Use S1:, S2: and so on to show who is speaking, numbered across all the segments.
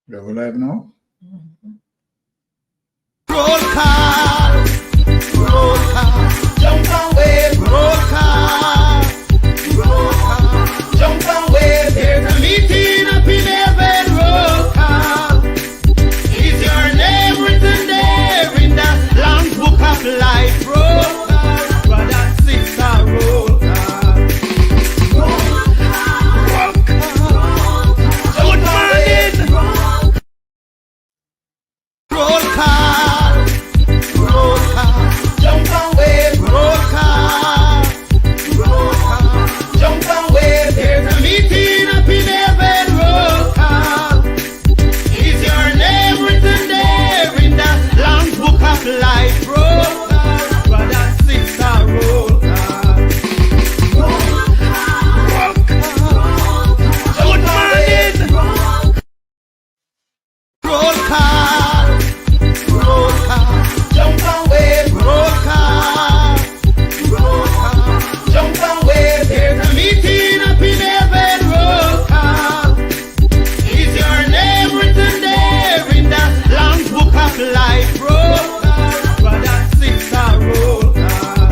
S1: We're live now.
S2: Roll call, jump away, roll call, jump away. There's a meeting up in heaven, roll call. Is your name written there in the Lamb's Book of Life? Roll call, brother, sister, roll call. Roll call, good morning. Roll call, jump away, roll call, jump away. There's a meeting up in heaven, roll call. Is your name written there in the Lamb's Book of Life? Roll call, brother, sister, roll call. Roll call, good morning. Roll call, jump away, roll call, jump away. There's a meeting up in heaven, roll call. Is your name written there in the Lamb's Book of Life? Roll call, brother, sister, roll call.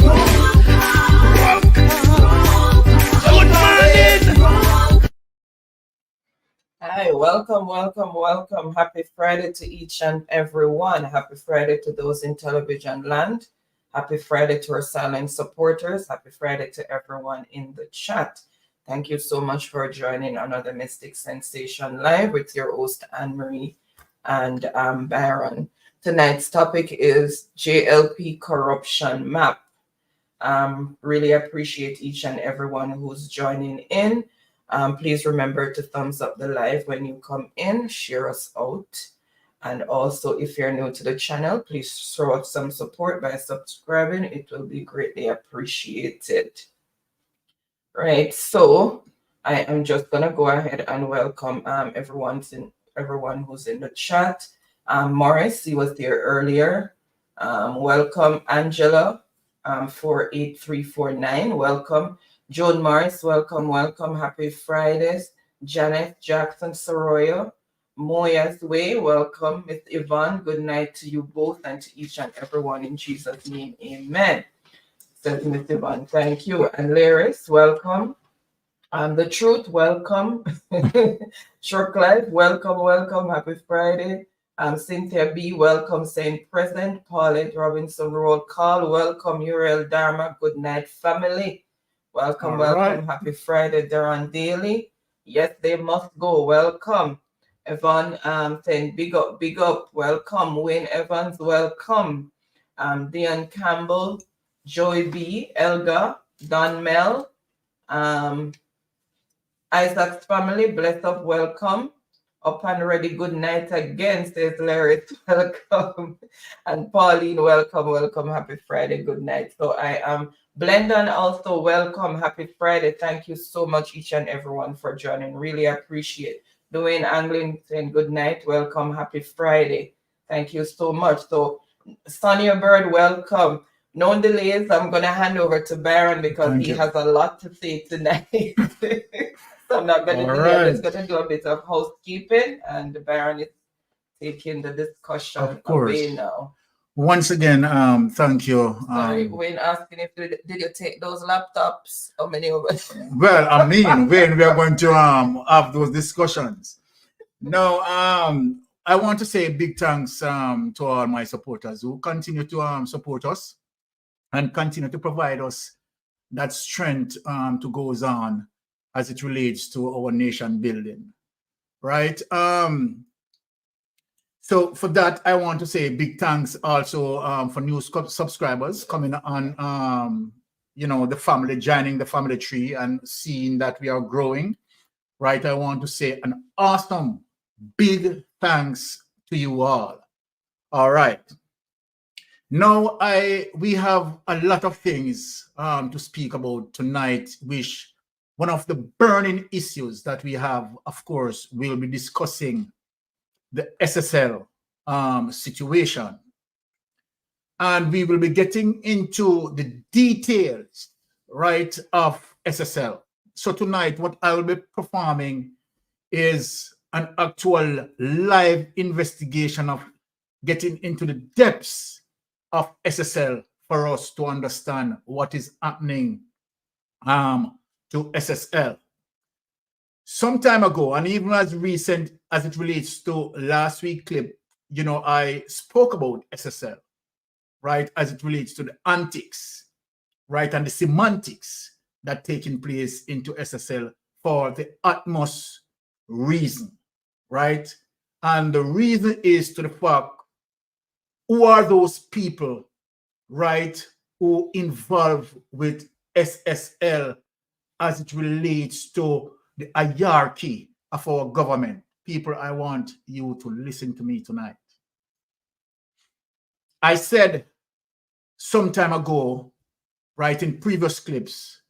S2: Roll call, good morning.
S3: Hi, welcome. Happy Friday to each and every one. Happy Friday to those in television land. Happy Friday to our silent supporters. Happy Friday to everyone in the chat. Thank you so much for joining another Mystic Sensation Live with your host Anne-Marie and Baron. Tonight's topic is JLP Corruption Map. Really appreciate each and everyone who's joining in. Please remember to thumbs up the live when you come in, share us out. And also, if you're new to the channel, please throw out some support by subscribing. It will be greatly appreciated. Right, so I am just going to go ahead and welcome everyone who's in the chat. Morris, he was there earlier. Welcome, Angela, 48349. Welcome. Joan Morris, welcome. Happy Fridays. Janet Jackson Soroyo, Moya's Way, welcome. Miss Yvonne, good night to you both and to each and everyone in Jesus' name. Amen. Says Miss Yvonne, thank you. And Laris, welcome. The Truth, welcome. Shortlife, welcome. Happy Friday. Cynthia B, welcome. Saying present. Paulette Robinson, roll call. Welcome. Uriel Dharma, good night, family. Welcome.
S1: Right.
S3: Happy Friday, Darren Daly. Yes, they must go. Welcome. Yvonne saying big up. Welcome. Wayne Evans, welcome. Dion Campbell, Joy B, Elga, Don Mel, Isaac's family, bless up, welcome. Up and ready, good night again, says Larry, welcome. And Pauline, welcome. Happy Friday, good night. So I am Blendan, also welcome. Happy Friday. Thank you so much, each and everyone, for joining. Really appreciate. Dwayne Anglin saying good night. Welcome. Happy Friday. Thank you so much. So, Sonia Bird, welcome. No delays. I'm going to hand over to Baron because he has a lot to say tonight. So I'm not going to delay. I'm just going to do a bit of housekeeping, and Baron is taking the discussion away now.
S1: Once again, thank you.
S3: Sorry, Wayne asking if did you take those laptops? How many of us?
S1: Well, I mean, when we are going to have those discussions. Now, I want to say big thanks to all my supporters who continue to support us and continue to provide us that strength to go on as it relates to our nation building, right? So for that, I want to say big thanks also for new subscribers coming on, the family, joining the family tree and seeing that we are growing, right? I want to say an awesome, big thanks to you all. All right. Now, we have a lot of things to speak about tonight, which one of the burning issues that we have, of course, we'll be discussing the SSL situation. And we will be getting into the details, right, of SSL. So tonight, what I will be performing is an actual live investigation of getting into the depths of SSL for us to understand what is happening to SSL. Some time ago, and even as recent as it relates to last week's clip, you know, I spoke about SSL, right, as it relates to the antics, right, and the semantics that taking place into SSL for the utmost reason, right? And the reason is to the fact, who are those people, right, who involved with SSL as it relates to the hierarchy of our government? People, I want you to listen to me tonight. I said some time ago, right, in previous clips,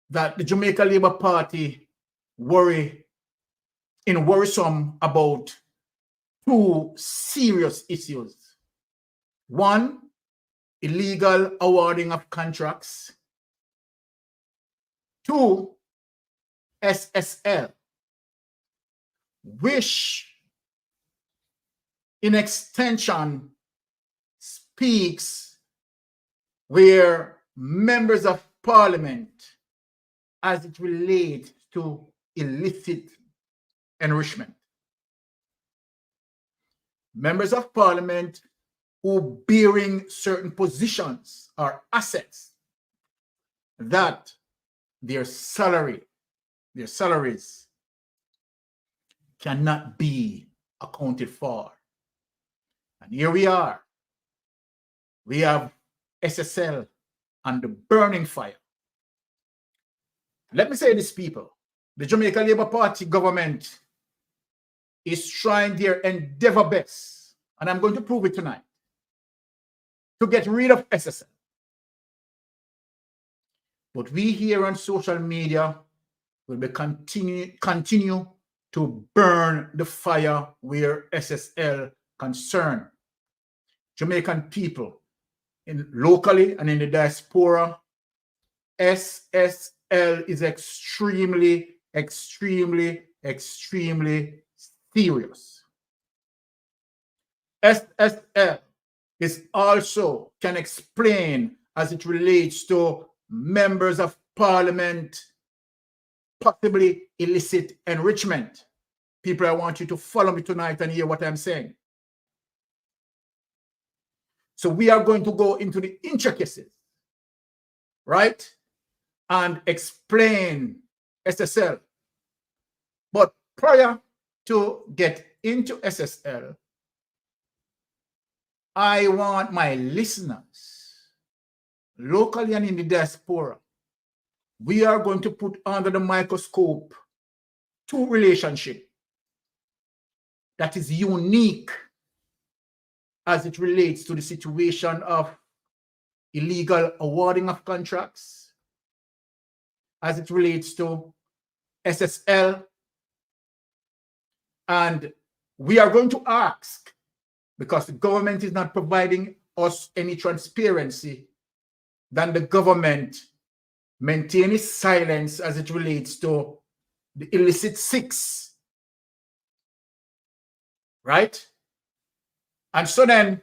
S1: that the Jamaica Labour Party worrisome about two serious issues. One, illegal awarding of contracts. Two, SSL, which in extension speaks where members of parliament as it relates to illicit enrichment. Members of parliament who bearing certain positions or assets that their salaries cannot be accounted for. And here we are. We have SSL on the burning fire. Let me say this, people. The Jamaica Labour Party government is trying their endeavor best, and I'm going to prove it tonight, to get rid of SSL. But we here on social media will be continue to burn the fire where SSL concerned. Jamaican people, locally and in the diaspora, SSL is extremely, extremely, extremely serious. SSL is also can explain as it relates to members of parliament, possibly illicit enrichment. People, I want you to follow me tonight and hear what I'm saying. So we are going to go into the intricacies, right? And explain SSL. But prior to get into SSL, I want my listeners, locally and in the diaspora, we are going to put under the microscope two relationships that is unique as it relates to the situation of illegal awarding of contracts, as it relates to SSL. And we are going to ask, because the government is not providing us any transparency, then the government maintain its silence as it relates to the illicit six, right? And so then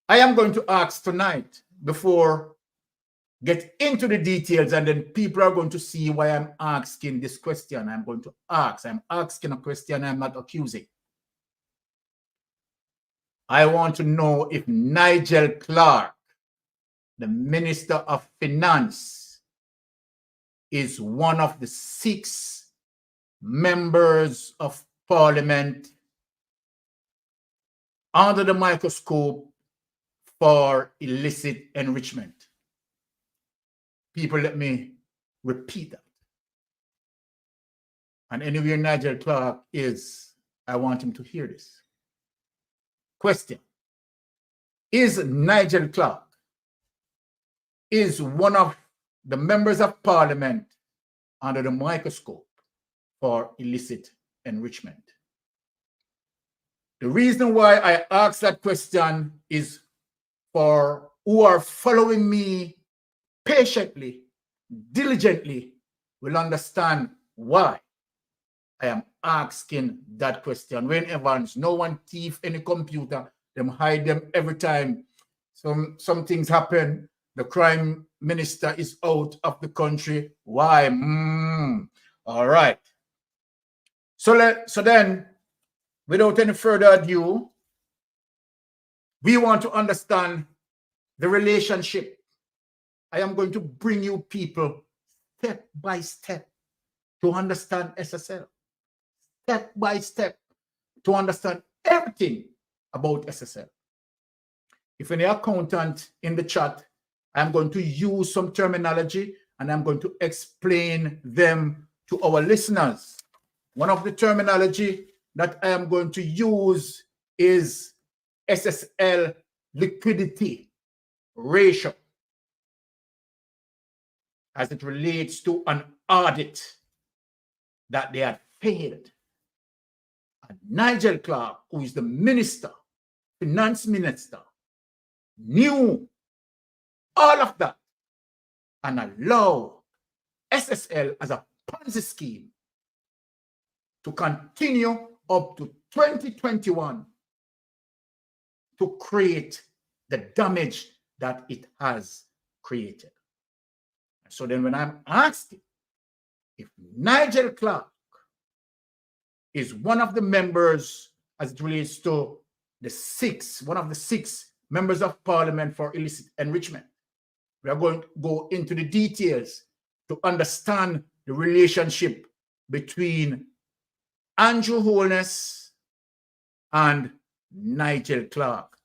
S1: I am going to ask tonight, before get into the details, and then people are going to see why I'm asking this question. I'm going to ask. I'm asking a question. I'm not accusing. I want to know if Nigel Clark, the Minister of Finance, is one of the 6 members of Parliament under the microscope for illicit enrichment. People, let me repeat that. And anywhere Nigel Clark is, I want him to hear this. Question: is Nigel Clark is one of the members of Parliament under the microscope for illicit enrichment? The reason why I ask that question is for who are following me patiently, diligently, will understand why. I am asking that question. Wayne Evans, no one thief any computer. Them hide them every time. Some things happen. The crime minister is out of the country. Why? All right. So then, without any further ado, we want to understand the relationship. I am going to bring you people step by step to understand SSL. Step by step to understand everything about SSL. If any accountant in the chat, I'm going to use some terminology and I'm going to explain them to our listeners. One of the terminology that I am going to use is SSL liquidity ratio as it relates to an audit that they had failed. And Nigel Clark, who is the minister, finance minister, knew all of that and allowed SSL as a Ponzi scheme to continue up to 2021 to create the damage that it has created. So then when I'm asking if Nigel Clark is one of the members as it relates to one of the six members of parliament for illicit enrichment, we are going to go into the details to understand the relationship between Andrew Holness and Nigel Clark.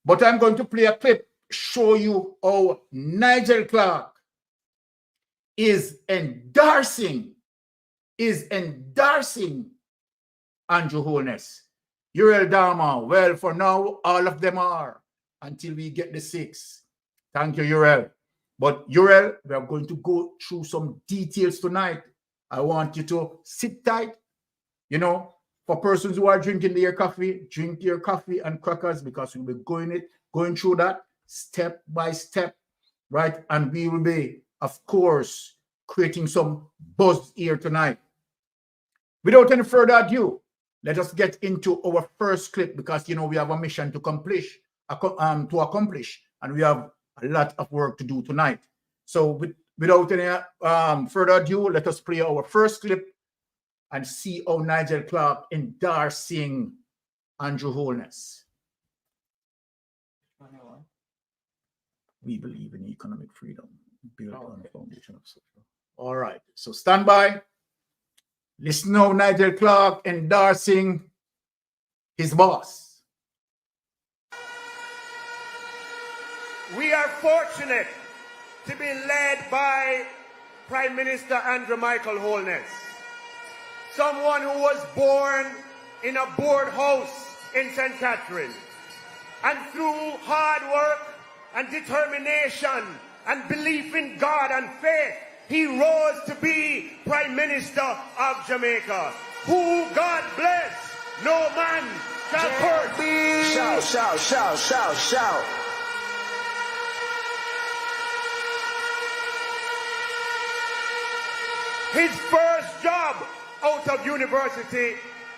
S1: But I'm going to play a clip, show you how Nigel Clark is endorsing Andrew Holness. Uriel Dharma, well, for now, all of them are until we get the six. Thank you, Uriel. But Uriel, we are going to go through some details tonight. I want you to sit tight. You know, for persons who are drinking their coffee, drink your coffee and crackers because we'll be going through that step by step, right? And we will be, of course, creating some buzz here tonight. Without any further ado, let us get into our first clip because, you know, we have a mission to accomplish, and we have a lot of work to do tonight. So without any further ado, let us play our first clip and see how Nigel Clark endorsing Andrew Holness. We believe in economic freedom built on the foundation of social. All right, so stand by. Listen now, Nigel Clark endorsing his boss.
S4: We are fortunate to be led by Prime Minister Andrew Michael Holness, someone who was born in a board house in St. Catherine, and through hard work and determination and belief in God and faith, he rose to be Prime Minister of Jamaica, who, God bless, no man shall curse.
S5: Shout, shout, shout, shout, shout.
S4: His first job out of university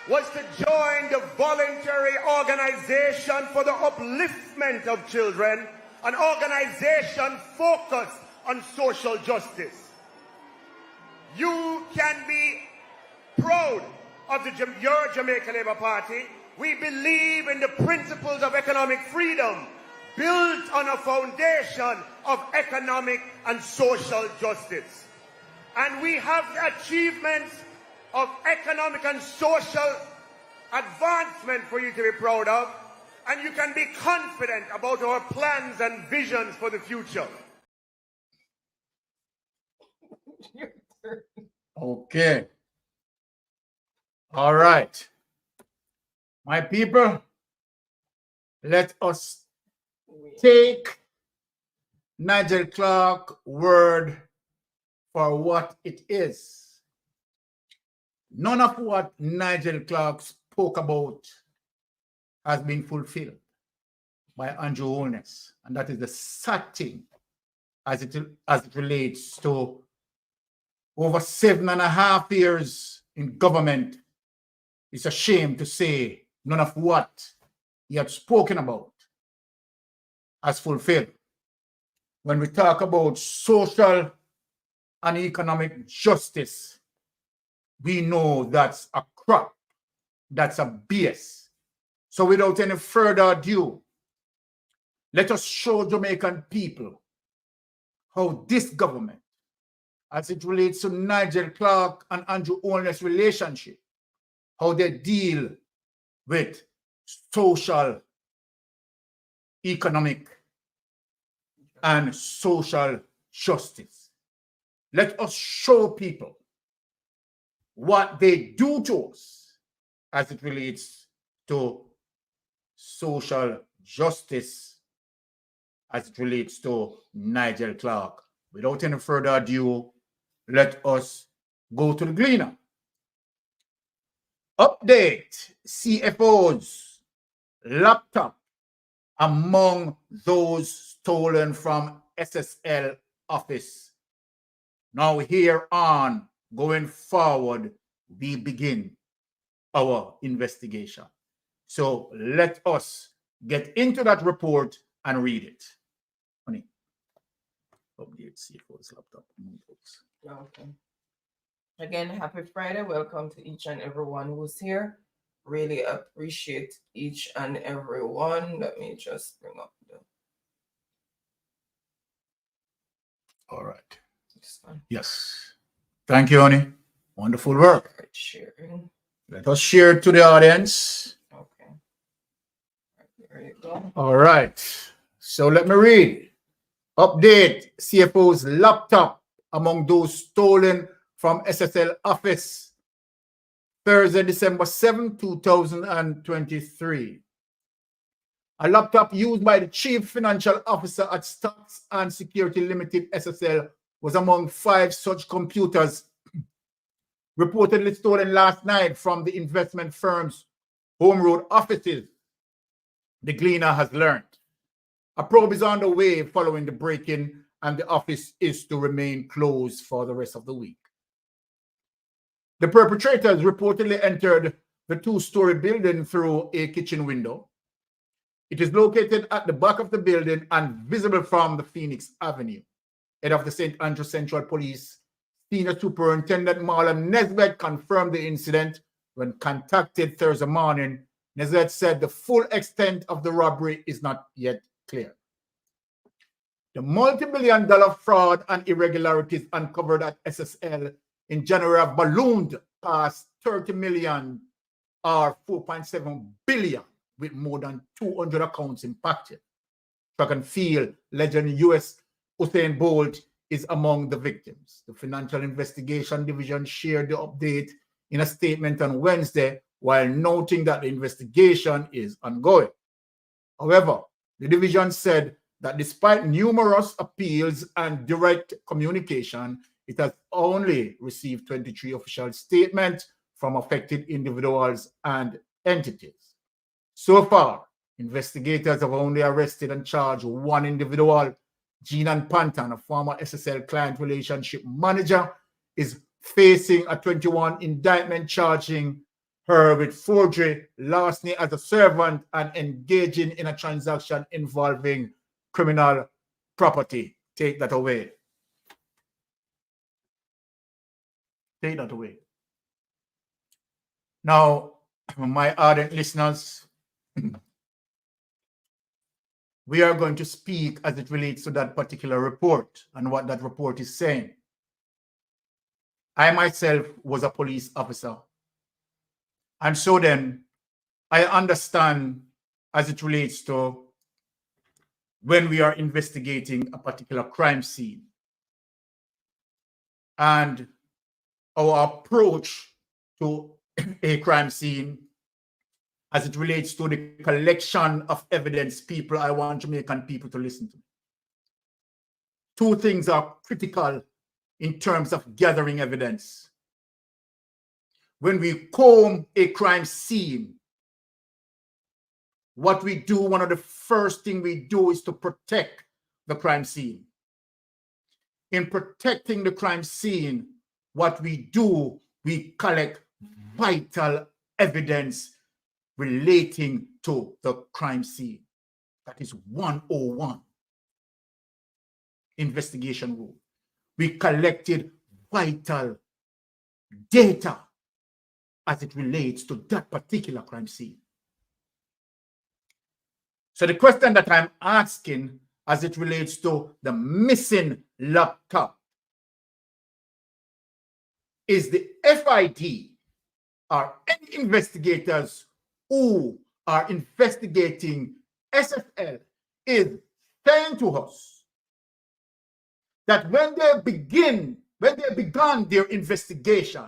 S4: was to join the voluntary organization for the upliftment of children, an organization focused on social justice. You can be proud of your Jamaica Labour Party. We believe in the principles of economic freedom built on a foundation of economic and social justice. And we have the achievements of economic and social advancement for you to be proud of, and you can be confident about our plans and visions for the future.
S1: Okay. All right. My people, let us take Nigel Clark's word for what it is. None of what Nigel Clark spoke about has been fulfilled by Andrew Holness, and that is the sad thing as it relates to over 7.5 years in government, it's a shame to say none of what he had spoken about has fulfilled. When we talk about social and economic justice, we know that's a crap, that's a BS. So without any further ado, let us show Jamaican people how this government, as it relates to Nigel Clark and Andrew Holness' relationship, how they deal with social, economic, and social justice. Let us show people what they do to us as it relates to social justice, as it relates to Nigel Clark. Without any further ado, let us go to the Gleaner. Update: CFO's laptop among those stolen from SSL office. Now here on, going forward, we begin our investigation. So let us get into that report and read it. Honey, update CFO's laptop among those.
S3: Okay. Again, happy Friday. Welcome to each and everyone who's here. Really appreciate each and every one. Let me just bring up
S1: All right.
S3: this one.
S1: Yes. Thank you, honey. Wonderful work.
S3: Start sharing.
S1: Let us share it to the audience.
S3: Okay. There you go.
S1: All right. So let me read. Update: CFO's laptop among those stolen from SSL office. Thursday, December 7, 2023. A laptop used by the Chief Financial Officer at Stocks and Security Limited, SSL, was among 5 such computers reportedly stolen last night from the investment firm's Home Road offices, the Gleaner has learned. A probe is on the way following the break-in, and the office is to remain closed for the rest of the week. The perpetrators reportedly entered the 2-story building through a kitchen window. It is located at the back of the building and visible from the Phoenix Avenue. Head of the St. Andrew Central Police, Senior Superintendent Marlon Nesbitt, confirmed the incident when contacted Thursday morning. Nesbitt said the full extent of the robbery is not yet clear. The multi-billion-dollar fraud and irregularities uncovered at SSL in January have ballooned past 30 million or 4.7 billion, with more than 200 accounts impacted. Track and field legend US Usain Bolt is among the victims. The Financial Investigation Division shared the update in a statement on Wednesday, while noting that the investigation is ongoing. However, the division said that despite numerous appeals and direct communication, it has only received 23 official statements from affected individuals and entities. So far, investigators have only arrested and charged 1 individual. Jean Panton, a former SSL client relationship manager, is facing a 21 indictment charging her with forgery, larceny as a servant, and engaging in a transaction involving criminal property. Take that away. Take that away. Now, my ardent listeners, we are going to speak as it relates to that particular report and what that report is saying. I myself was a police officer. And so then I understand as it relates to when we are investigating a particular crime scene and our approach to a crime scene as it relates to the collection of evidence. People, I want Jamaican people to listen to me. 2 things are critical in terms of gathering evidence. When we comb a crime scene, what we do, one of the first things we do is to protect the crime scene. In protecting the crime scene, what we do, we collect vital evidence relating to the crime scene. That is 101 investigation rule. We collected vital data as it relates to that particular crime scene. So the question that I'm asking as it relates to the missing laptop, is the FID or any investigators who are investigating SFL is saying to us that when they began their investigation,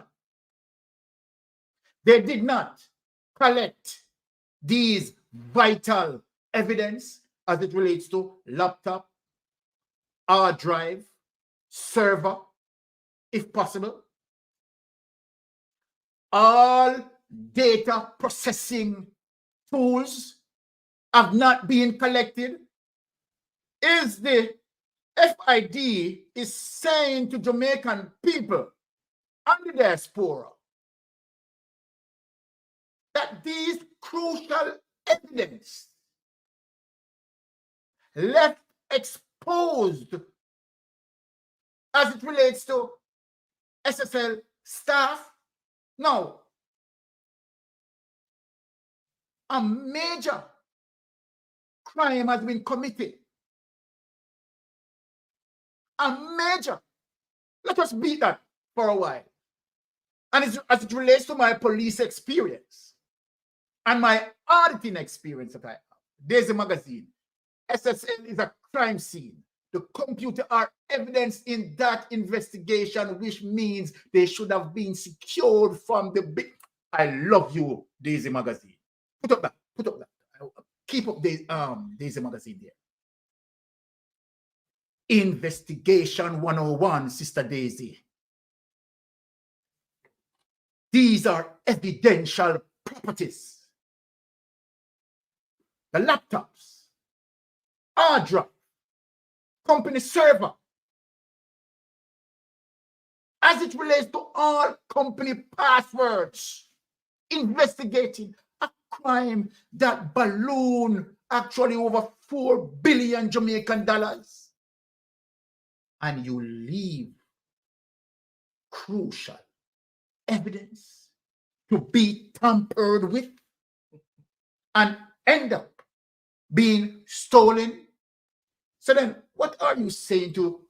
S1: they did not collect these vital evidence as it relates to laptop, hard drive, server, if possible. All data processing tools have not been collected. Is the FID is saying to Jamaican people and the diaspora that these crucial evidence left exposed as it relates to SSL staff? Now, a major crime has been committed. A major. Let us beat that for a while. And as it relates to my police experience and my auditing experience that I have, there's a magazine. SSL is a crime scene. The computer are evidence in that investigation, which means they should have been secured from the big. I love you, Daisy Magazine. Put up that. Keep up Daisy Magazine there. Investigation 101, Sister Daisy. These are evidential properties. The laptops, hard drive, company server, as it relates to all company passwords, investigating a crime that ballooned actually over 4 billion Jamaican dollars. And you leave crucial evidence to be tampered with and end up being stolen. So then, what are you saying to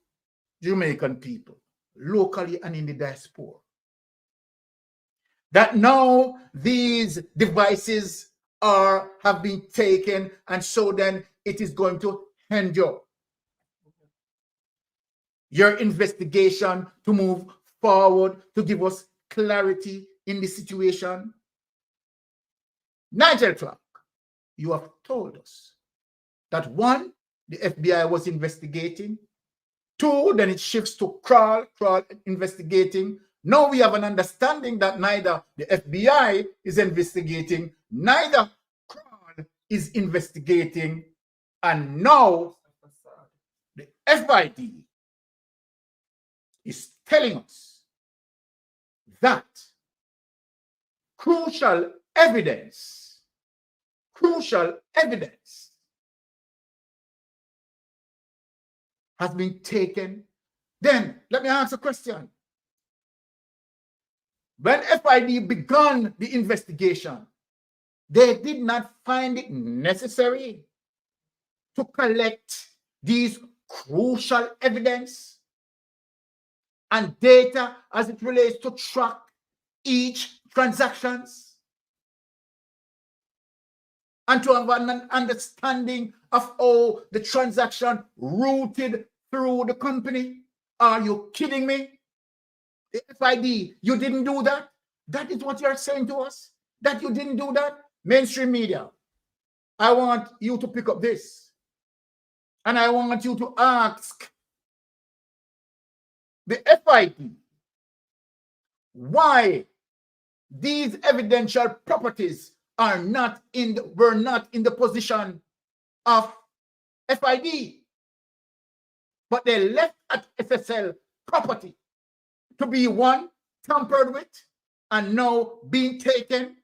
S1: Jamaican people, locally and in the diaspora? That now these devices have been taken, and so then it is going to hinder your investigation to move forward, to give us clarity in the situation. Nigel Clark, you have told us that 1, the FBI was investigating. 2, then it shifts to crawl investigating. Now we have an understanding that neither the FBI is investigating, neither crawl is investigating, and now the FID is telling us that crucial evidence has been taken. Then let me ask a question. When FID began the investigation, they did not find it necessary to collect these crucial evidence and data as it relates to track each transactions and to have an understanding of how the transaction routed through the company. Are you kidding me? The FID, you didn't do that? That is what you're saying to us? That you didn't do that? Mainstream media, I want you to pick up this. And I want you to ask the FID why these evidential properties were not in the position of FID, but they left at SSL property to be 1, tampered with, and now being taken.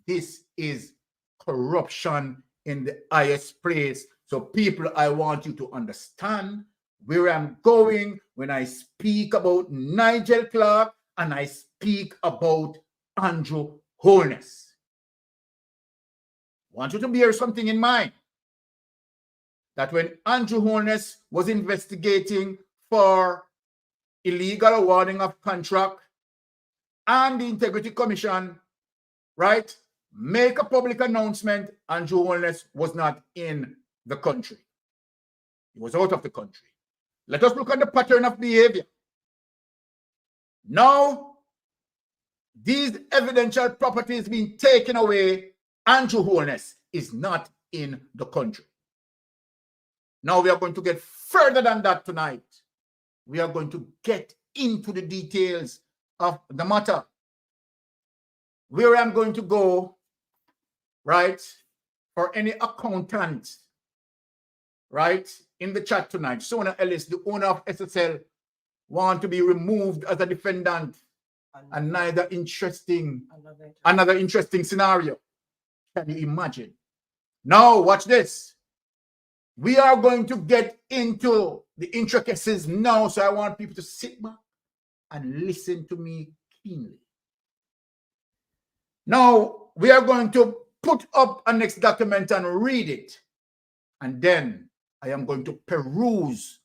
S1: This is corruption in the highest place. So people, I want you to understand where I'm going when I speak about Nigel Clark and I speak about Andrew Holness. I want you to bear something in mind. That when Andrew Holness was investigating for illegal awarding of contract and the Integrity Commission, right, make a public announcement, Andrew Holness was not in the country. He was out of the country. Let us look at the pattern of behavior. Now, these evidential properties being taken away, Andrew Holness is not in the country. Now we are going to get further than that tonight. We are going to get into the details of the matter. Where I'm going to go, right, for any accountant, right, in the chat tonight. Sona Ellis, the owner of SSL, want to be removed as a defendant. Another interesting scenario. Can you imagine? Now, watch this. We are going to get into the intricacies now, so I want people to sit back and listen to me keenly. Now, we are going to put up a next document and read it, and then I am going to peruse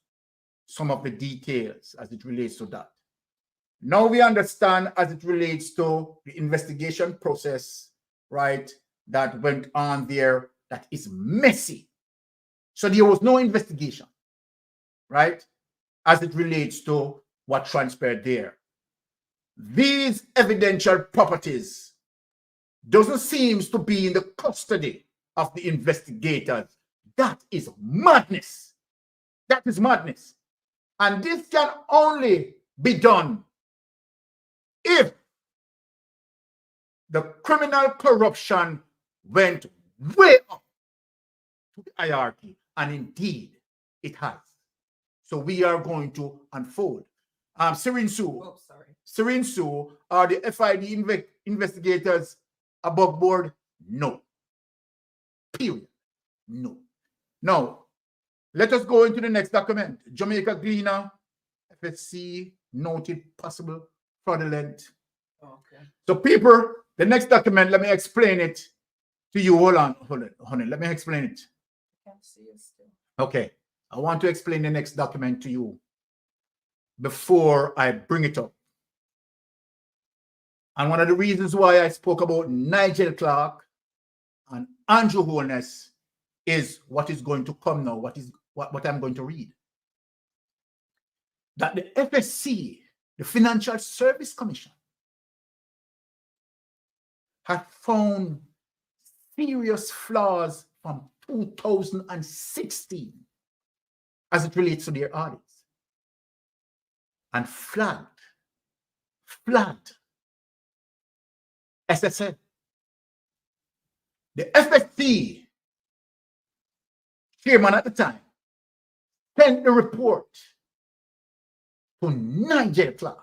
S1: some of the details as it relates to that. Now we understand as it relates to the investigation process, right, that went on there that is messy. So there was no investigation, right, as it relates to what transpired there. These evidential properties doesn't seem to be in the custody of the investigators. That is madness. That is madness. And this can only be done if the criminal corruption went way up to the hierarchy, and indeed it has. So we are going to unfold. Serene Sue, are the FID investigators above board? No. Period. No. Now, let us go into the next document. Jamaica Gleaner, FSC, noted possible fraudulent. Okay. So people, the next document, let me explain it to you. Hold on. Let me explain it.
S3: I can't see you still.
S1: Okay. I want to explain the next document to you before I bring it up. And one of the reasons why I spoke about Nigel Clark and Andrew Holness is what is going to come now, what I'm going to read. That the FSC, the Financial Service Commission, had found serious flaws from 2016 as it relates to their audits, and flagged SSL. The FSC chairman at the time sent the report to Nigel Clark,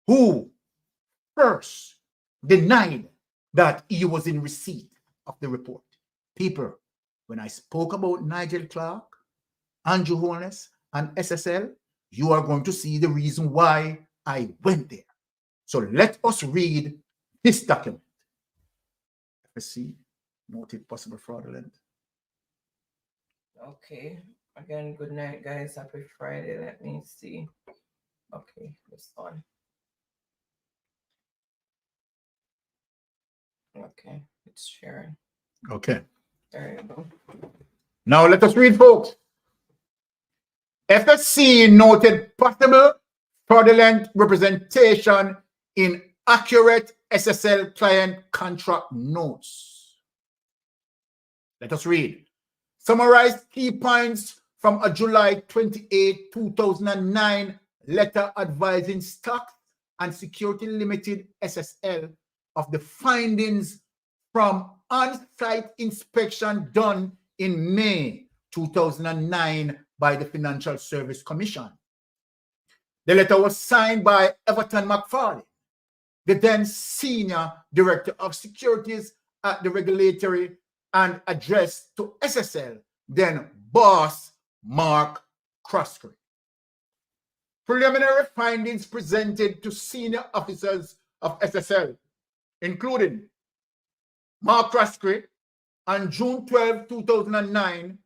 S1: who first denied that he was in receipt of the report. People, when I spoke about Nigel Clark, Andrew Holness, and SSL, you are going to see the reason why I went there. So let us read this document. FSC, noted possible fraudulent.
S3: Okay. Again, good night, guys. Happy Friday. Let me see. Okay, this one. Okay, it's sharing.
S1: Okay.
S3: There you go.
S1: Now let us read, folks. FSC noted possible fraudulent representation in accurate SSL client contract notes. Let us read. Summarized key points from a July 28, 2009 letter advising Stock and Security Limited SSL of the findings from on-site inspection done in May 2009 by the Financial Service Commission. The letter was signed by Everton McFarlane, the then Senior Director of Securities at the Regulatory, and addressed to SSL, then boss Mark Croskery. Preliminary findings presented to senior officers of SSL, including Mark Croskery on June 12, 2009.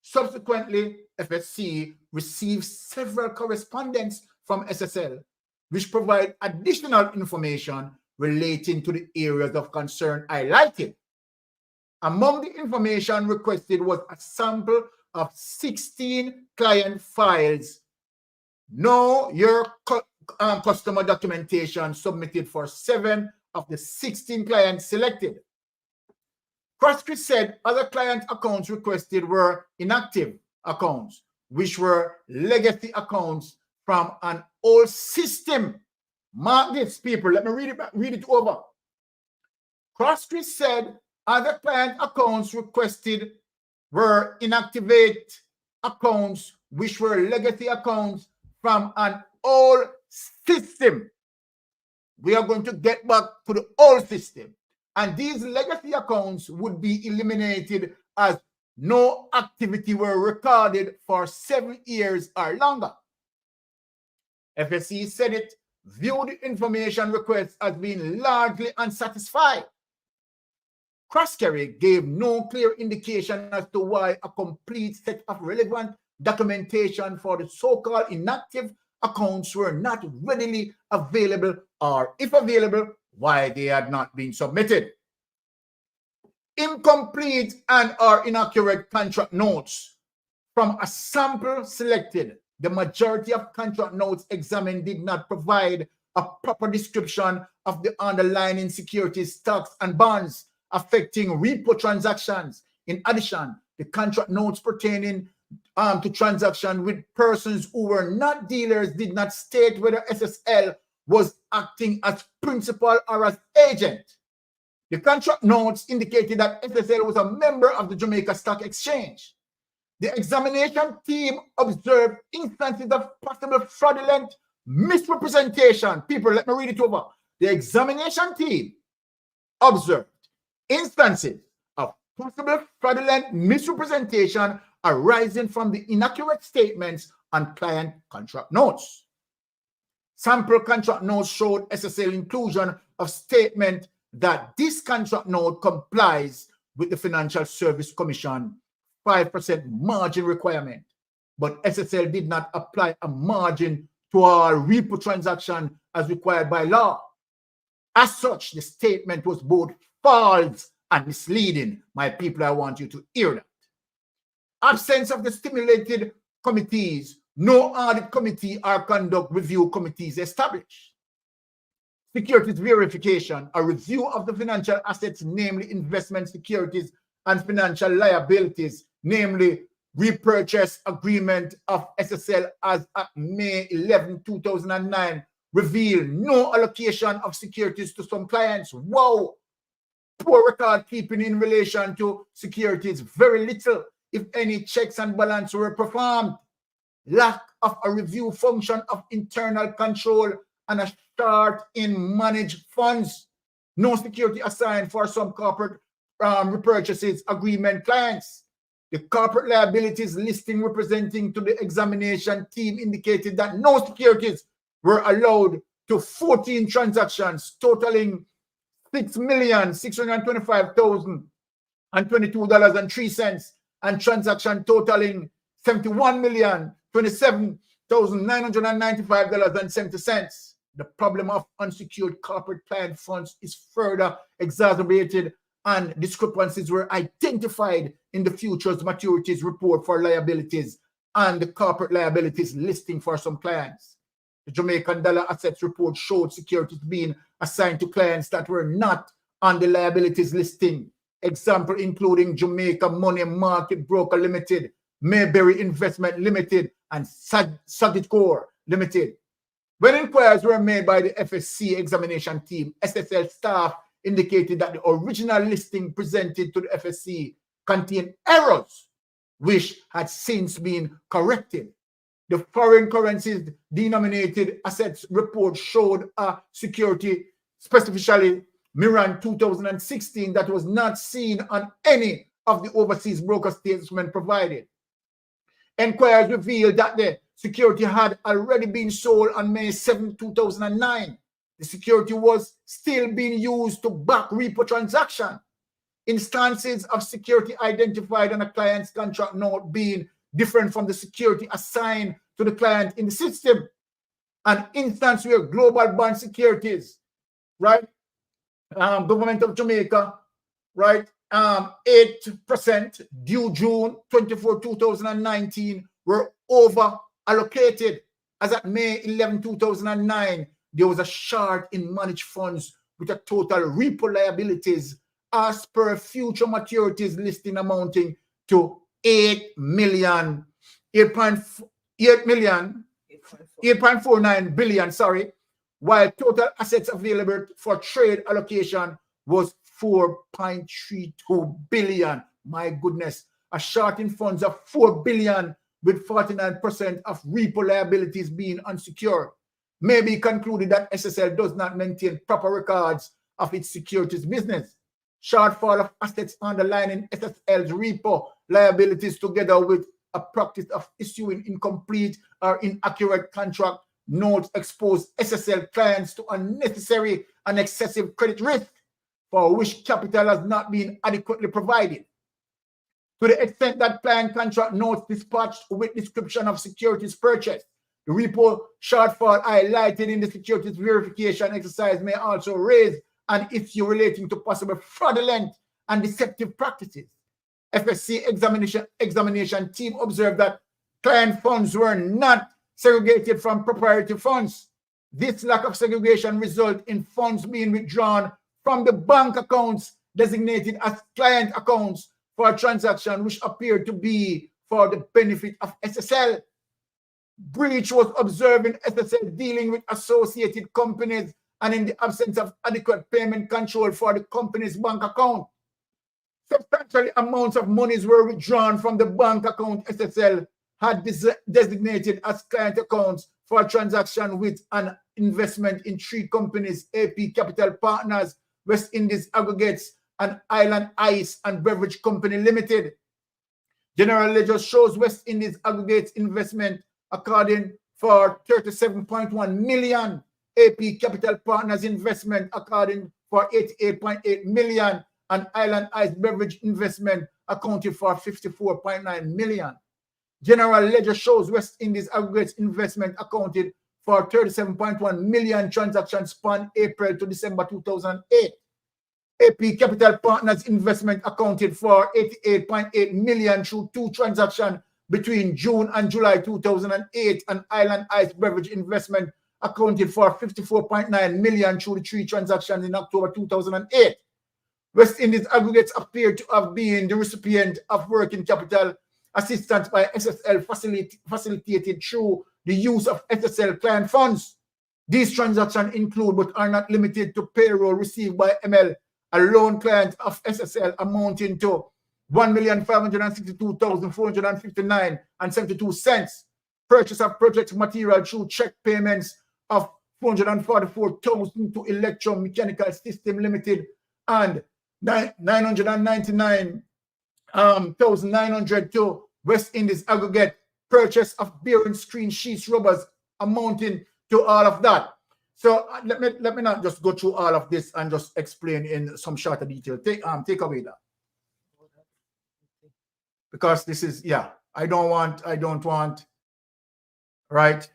S1: Subsequently, FSC received several correspondence from SSL, which provide additional information relating to the areas of concern highlighted. Among the information requested was a sample of 16 client files. Know your customer documentation submitted for 7 of the 16 clients selected. Croskery said other client accounts requested were inactive accounts, which were legacy accounts from an old system. Mark this, people. Let me read it over. Croskery said other client accounts requested were inactivate accounts, which were legacy accounts from an old system. We are going to get back to the old system. And these legacy accounts would be eliminated as no activity were recorded for 7 years or longer. FSC said it viewed the information request as being largely unsatisfied. Croskery gave no clear indication as to why a complete set of relevant documentation for the so-called inactive accounts were not readily available, or if available, why they had not been submitted. Incomplete and or inaccurate contract notes from a sample selected. The majority of contract notes examined did not provide a proper description of the underlying securities, stocks, and bonds affecting repo transactions. In addition, the contract notes pertaining to transactions with persons who were not dealers did not state whether SSL was acting as principal or as agent. The contract notes indicated that SSL was a member of the Jamaica Stock Exchange. The examination team observed instances of possible fraudulent misrepresentation. People, let me read it over. The examination team observed instances of possible fraudulent misrepresentation arising from the inaccurate statements on client contract notes. Sample contract notes showed SSL inclusion of statement that this contract note complies with the Financial Service Commission 5% margin requirement, but SSL did not apply a margin to all repo transactions as required by law. As such, the statement was both false and misleading. My people, I want you to hear that. Absence of the stimulated committees, no audit committee or conduct review committees established. Securities verification, a review of the financial assets, namely investment securities and financial liabilities, namely repurchase agreement of SSL as at May 11, 2009, revealed no allocation of securities to some clients. Whoa! Poor record keeping in relation to securities, very little, if any, checks and balance were performed. Lack of a review function of internal control and a start in managed funds. No security assigned for some corporate repurchases agreement clients. The corporate liabilities listing representing to the examination team indicated that no securities were allowed to 14 transactions totaling $6,625,022.03 and transaction totaling $71,027,995.70. The problem of unsecured corporate client funds is further exacerbated, and discrepancies were identified in the futures maturities report for liabilities and the corporate liabilities listing for some clients. The Jamaican dollar assets report showed securities being assigned to clients that were not on the liabilities listing. Example including Jamaica Money Market Broker Limited, Mayberry Investment Limited, and Sagitcore Limited. When inquiries were made by the FSC examination team, SSL staff indicated that the original listing presented to the FSC contained errors, which had since been corrected. The foreign currencies denominated assets report showed a security specifically Miran 2016, that was not seen on any of the overseas broker statements provided. Enquiries revealed that the security had already been sold on May 7, 2009. The security was still being used to back repo transaction. Instances of security identified on a client's contract note being different from the security assigned to the client in the system. An instance where global bond securities, right, government of Jamaica, right, 8% due June 24, 2019 were over allocated. As at May 11, 2009, there was a short in managed funds with a total repo liabilities as per future maturities listing amounting to 8.49 billion, sorry, while total assets available for trade allocation was 4.32 billion. My goodness, a short in funds of 4 billion with 49% of repo liabilities being unsecured. May be concluded that SSL does not maintain proper records of its securities business. Shortfall of assets underlying SSL's repo liabilities, together with a practice of issuing incomplete or inaccurate contract notes, expose SSL clients to unnecessary and excessive credit risk for which capital has not been adequately provided. To the extent that client contract notes dispatched with description of securities purchased, the repo shortfall highlighted in the securities verification exercise may also raise an issue relating to possible fraudulent and deceptive practices. FSC examination team observed that client funds were not segregated from proprietary funds. This lack of segregation resulted in funds being withdrawn from the bank accounts designated as client accounts for a transaction which appeared to be for the benefit of SSL. Breach was observed in SSL dealing with associated companies and in the absence of adequate payment control for the company's bank account. Substantial amounts of monies were withdrawn from the bank account SSL had designated as client accounts for a transaction with an investment in 3 companies: AP Capital Partners, West Indies Aggregates, and Island Ice and Beverage Company Limited. General ledger shows West Indies Aggregates investment according for 37.1 million, AP Capital Partners investment according for 88.8 million, and Island Ice Beverage investment accounted for 54.9 million. General ledger shows West Indies Aggregates investment accounted for 37.1 million transactions span April to December 2008. AP Capital Partners investment accounted for 88.8 million through 2 transactions between June and July 2008, and Island Ice Beverage investment accounted for 54.9 million through the 3 transactions in October 2008. West Indies Aggregates appeared to have been the recipient of working capital assistance by SSL facilitated through the use of SSL client funds. These transactions include but are not limited to payroll received by ML, a loan client of SSL amounting to 1,562,459.72 cents. Purchase of project material through check payments of 444,000 to Electromechanical System Limited and 999,900 to West Indies Aggregate. Purchase of bearing screen sheets rubbers amounting to all of that. So let me not just go through all of this and just explain in some shorter detail. Take away that, because this is, yeah, I don't want right,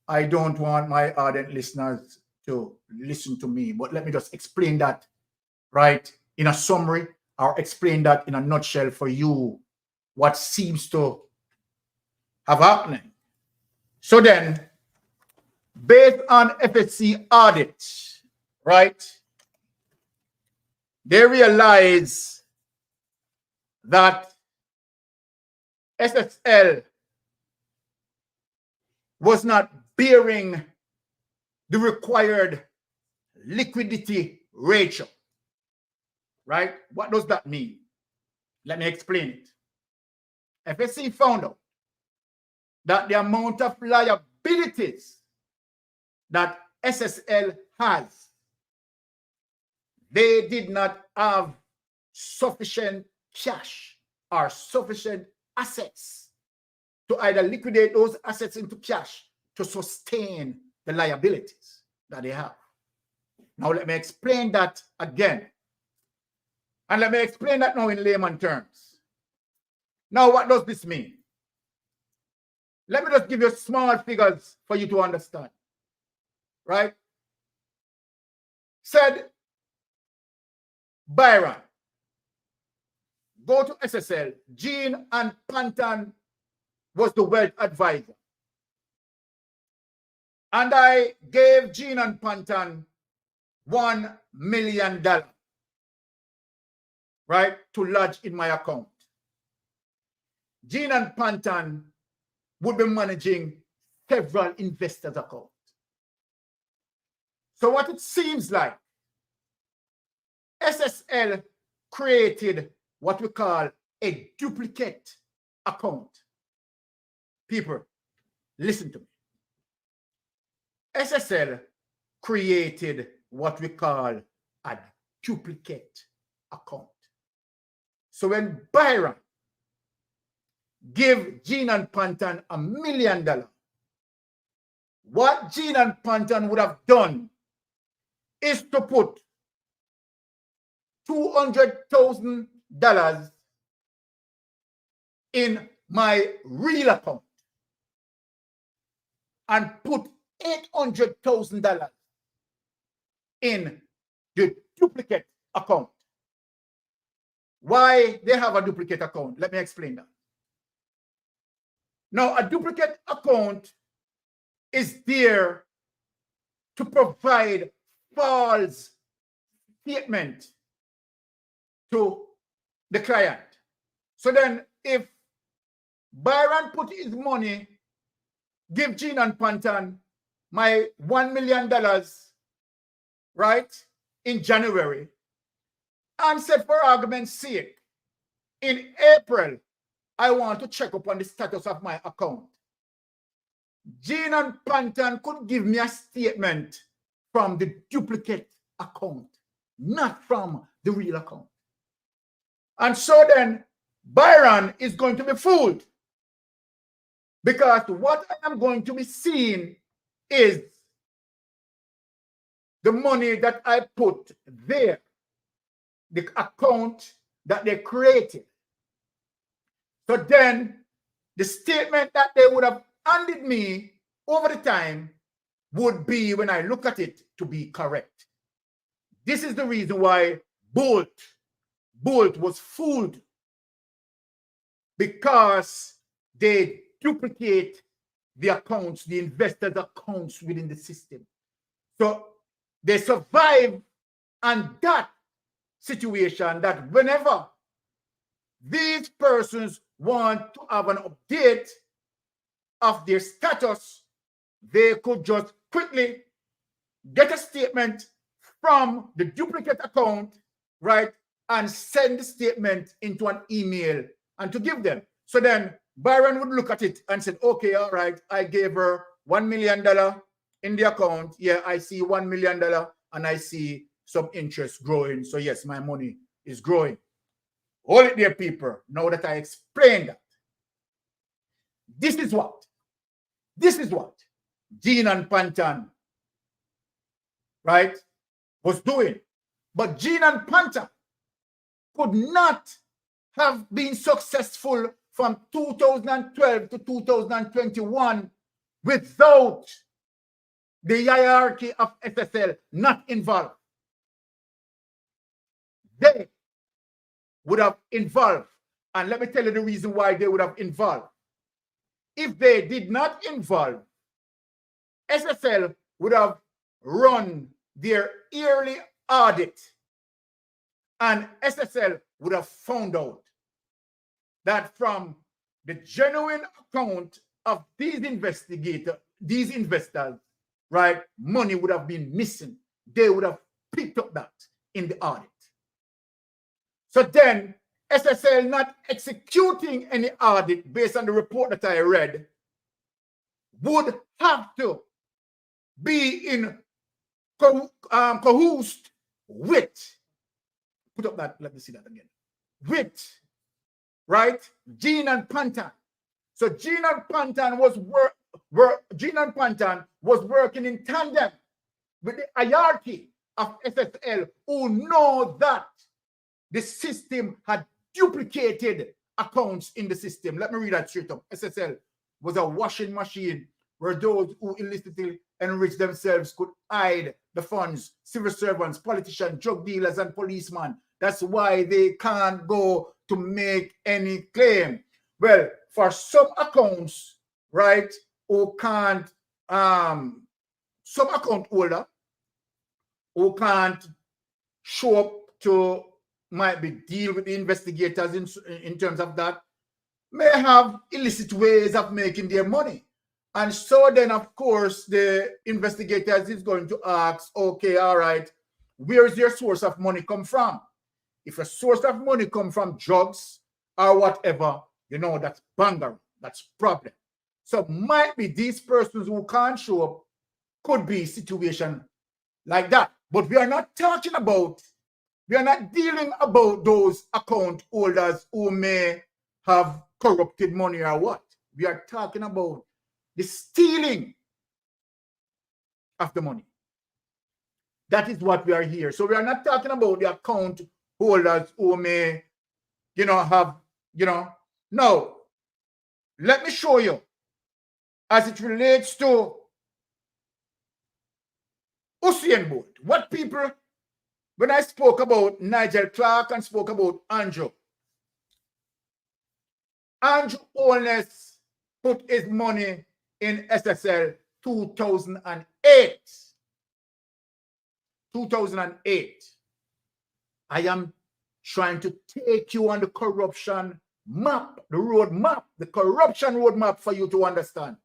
S1: I don't want my ardent listeners to listen to me, but let me just explain that, right, in a summary, or explain that in a nutshell for you, what seems to have happening. So then, based on FSC audit, right, they realize that SSL was not bearing the required liquidity ratio, right? What does that mean? Let me explain it. FSC found out that the amount of liabilities that SSL has they did not have sufficient cash or sufficient assets to either liquidate those assets into cash to sustain the liabilities that they have. Now, let me explain that again. And let me explain that now in layman terms. Now, what does this mean? Let me just give you small figures for you to understand. Right? Said Byron, go to SSL. Jean and Panton was the wealth advisor. And I gave Jean and Panton $1 million, right, to lodge in my account. Jean and Panton would be managing several investors' accounts. So what it seems like, SSL created what we call a duplicate account. People, listen to me. SSL created what we call a duplicate account. So when Byron gave Jean and Panton $1 million, what Jean and Panton would have done is to put $200,000 in my real account and put $800,000 in the duplicate account. Why they have a duplicate account? Let me explain that. Now, a duplicate account is there to provide false statement to the client. So then if Byron put his money, give Jean and Panton my $1 million, right, in January, and said, for argument's sake, in April, I want to check up on the status of my account. Jean and Panton could give me a statement from the duplicate account, not from the real account. And so then Byron is going to be fooled, because what I am going to be seeing is the money that I put there, the account that they created. So then the statement that they would have handed me over the time would be, when I look at it, to be correct. This is the reason why Bolt was fooled, because they duplicate the accounts, the investors' accounts within the system. So they survive on that situation, that whenever these persons want to have an update of their status, they could just quickly get a statement from the duplicate account, right, and send the statement into an email and to give them. So then Byron would look at it and said, okay, all right, I gave her $1 million in the account. Yeah, I see $1 million and I see some interest growing. So yes, my money is growing. Hold it there, people. Now that I explained that, this is what Jean and Panton, right, was doing. But Jean and Panton could not have been successful from 2012 to 2021 without the hierarchy of SSL not involved. They would have involved. And let me tell you the reason why they would have involved. If they did not involve, SSL would have run their yearly audit, and SSL would have found out that from the genuine account of these investors, right, money would have been missing. They would have picked up that in the audit. So then SSL not executing any audit based on the report that I read would have to be in cahoots with put up that, let me see that again. With, right, Gene and Pantan. So Gene and Pantan was working in tandem with the hierarchy of SSL, who know that the system had duplicated accounts in the system. Let me read that straight up. SSL was a washing machine where those who illicitly enrich themselves could hide the funds. Civil servants, politicians, drug dealers, and policemen. That's why they can't go to make any claim. Well, for some accounts, right, who can't, some account holder who can't show up to, might be deal with the investigators in terms of that, may have illicit ways of making their money. And so then, of course, the investigators is going to ask, okay, all right, where is your source of money come from? If a source of money come from drugs or whatever, you know, that's bangering, that's problem. So might be these persons who can't show up could be situation like that. But we are not talking about, we are not dealing about those account holders who may have corrupted money or what. We are talking about the stealing of the money. That is what we are here. So we are not talking about the account holders who may, you know, have, you know, no. Let me show you as it relates to Usain Bolt. What people, when I spoke about Nigel Clark and spoke about Andrew Holness put his money in SSL 2008. 2008. I am trying to take you on the corruption map, the road map, the corruption roadmap for you to understand.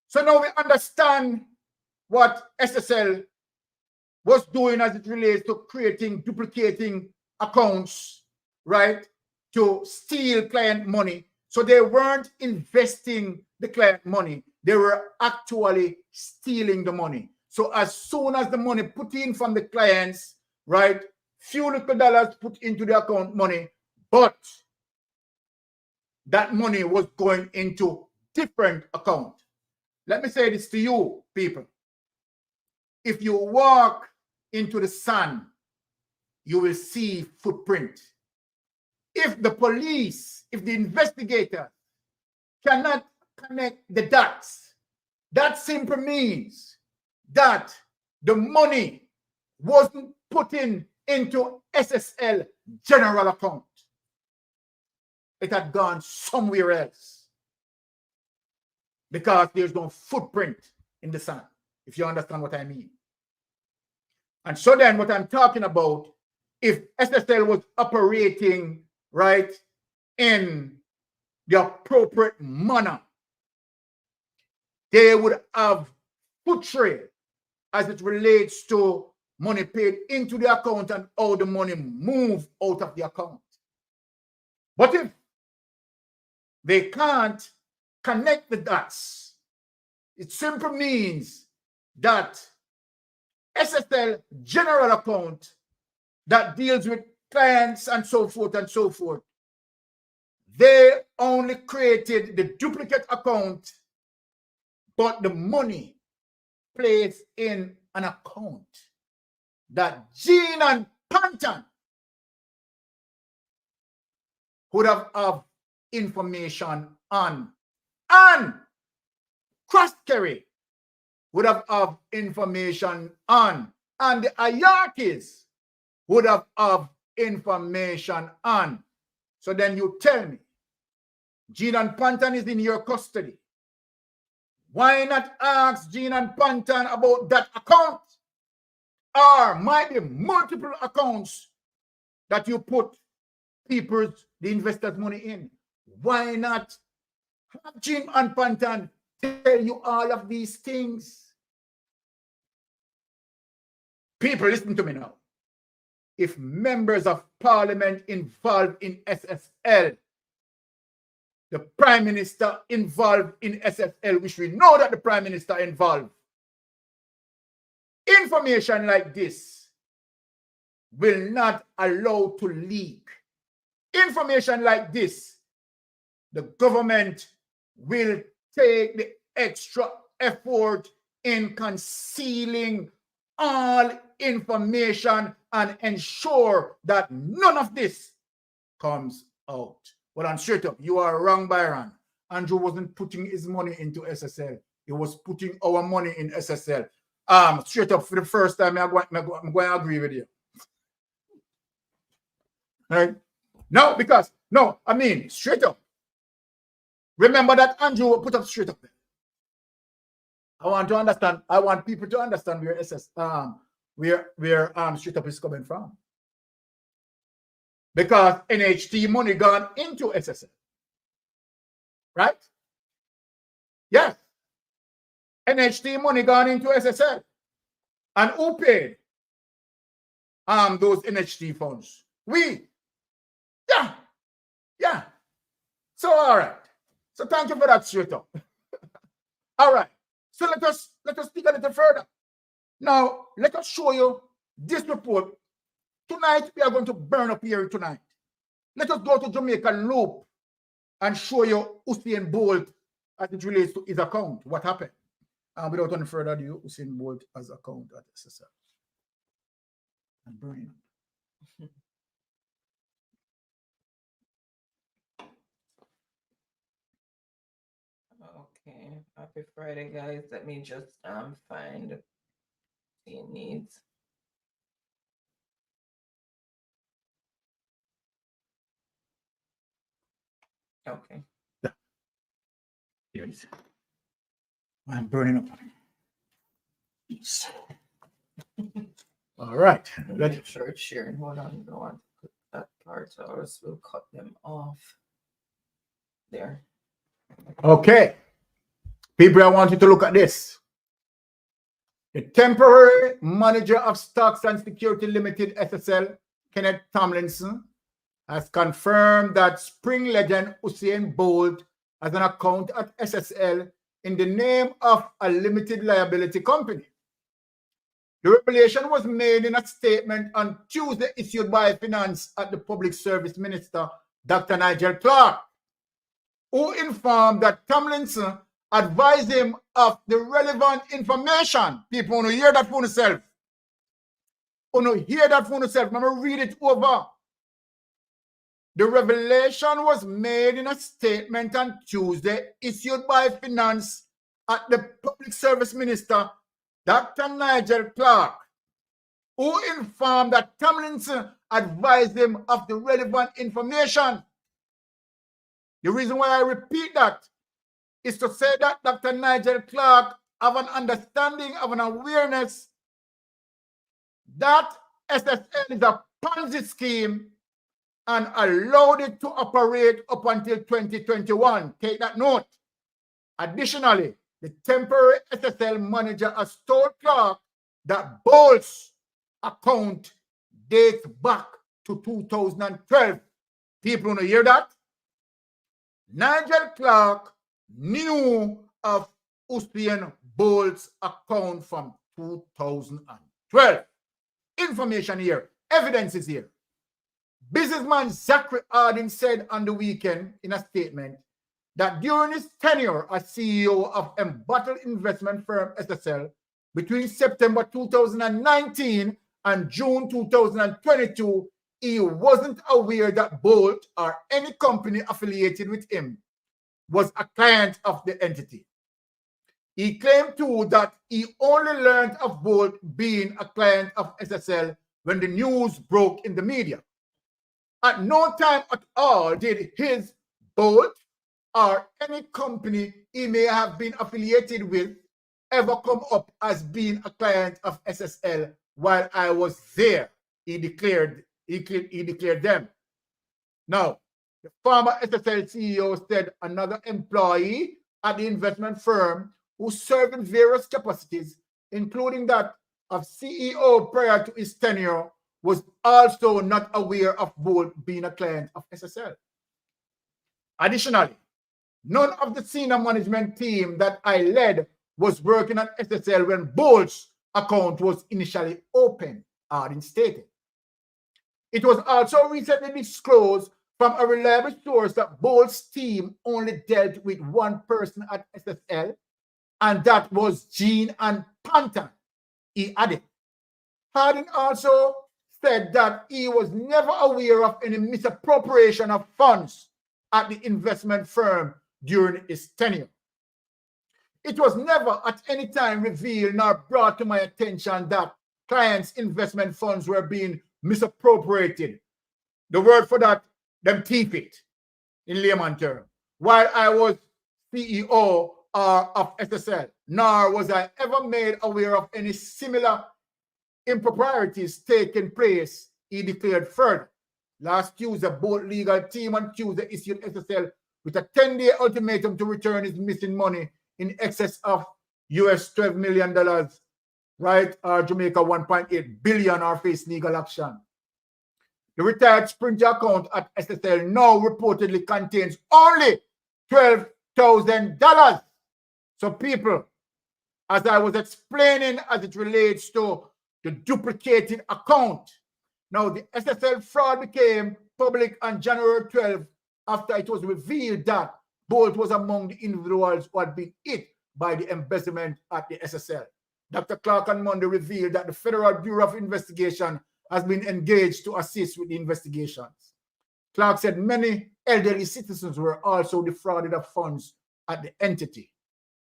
S1: So now we understand what SSL was doing as it relates to creating, duplicating accounts, right, to steal client money. So they weren't investing the client money. They were actually stealing the money. So as soon as the money put in from the clients, right, few little dollars put into the account money, but that money was going into different account. Let me say this to you, people. If you walk into the sun, you will see footprint. If the police, if the investigator cannot connect the dots, that simply means that the money wasn't put into SSL general account. It had gone somewhere else because there's no footprint in the sun, if you understand what I mean. And so then what I'm talking about, if SSL was operating, right, in the appropriate manner, they would have foot trail as it relates to money paid into the account and how the money move out of the account. But if they can't connect the dots, it simply means that SSL general account that deals with clients and so forth, they only created the duplicate account, but the money plays in an account that Gene and Pantan would have information on, and Cross-Carry would have information on, and the hierarchies would have information on. So then you tell me, Gene and Pantan is in your custody. Why not ask Gene and Pantan about that account? Or might be multiple accounts that you put the investors' money in. Why not have Gene and Pantan tell you all of these things? People, listen to me now. If members of parliament involved in SSL, the prime minister involved in SSL, which we know that the prime minister involved, information like this will not allow to leak. Information like this, the government will take the extra effort in concealing all information and ensure that none of this comes out. Well, and straight up, you are wrong, Byron. Andrew wasn't putting his money into SSL. He was putting our money in SSL. Straight up, for the first time, I'm going to agree with you. Right? No, because, no, I mean, straight up. Remember that Andrew put up straight up there. I want to understand, I want people to understand where straight up is coming from. Because NHT money gone into SSL. Right? Yes. NHT money gone into SSL. And who paid those NHT funds? We. Yeah. Yeah. So all right. So thank you for that straight up. All right. So let us dig a little further. Now, let us show you this report. Tonight, we are going to burn up here tonight. Let us go to Jamaica Loop and show you Usain Bolt as it relates to his account. What happened? Without any further ado, Usain Bolt has account at SSL. And burn.
S3: Okay, happy Friday, guys. Let me just find the needs. Okay.
S1: Yeah. Here it is. I'm burning up. Yes. All right.
S3: Let's make sure it's sharing. Hold on, I don't want to put that part, so else we'll cut them off. There.
S1: Okay. People, I want you to look at this. The temporary manager of Stocks and Security Limited, SSL, Kenneth Tomlinson, has confirmed that spring legend Usain Bolt has an account at SSL in the name of a limited liability company. The revelation was made in a statement on Tuesday issued by Finance at the Public Service Minister, Dr. Nigel Clark, who informed that Tomlinson advised him of the relevant information. People want to hear that for themselves. Want to hear that for themselves. I'm going to read it over. The revelation was made in a statement on Tuesday issued by Finance at the Public Service Minister, Dr. Nigel Clark, who informed that Tomlinson advised him of the relevant information. The reason why I repeat that is to say that Dr. Nigel Clark have an understanding, of an awareness that SSL is a Ponzi scheme and allowed it to operate up until 2021. Take that note. Additionally, the temporary SSL manager has told Clark that Bolt's account dates back to 2012. People want to hear that? Nigel Clark knew of Usain Bolt's account from 2012. Information here. Evidence is here. Businessman Zachary Harding said on the weekend in a statement that during his tenure as CEO of embattled investment firm SSL between September 2019 and June 2022, he wasn't aware that Bolt or any company affiliated with him was a client of the entity. He claimed too that he only learned of Bolt being a client of SSL when the news broke in the media. At no time at all did his Bolt or any company he may have been affiliated with ever come up as being a client of SSL while I was there, he declared them. Now, the former SSL CEO said another employee at the investment firm who served in various capacities, including that of CEO prior to his tenure, was also not aware of Bolt being a client of SSL. Additionally, none of the senior management team that I led was working at SSL when Bolt's account was initially opened, Harding stated. It was also recently disclosed from a reliable source that Bolt's team only dealt with one person at SSL, and that was Gene and Panton, he added. Harding also said that he was never aware of any misappropriation of funds at the investment firm during his tenure. It was never at any time revealed nor brought to my attention that clients' investment funds were being misappropriated. The word for that, them thief it, in layman term. While I was CEO of SSL, nor was I ever made aware of any similar improprieties taking place, he declared further. Last Tuesday, Bolt legal team on Tuesday issued SSL with a 10-day ultimatum to return his missing money in excess of US $12 million, right? Or Jamaica 1.8 billion, or face legal action. The retired Sprinter account at SSL now reportedly contains only $12,000. So people, as I was explaining as it relates to the duplicated account, now the SSL fraud became public on January 12 after it was revealed that Bolt was among the individuals who had been hit by the embezzlement at the SSL. Dr. Clark on Monday revealed that the Federal Bureau of Investigation has been engaged to assist with the investigations. Clark said many elderly citizens were also defrauded of funds at the entity.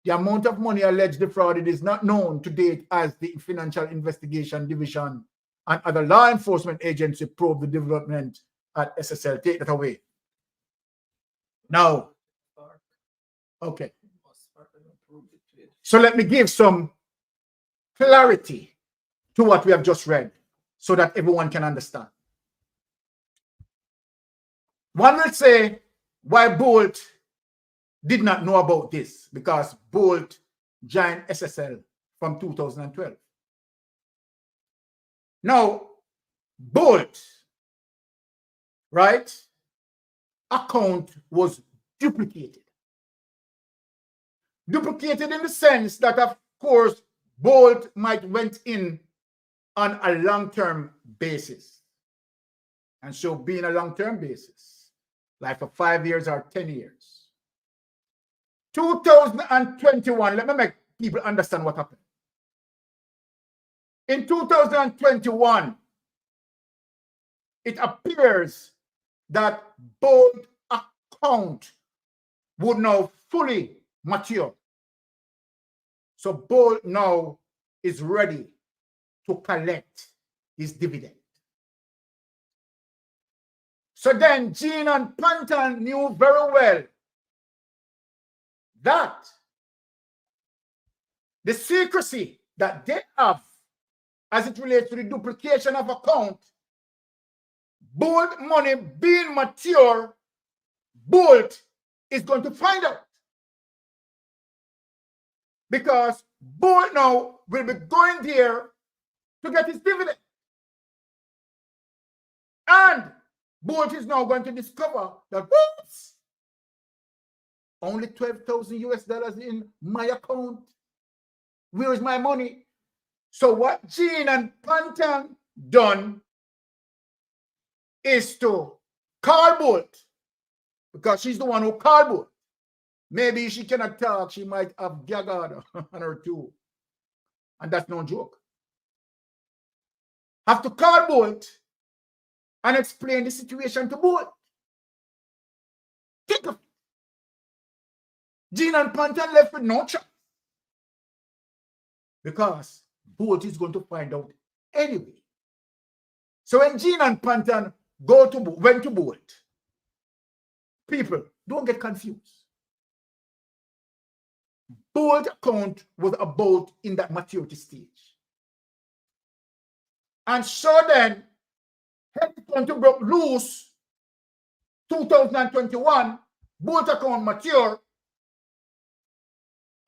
S1: The amount of money alleged defrauded is not known to date as the Financial Investigation Division and other law enforcement agencies probe the development at SSL. Take that away. Now, okay. So let me give some clarity to what we have just read so that everyone can understand. One will say why Bolt did not know about this, because Bolt joined SSL from 2012. Now, Bolt, right, account was duplicated. Duplicated in the sense that, of course, Bolt might went in on a long-term basis. And so being a long-term basis, like for 5 years or 10 years. 2021, let me make people understand what happened. In 2021, it appears that Bolt account would now fully mature. So Bolt now is ready to collect his dividend. So then Gene and Panton knew very well that the secrecy that they have as it relates to the duplication of account, Bolt money being mature, Bolt is going to find out. Because Bolt now will be going there to get his dividend. And Bolt is now going to discover that, whoops, only 12,000 US dollars in my account. Where is my money? So what Gene and Panton done is to call Bolt, because she's the one who called Bolt. Maybe she cannot talk. She might have gagged on her too. And that's no joke. Have to call Bolt and explain the situation to Bolt. Think of it. Gene and Panton left with no choice. Because Bolt is going to find out anyway. So when Gene and Panton went to Bolt, people, don't get confused. Bolt account was about in that maturity stage. And so then, head going to broke loose 2021, Bolt account mature.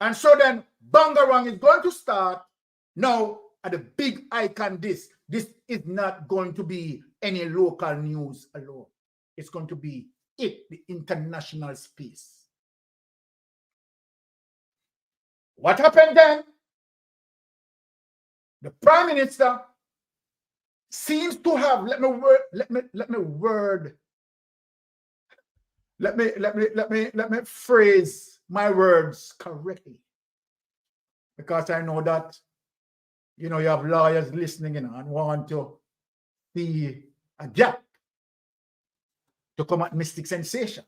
S1: And so then, Bangarang is going to start now at a big icon this. This is not going to be any local news alone. It's going to be the international space. What happened then? The Prime Minister seems to have, let me phrase my words correctly, because I know that, you know, you have lawyers listening in and want to see a gap to come at mystic sensation.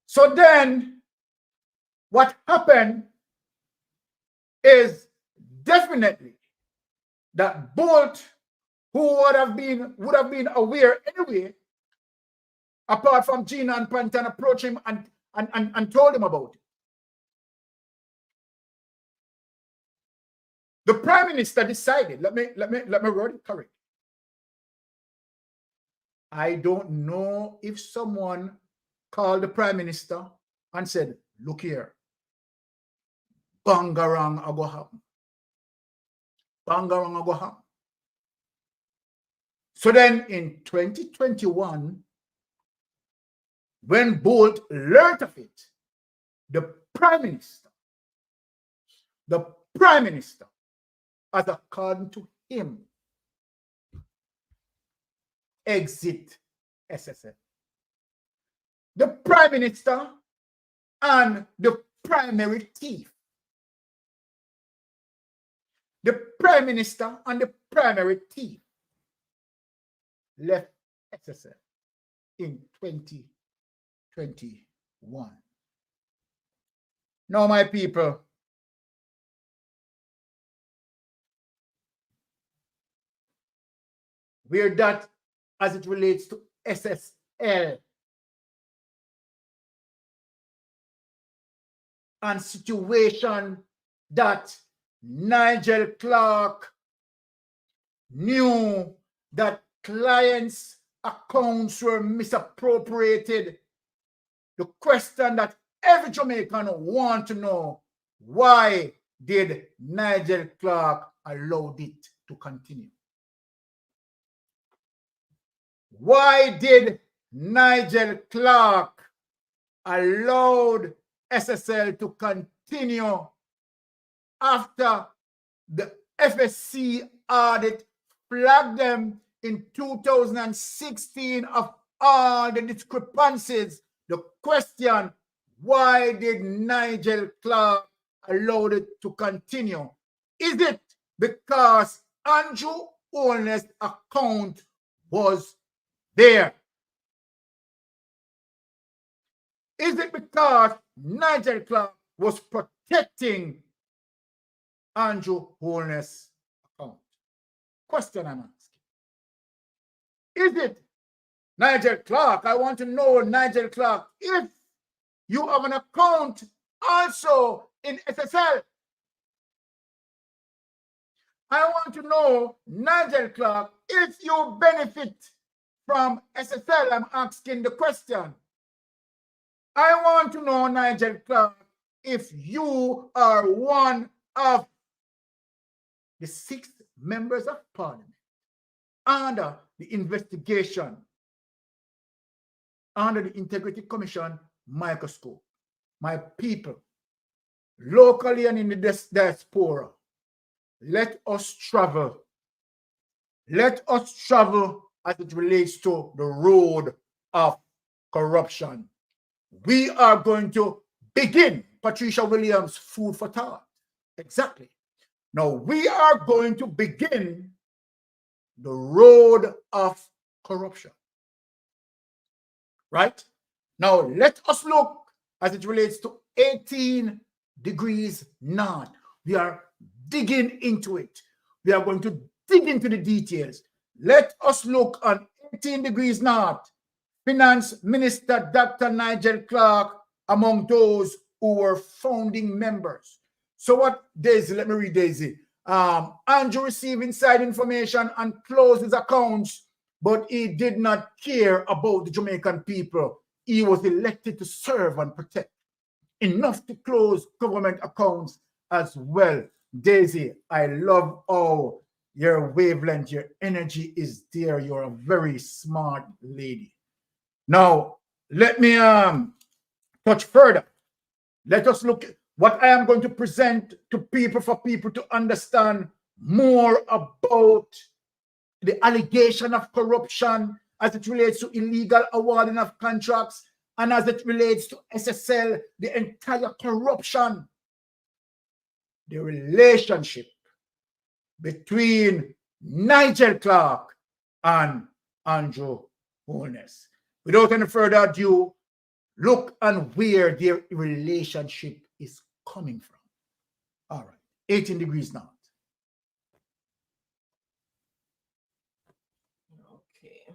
S1: So then what happened is definitely that Bolt, who would have been aware anyway, apart from Gina and Pantan approached him and told him about it. The Prime Minister decided, let me word it correct. I don't know if someone called the Prime Minister and said, look here, bangarang ago happen. Bangarang ago happen. So then in 2021, when Bolt learned of it, the Prime Minister, as according to him, exit SSL. The Prime Minister and the primary thief. The Prime Minister and the primary thief left SSL in 2021. Now, my people, where that as it relates to SSL and situation that Nigel Clark knew that clients' accounts were misappropriated. The question that every Jamaican wants to know, why did Nigel Clark allow it to continue? Why did Nigel Clark allow SSL to continue after the FSC audit flagged them in 2016 of all the discrepancies? The question, why did Nigel Clark allow it to continue? Is it because Andrew Holness' account was there? Is it because Nigel Clark was protecting Andrew Holness' account? Question I'm asking. Is it Nigel Clark? I want to know, Nigel Clark, if you have an account also in SSL. I want to know, Nigel Clark, if you benefit from SSL. I'm asking the question. I want to know, Nigel Clark, if you are one of the 6 members of Parliament under the investigation, under the Integrity Commission microscope. My people, locally and in the diaspora, let us travel. Let us travel as it relates to the road of corruption. We are going to begin, Patricia Williams, food for thought. Exactly. Now we are going to begin the road of corruption. Right? Now let us look as it relates to 18 degrees north. We are digging into it. We are going to dig into the details. Let us look on 18 degrees north. Finance Minister Dr. Nigel Clark among those who were founding members. So what, Daisy, let me read Daisy. Andrew received inside information and closed his accounts, but he did not care about the Jamaican people. He was elected to serve and protect. Enough to close government accounts as well. Daisy, I love how your wavelength, your energy is there. You're a very smart lady. Now, let me touch further. Let us look at what I am going to present to people for people to understand more about the allegation of corruption as it relates to illegal awarding of contracts, and as it relates to SSL, the entire corruption, the relationship between Nigel Clark and Andrew Holness. Without any further ado, look and where their relationship is coming from. All right, 18 degrees north.
S3: Okay.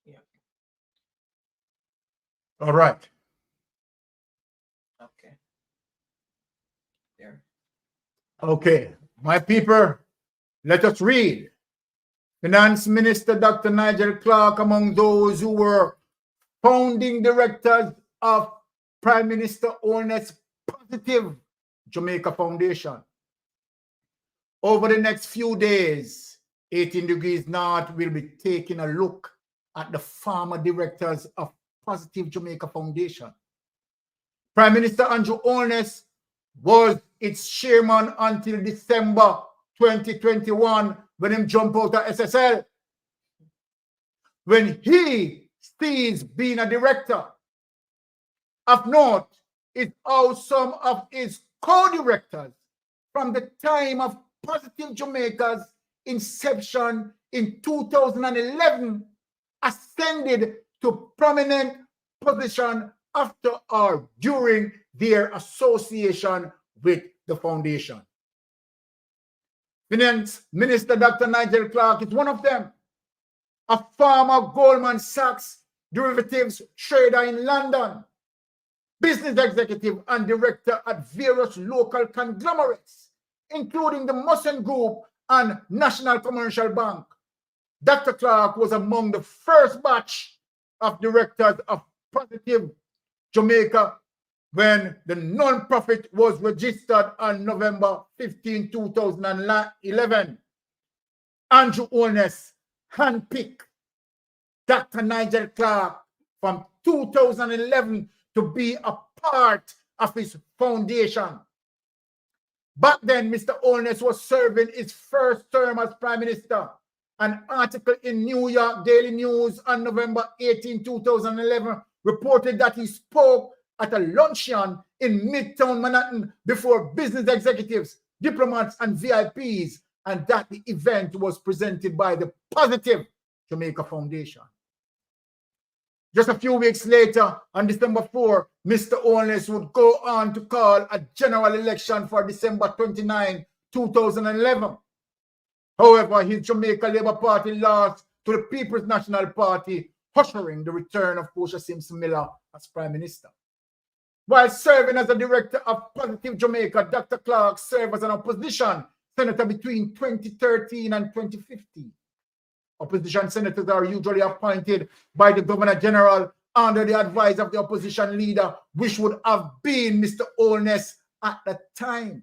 S3: Yeah.
S1: All right.
S3: Okay. There.
S1: Okay, my people, let us read. Finance Minister Dr. Nigel Clark among those who were founding directors of Prime Minister Holness' Positive Jamaica Foundation. Over the next few days, 18 degrees north will be taking a look at the former directors of Positive Jamaica Foundation. Prime Minister Andrew Holness was its chairman until December 2021 when he jumped out of SSL. When he ceased being a director, of note is how some of his co-directors from the time of Positive Jamaica's inception in 2011 ascended to prominent position after or during their association with the foundation. Finance Minister Dr. Nigel Clark is one of them, a former Goldman Sachs derivatives trader in London, business executive and director at various local conglomerates, including the Mussen Group and National Commercial Bank. Dr. Clark was among the first batch of directors of Positive Jamaica when the non-profit was registered on November 15, 2011. Andrew Holness handpicked Dr. Nigel Clark from 2011 to be a part of his foundation. Back then, Mr. Holness was serving his first term as Prime Minister. An article in New York Daily News on November 18, 2011 reported that he spoke at a luncheon in Midtown Manhattan before business executives, diplomats, and VIPs, and that the event was presented by the Positive Jamaica Foundation. Just a few weeks later, on December 4, Mr. Holness would go on to call a general election for December 29, 2011. However, his Jamaica Labour Party lost to the People's National Party, ushering the return of Portia Simpson Miller as Prime Minister. While serving as a director of Positive Jamaica, Dr. Clark served as an opposition senator between 2013 and 2015. Opposition senators are usually appointed by the Governor General under the advice of the opposition leader, which would have been Mr. Holness at the time.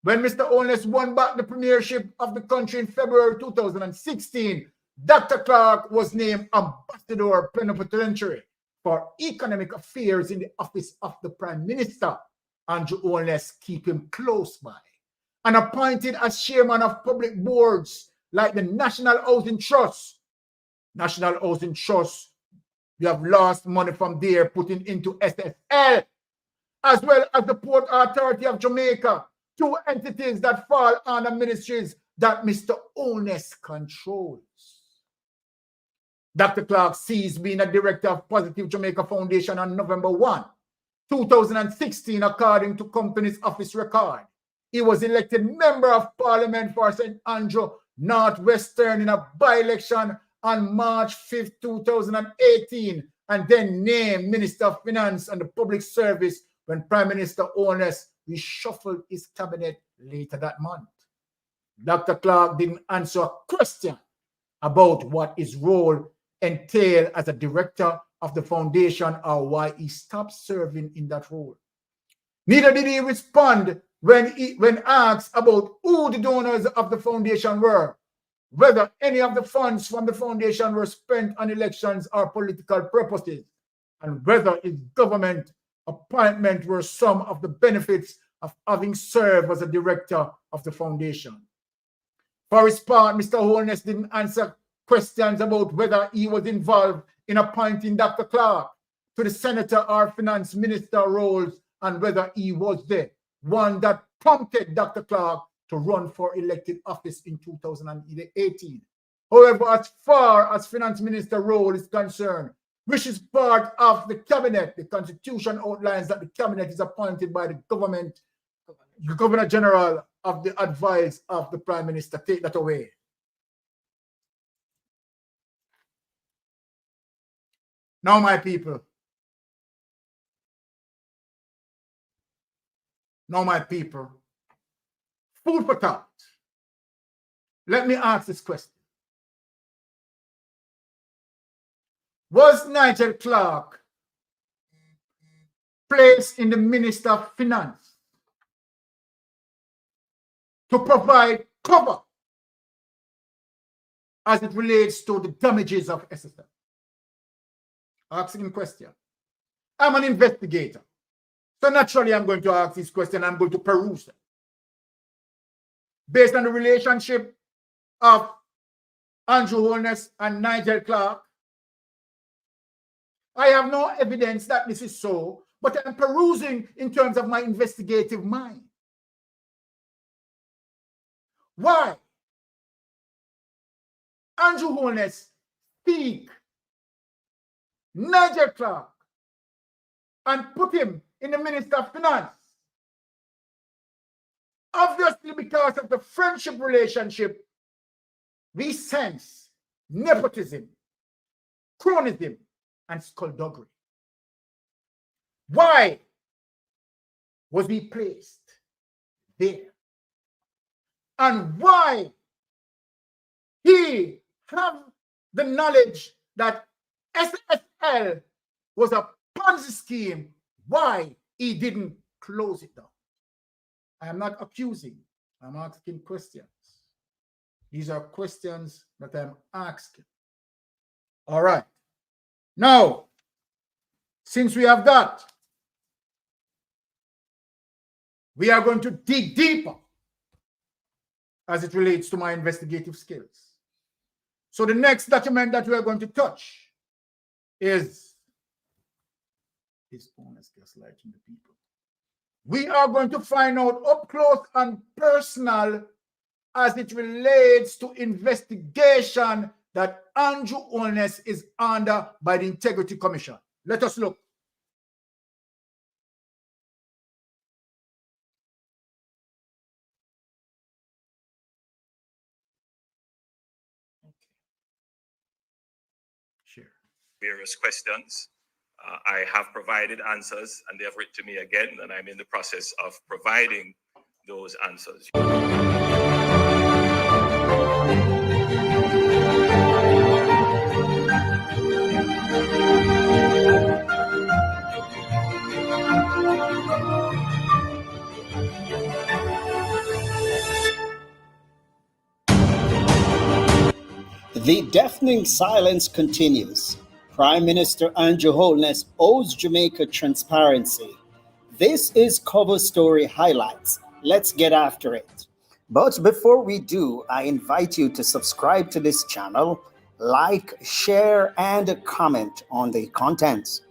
S1: When Mr. Holness won back the premiership of the country in February 2016, Dr. Clark was named Ambassador Plenipotentiary for Economic Affairs in the office of the Prime Minister. Andrew Holness keep him close by, and appointed as chairman of public boards like the National Housing Trust. National Housing Trust, we have lost money from there, putting into SSL, as well as the Port Authority of Jamaica, two entities that fall under ministries that Mr. Holness controls. Dr. Clark ceased being a director of Positive Jamaica Foundation on November 1, 2016, according to Company's Office record. He was elected Member of Parliament for St. Andrew Northwestern in a by-election on March 5, 2018, and then named Minister of Finance and the Public Service when Prime Minister Holness reshuffled his cabinet later that month. Dr. Clark didn't answer a question about what his role entailed as a director of the foundation or why he stopped serving in that role. Neither did he respond when asked about who the donors of the foundation were. whether any of the funds from the foundation were spent on elections or political purposes, and whether its government appointment were some of the benefits of having served as a director of the foundation. For his part, Mr. Holness didn't answer questions about whether he was involved in appointing Dr. Clark to the senator or finance minister roles, and whether he was the one that prompted Dr. Clark to run for elected office in 2018. However, as far as finance minister role is concerned, which is part of the cabinet, the constitution outlines that the cabinet is appointed by the government, the governor general of the advice of the prime minister. Take that away. Now, my people, food for thought. Let me ask this question. Was Nigel Clark placed in the Minister of Finance to provide cover as it relates to the damages of SSL? Asking question. I'm an investigator. So naturally, I'm going to ask this question. I'm going to peruse them. Based on the relationship of Andrew Holness and Nigel Clark, I have no evidence that this is so, but I'm perusing in terms of my investigative mind. Why? Andrew Holness speak Nigel Clark and put him in the Minister of Finance. Obviously, because of the friendship relationship, we sense nepotism, cronyism, and skullduggery. Why was he placed there? And why he have the knowledge that SSL was a Ponzi scheme, why he didn't close it down? I am not accusing, I'm asking questions. These are questions that I'm asking. All right. Now, since we have that, we are going to dig deeper as it relates to my investigative skills. So the next document that we are going to touch is honest gaslighting the people. We are going to find out up close and personal as it relates to investigation that Andrew Holness is under by the Integrity Commission. Let us look. Share.
S6: Various questions. I have provided answers and they have written to me again, and I'm in the process of providing those answers.
S7: The deafening silence continues. Prime Minister Andrew Holness owes Jamaica transparency. This is Cover Story Highlights. Let's get after it. But before we do, I invite you to subscribe to this channel, like, share, and comment on the content.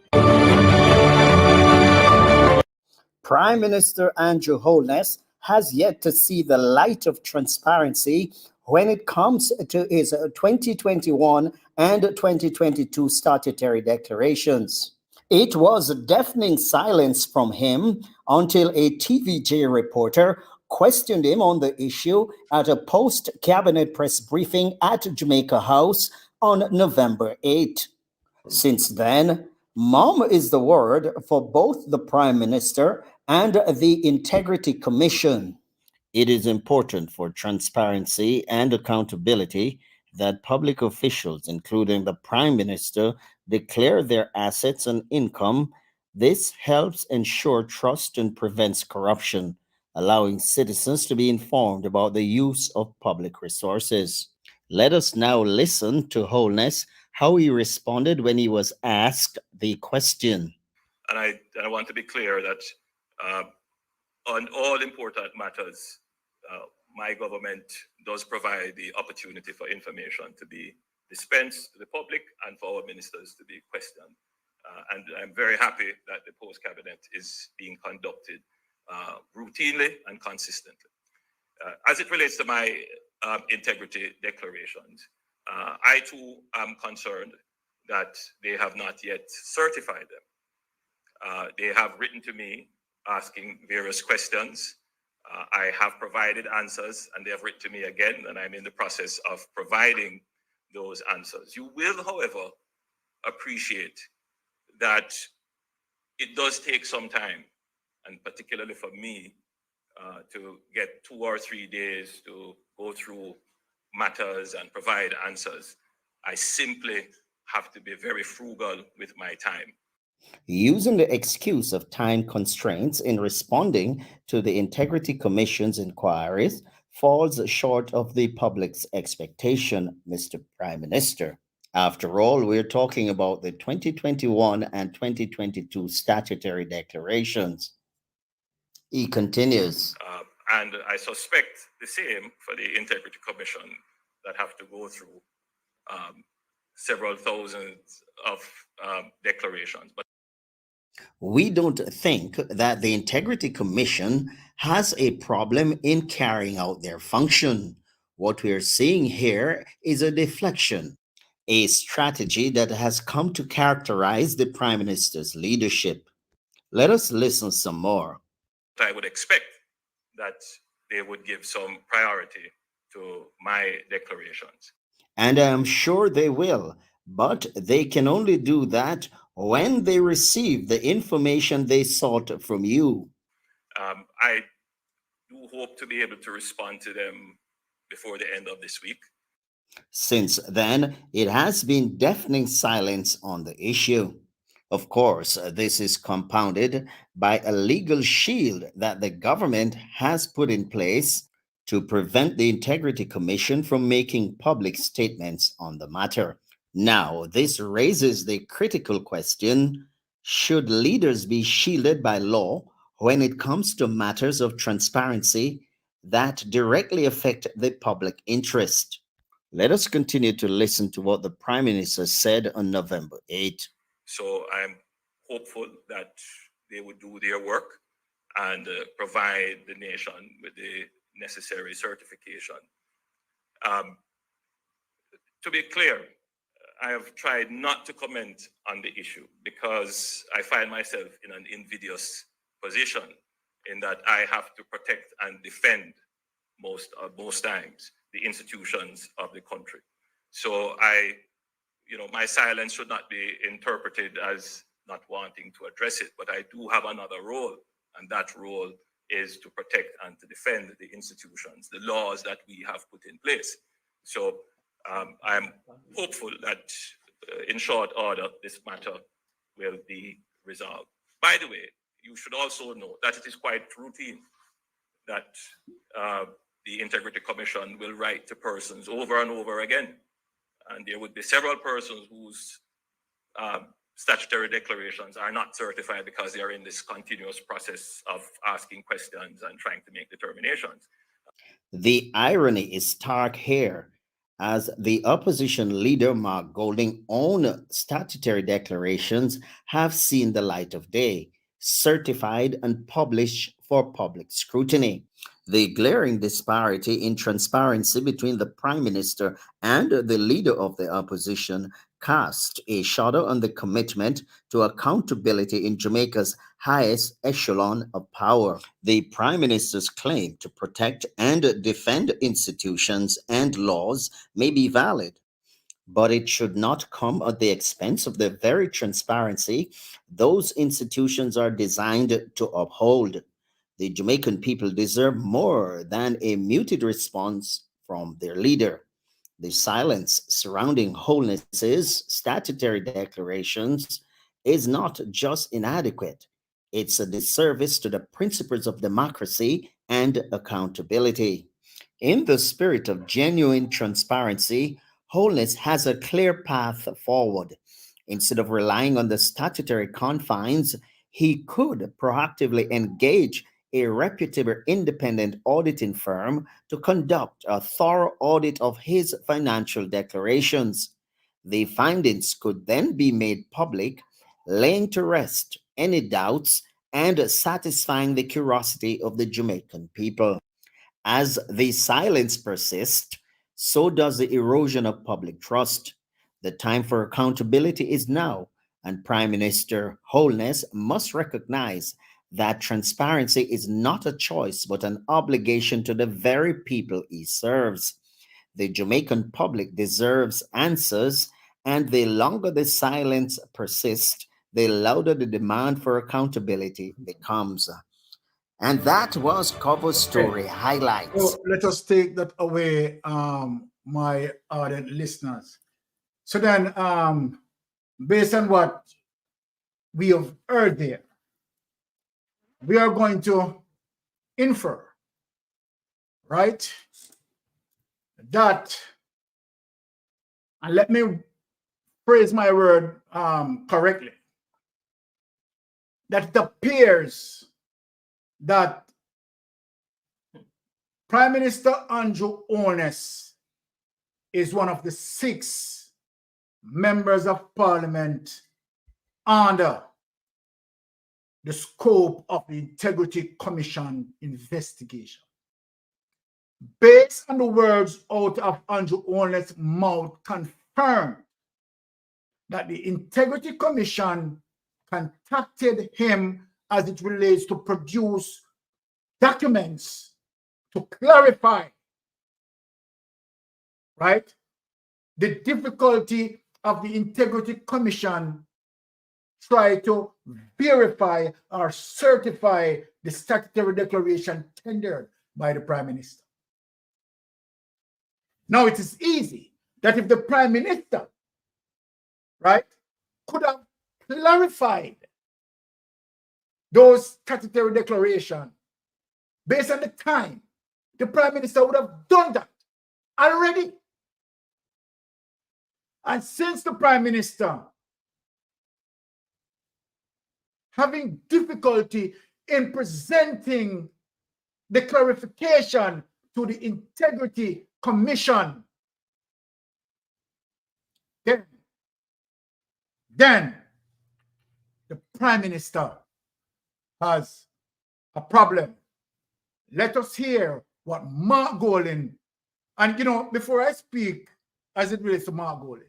S7: Prime Minister Andrew Holness has yet to see the light of transparency when it comes to his 2021 and 2022 statutory declarations. It was a deafening silence from him until a TVJ reporter questioned him on the issue at a post-cabinet press briefing at Jamaica House on November 8. Since then, mum is the word for both the Prime Minister and the Integrity Commission. It is important for transparency and accountability that public officials, including the Prime Minister, declare their assets and income. This helps ensure trust and prevents corruption, allowing citizens to be informed about the use of public resources. Let us now listen to Holness, how he responded when he was asked the question.
S6: And I want to be clear that on all important matters, my government does provide the opportunity for information to be dispensed to the public and for our ministers to be questioned. And I'm very happy that the post-cabinet is being conducted routinely and consistently. As it relates to my integrity declarations, I too am concerned that they have not yet certified them. They have written to me asking various questions. I have provided answers, and they have written to me again, and I'm in the process of providing those answers. You will, however, appreciate that it does take some time, and particularly for me, to get 2 or 3 days to go through matters and provide answers. I simply have to be very frugal with my time.
S7: Using the excuse of time constraints in responding to the Integrity Commission's inquiries falls short of the public's expectation, Mr. Prime Minister. After all, we're talking about the 2021 and 2022 statutory declarations. He continues.
S6: And I suspect the same for the Integrity Commission that have to go through several thousands of declarations. But
S7: we don't think that the Integrity Commission has a problem in carrying out their function. What we're seeing here is a deflection, a strategy that has come to characterize the Prime Minister's leadership. Let us listen some more.
S6: I would expect that they would give some priority to my declarations.
S7: And I'm sure they will, but they can only do that when they receive the information they sought from you.
S6: I do hope to be able to respond to them before the end of this week.
S7: Since then, it has been deafening silence on the issue. Of course, this is compounded by a legal shield that the government has put in place to prevent the Integrity Commission from making public statements on the matter. Now, this raises the critical question, should leaders be shielded by law when it comes to matters of transparency that directly affect the public interest? Let us continue to listen to what the Prime Minister said on November 8.
S6: So I'm hopeful that they would do their work and provide the nation with the necessary certification. To be clear, I have tried not to comment on the issue because I find myself in an invidious position in that I have to protect and defend most times the institutions of the country. So my silence should not be interpreted as not wanting to address it, but I do have another role, and that role is to protect and to defend the institutions, the laws that we have put in place. So I'm hopeful that in short order, this matter will be resolved. By the way, you should also know that it is quite routine that the Integrity Commission will write to persons over and over again. And there would be several persons whose statutory declarations are not certified because they are in this continuous process of asking questions and trying to make determinations.
S7: The irony is stark here, as the opposition leader Mark Golding's own statutory declarations have seen the light of day, certified and published for public scrutiny. The glaring disparity in transparency between the Prime Minister and the leader of the opposition cast a shadow on the commitment to accountability in Jamaica's highest echelon of power. The Prime Minister's claim to protect and defend institutions and laws may be valid, but it should not come at the expense of the very transparency those institutions are designed to uphold. The Jamaican people deserve more than a muted response from their leader. The silence surrounding Holness's statutory declarations is not just inadequate, it's a disservice to the principles of democracy and accountability. In the spirit of genuine transparency, Holness has a clear path forward. Instead of relying on the statutory confines, he could proactively engage a reputable independent auditing firm to conduct a thorough audit of his financial declarations. The findings could then be made public, laying to rest any doubts and satisfying the curiosity of the Jamaican people. As the silence persists, so does the erosion of public trust. The time for accountability is now, and Prime Minister Holness must recognize that transparency is not a choice but an obligation to the very people he serves. The Jamaican public deserves answers, and the longer the silence persists, the louder the demand for accountability becomes. And that was Cover Story Highlights.
S1: So let us take that away, my ardent listeners. So then, based on what we have heard there, we are going to infer, right, that, and let me phrase my word correctly, that it appears that Prime Minister Andrew Holness is one of the 6 members of Parliament under the scope of the Integrity Commission investigation. Based on the words out of Andrew Holness' mouth, confirmed that the Integrity Commission contacted him as it relates to produce documents to clarify, right, the difficulty of the Integrity Commission try to verify or certify the statutory declaration tendered by the Prime Minister. Now, it is easy that if the Prime Minister, right, could have clarified those statutory declarations based on the time, the Prime Minister would have done that already. And since the Prime Minister having difficulty in presenting the clarification to the Integrity Commission, then the Prime Minister has a problem. Let us hear what Mark Golding, and before I speak as it relates to Mark Golding,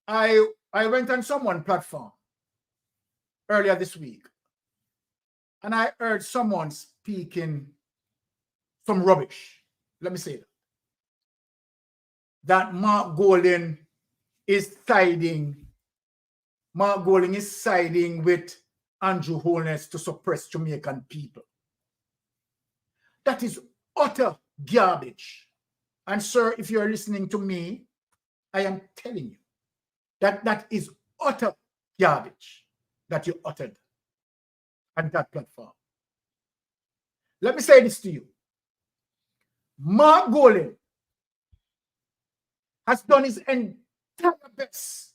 S1: I went on someone platform earlier this week, and I heard someone speaking some rubbish. Let me say that Mark Golding is siding with Andrew Holness to suppress Jamaican people. That is utter garbage. And sir, if you're listening to me, I am telling you that is utter garbage that you uttered on that platform. Let me say this to you. Mark Golding has done his entire best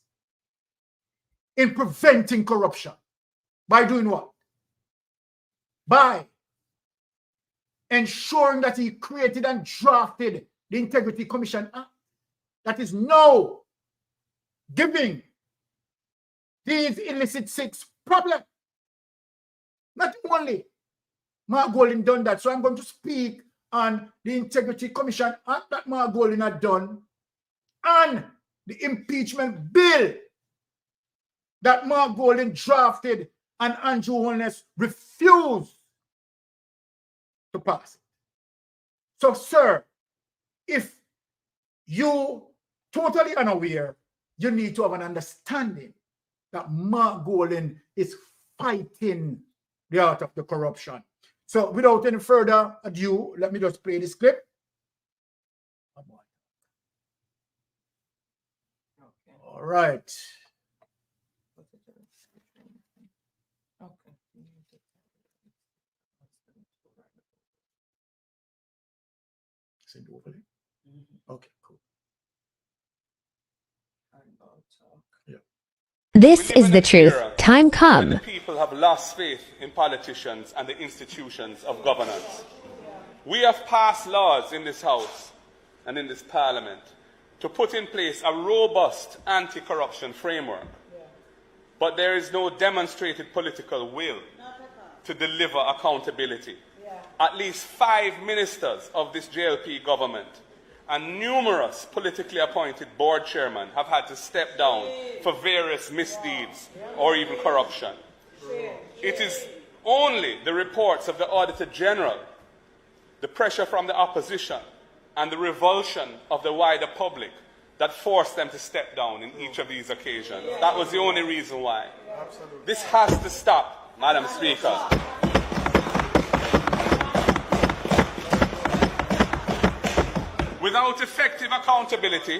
S1: in preventing corruption. By doing what? By ensuring that he created and drafted the Integrity Commission Act that is now giving these illicit 6 problems. Not only Mark Golding done that, so I'm going to speak on the Integrity Commission Act that Mark Golding had done and the impeachment bill that Mark Golding drafted and Andrew Holness refused to pass it. So, sir, if you totally unaware, you need to have an understanding that Mark Golding is fighting the art of the corruption. So, without any further ado, let me just play this clip. All right. Send overlay. Okay, cool. Yeah.
S8: This is the truth. Time come.
S9: People have lost faith in politicians and the institutions of governance. We have passed laws in this House and in this Parliament to put in place a robust anti-corruption framework. But there is no demonstrated political will to deliver accountability. At least 5 ministers of this JLP government and numerous politically appointed board chairmen have had to step down for various misdeeds or even corruption. It is only the reports of the Auditor General, the pressure from the opposition, and the revulsion of the wider public that forced them to step down in each of these occasions. That was the only reason why. This has to stop, Madam Speaker. Without effective accountability,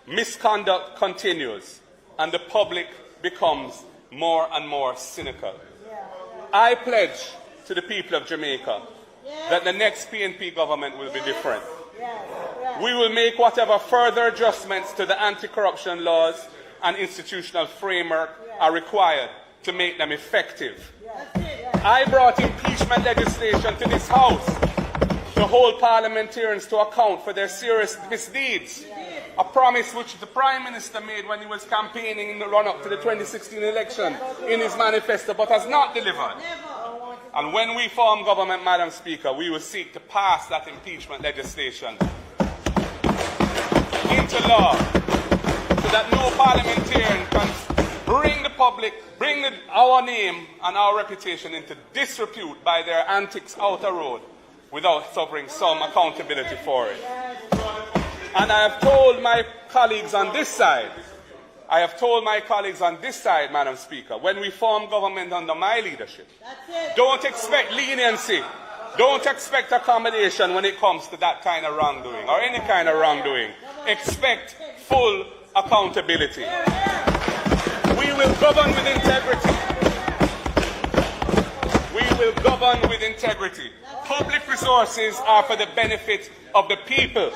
S9: misconduct continues and the public becomes more and more cynical. I pledge to the people of Jamaica that the next PNP government will be different. We will make whatever further adjustments to the anti-corruption laws and institutional framework are required to make them effective. I brought impeachment legislation to this House to hold parliamentarians to account for their serious misdeeds, a promise which the Prime Minister made when he was campaigning in the run-up to the 2016 election in his manifesto, but has not delivered. And when we form government, Madam Speaker, we will seek to pass that impeachment legislation into law so that no parliamentarian can bring the public, our name and our reputation into disrepute by their antics out the road without suffering some accountability for it. And I have told my colleagues on this side, Madam Speaker, when we form government under my leadership, don't expect leniency, don't expect accommodation when it comes to that kind of wrongdoing or any kind of wrongdoing. Expect full accountability. We will govern with integrity. We will govern with integrity. Public resources are for the benefit of the people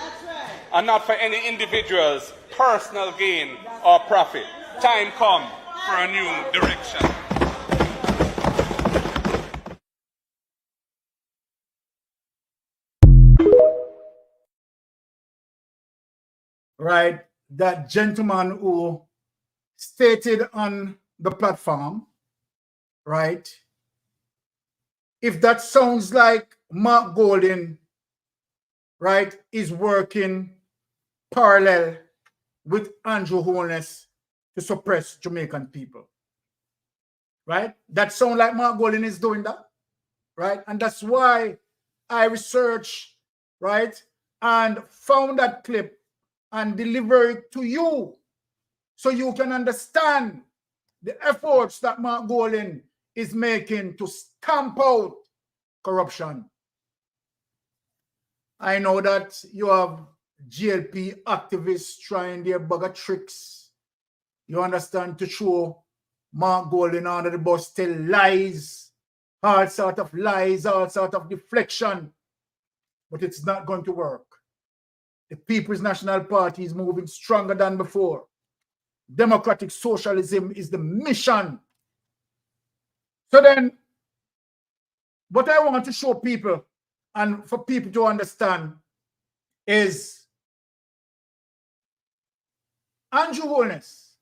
S9: and not for any individual's personal gain or profit. Time come for a new direction.
S1: Right, that gentleman who stated on the platform, right, if that sounds like Mark Golding, right, is working parallel with Andrew Holness to suppress Jamaican people, right? That sounds like Mark Golding is doing that, right? And that's why I researched, right, and found that clip and deliver it to you so you can understand the efforts that Mark Golding is making to stamp out corruption. I know that you have JLP activists trying their bag of tricks. You understand, to show Mark Golding under the bus, tell lies, all sort of lies, all sort of deflection. But it's not going to work. The People's National Party is moving stronger than before. Democratic socialism is the mission. So then, what I want to show people and for people to understand is Andrew Holness.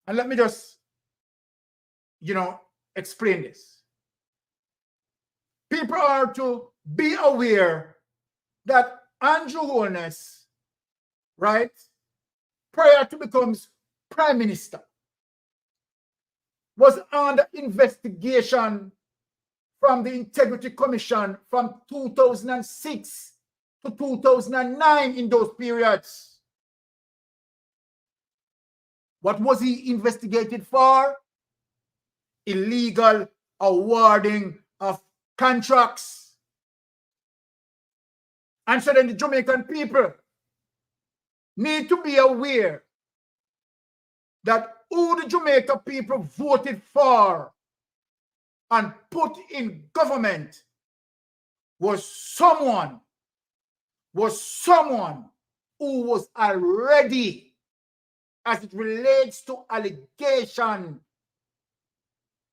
S1: And let me just, explain this. People are to be aware that Andrew Holness, right, prior to becoming Prime Minister, was under investigation from the Integrity Commission from 2006 to 2009 in those periods. What was he investigated for? Illegal awarding of contracts. And so then the Jamaican people need to be aware that who the Jamaican people voted for and put in government was someone was someone who was already, as it relates to allegation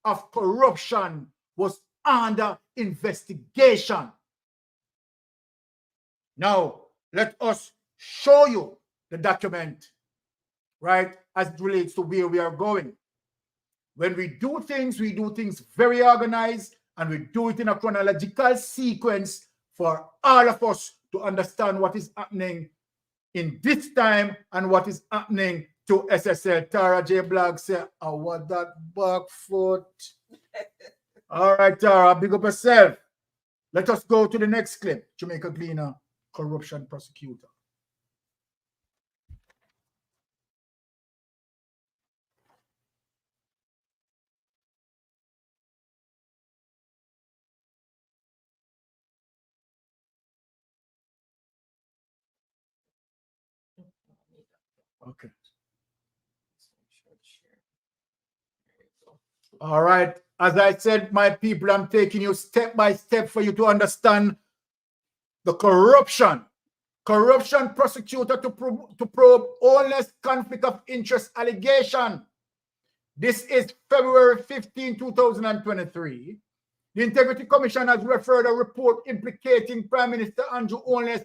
S1: of corruption, was under investigation. Now, let us show you the document, right, as it relates to where we are going. When we do things very organized, and we do it in a chronological sequence for all of us to understand what is happening in this time and what is happening to SSL. Tara J. Blog said, I want that back foot. All right, Tara, big up yourself. Let us go to the next clip. Jamaica Gleaner, corruption prosecutor. Okay. All right. As I said, my people, I'm taking you step by step for you to understand the corruption prosecutor to probe Holness conflict of interest allegation. This is February 15, 2023. The Integrity Commission has referred a report implicating Prime Minister Andrew Holness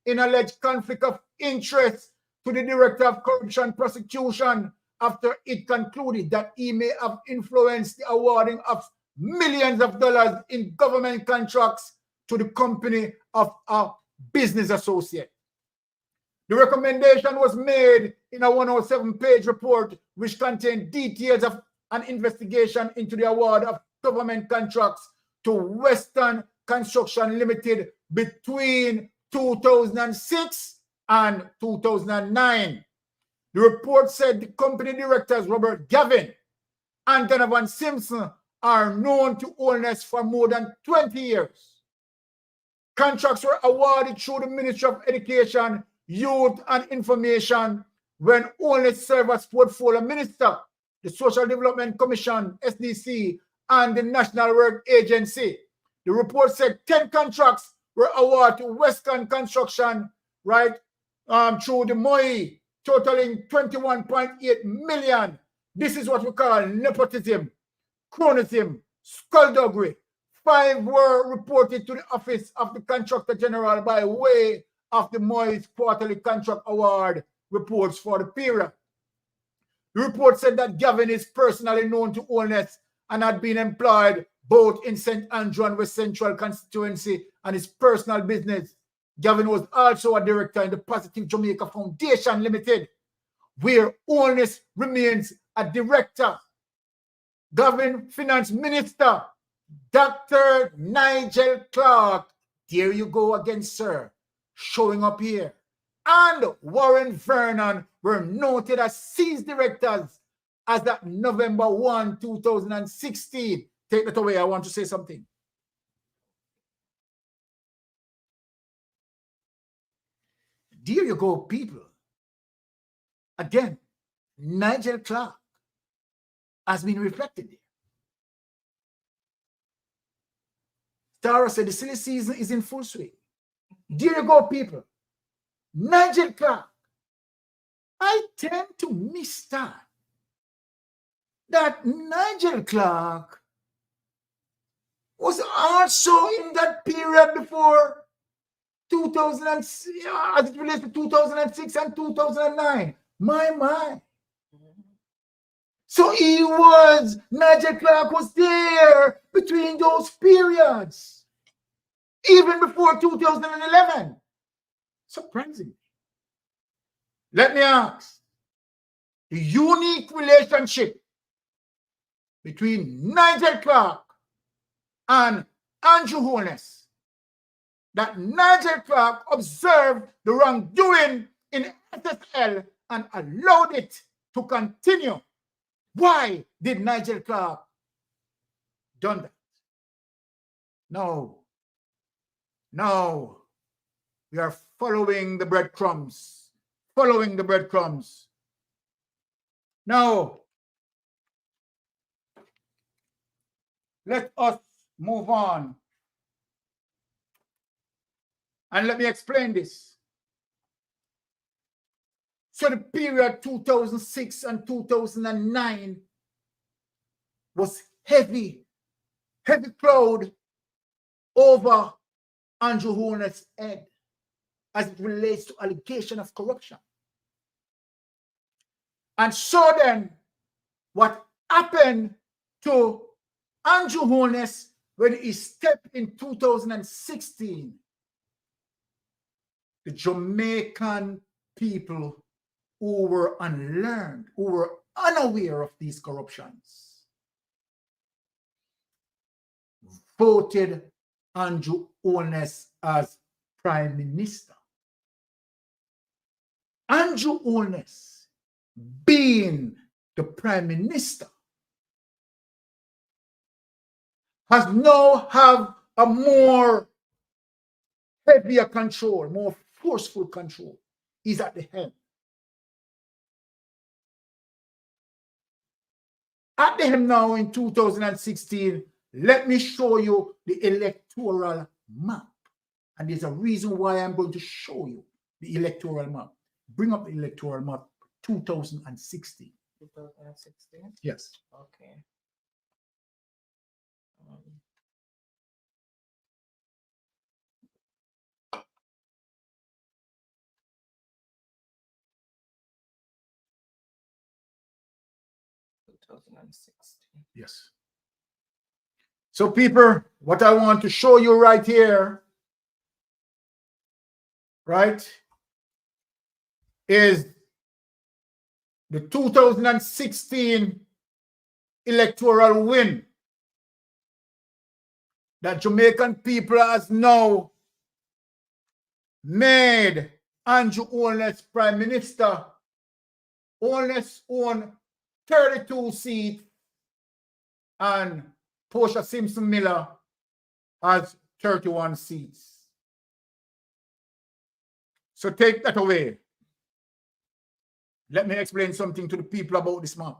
S1: in alleged conflict of interest to the Director of Corruption Prosecution after it concluded that he may have influenced the awarding of millions of dollars in government contracts to the company of a business associate. The recommendation was made in a 107-page report which contained details of an investigation into the award of government contracts to Western Construction Limited between 2006 and 2009. The report said the company directors Robert Gavin and Donovan Simpson are known to Holness for more than 20 years. Contracts were awarded through the Ministry of Education, Youth and Information when Holness served as Portfolio Minister, the Social Development Commission, SDC, and the National Work Agency. The report said 10 contracts were awarded to Western Construction, right, through the MOI, totaling 21.8 million. This is what we call nepotism, cronyism, skullduggery. 5 were reported to the Office of the Contractor General by way of the MOI's quarterly contract award reports for the period. The report said that Gavin is personally known to Holness and had been employed both in St. Andrew and West Central constituency and his personal business. Gavin was also a director in the Positive Jamaica Foundation Limited, where Holness remains a director. Gavin Finance Minister, Dr. Nigel Clark, there you go again, sir, showing up here, and Warren Vernon were noted as seized directors as of November 1, 2016. Take that away. I want to say something. There you go, people. Again, Nigel Clark has been reflected there. Tara said the silly season is in full swing. There you go, people. Nigel Clark. I tend to miss that Nigel Clark was also in that period before 2000, as it relates to 2006 and 2009. My. So Nigel Clark was there between those periods, even before 2011. Surprising. Let me ask, the unique relationship between Nigel Clark and Andrew Holness, that Nigel Clark observed the wrongdoing in SSL and allowed it to continue. Why did Nigel Clark done that? No. We are following the breadcrumbs. Now, let us move on And let me explain this. So the period 2006 and 2009 was heavy cloud over Andrew Holness' head as it relates to allegation of corruption. And so then, what happened to Andrew Holness when he stepped in 2016, the Jamaican people who were unlearned, who were unaware of these corruptions, voted Andrew Holness as Prime Minister. Andrew Holness, being the Prime Minister, has now have a more heavier control, more forceful control. He's at the helm. At the helm now in 2016, let me show you the electoral map. And there's a reason why I'm going to show you the electoral map. Bring up the electoral map 2016.
S3: 2016?
S1: Yes.
S3: Okay. 2016.
S1: Yes. So people, what I want to show you right here, right, is the 2016 electoral win that Jamaican people has now made Andrew Holness Prime Minister. Holness won 32 seats and Portia Simpson Miller has 31 seats. So take that away. Let me explain something to the people about this map.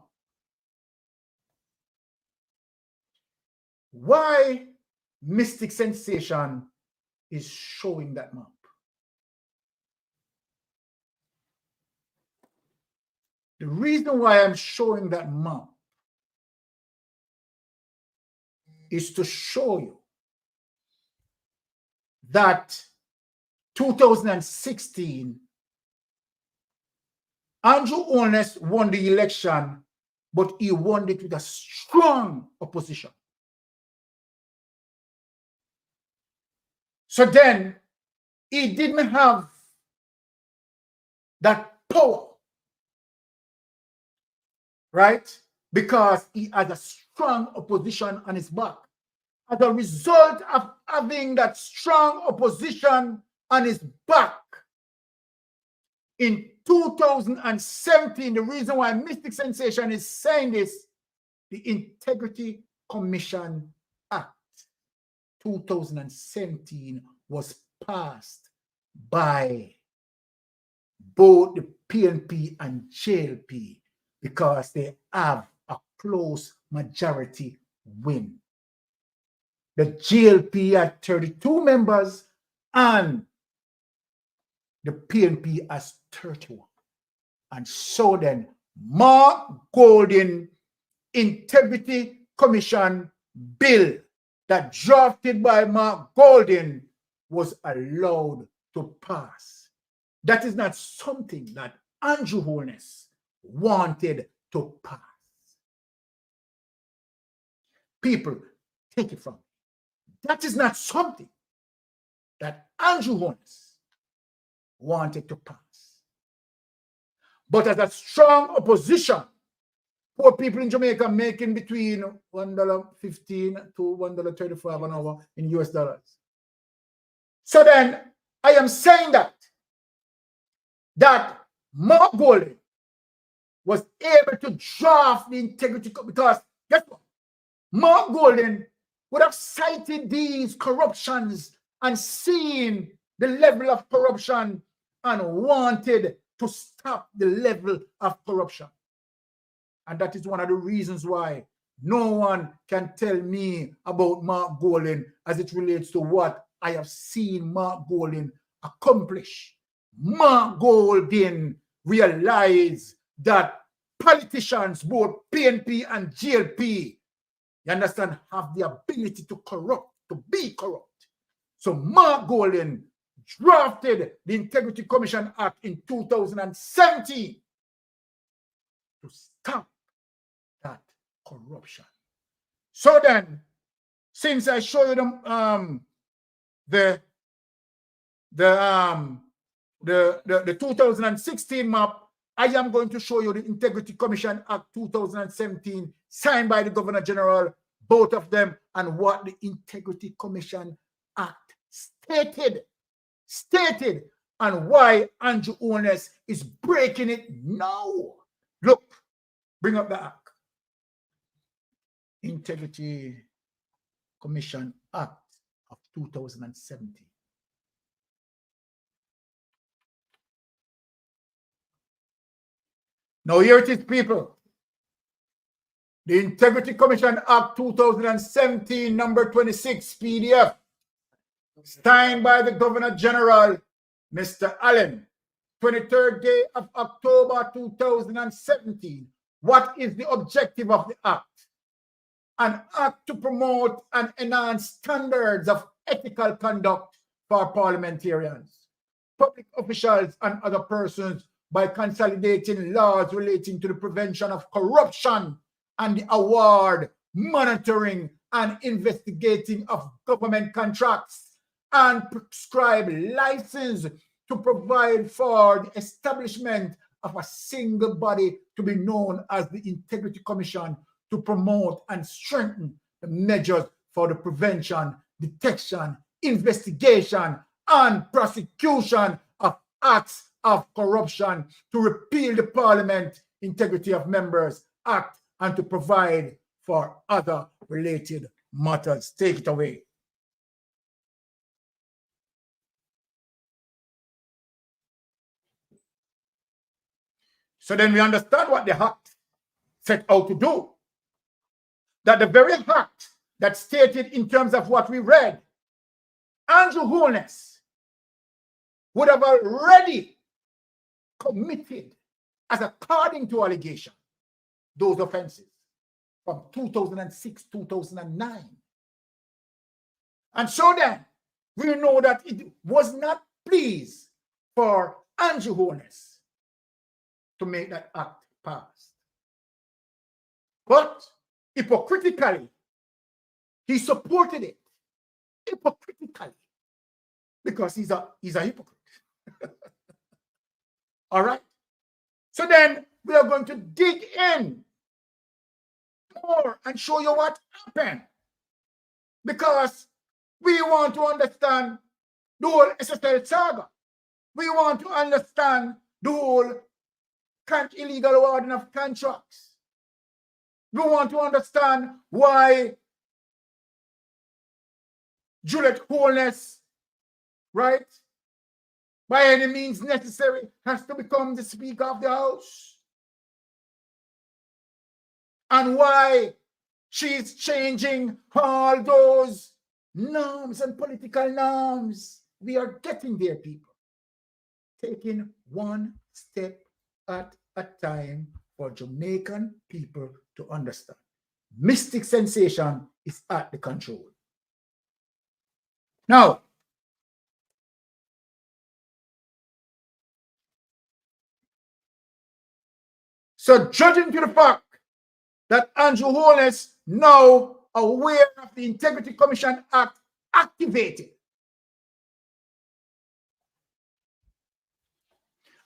S1: Why Mystic Sensation is showing that map? The reason why I'm showing that map is to show you that 2016, Andrew Holness won the election, but he won it with a strong opposition. So then, he didn't have that power, right? Because he had a strong opposition on his back. As a result of having that strong opposition on his back, in 2017, the reason why Mystic Sensation is saying this, the Integrity Commission Act 2017 was passed by both the PNP and JLP because they have a close majority win. The JLP had 32 members and the PNP has 31. And so then, Mark Golding Integrity Commission bill that drafted by Mark Golding was allowed to pass. That is not something that Andrew Holness wanted to pass. People, take it from me. That is not something that Andrew Holness wanted to pass. But as a strong opposition, poor people in Jamaica making between $1.15 to $1.35 an hour in US dollars. So then I am saying that Mark Golding was able to draft the integrity, because guess what? Mark Golding would have cited these corruptions and seen the level of corruption and wanted to stop the level of corruption. And that is one of the reasons why no one can tell me about Mark Golding as it relates to what I have seen Mark Golding accomplish. Mark Golding realized that politicians, both PNP and JLP, you understand, have the ability to corrupt, to be corrupt. So Mark Golding drafted the Integrity Commission Act in 2017 to stop that corruption. So then, since I show you the 2016 map, I am going to show you the Integrity Commission Act 2017, signed by the Governor General, both of them, and what the Integrity Commission Act stated, and why Andrew Holness is breaking it now. Look, bring up the act. Integrity Commission Act of 2017. Now here it is, people. The Integrity Commission Act 2017, number 26, PDF, signed by the Governor General, Mr. Allen, 23rd day of October 2017. What is the objective of the act? An act to promote and enhance standards of ethical conduct for parliamentarians, public officials, and other persons by consolidating laws relating to the prevention of corruption and the award, monitoring, and investigating of government contracts, and prescribe license to provide for the establishment of a single body to be known as the Integrity Commission to promote and strengthen the measures for the prevention, detection, investigation, and prosecution of acts of corruption, to repeal the Parliament Integrity of Members Act, and to provide for other related matters. Take it away. So then we understand what the act set out to do. That the very act that stated in terms of what we read, Andrew Holness would have already committed, as according to allegation, those offenses from 2006, 2009. And so then, we know that it was not pleased for Andrew Holness to make that act pass. But hypocritically, he supported it. Hypocritically. Because he's a hypocrite. All right? So then we are going to dig in more and show you what happened. Because we want to understand the whole SSL saga. We want to understand the whole illegal awarding of contracts. We want to understand why Juliet Holness, right, by any means necessary, has to become the Speaker of the House. And why she's changing all those norms and political norms. We are getting there, people. Taking one step at a time for Jamaican people to understand. Mystic sensation is at the control. Now, so judging to the fact that Andrew Holness, now aware of the Integrity Commission Act, activated,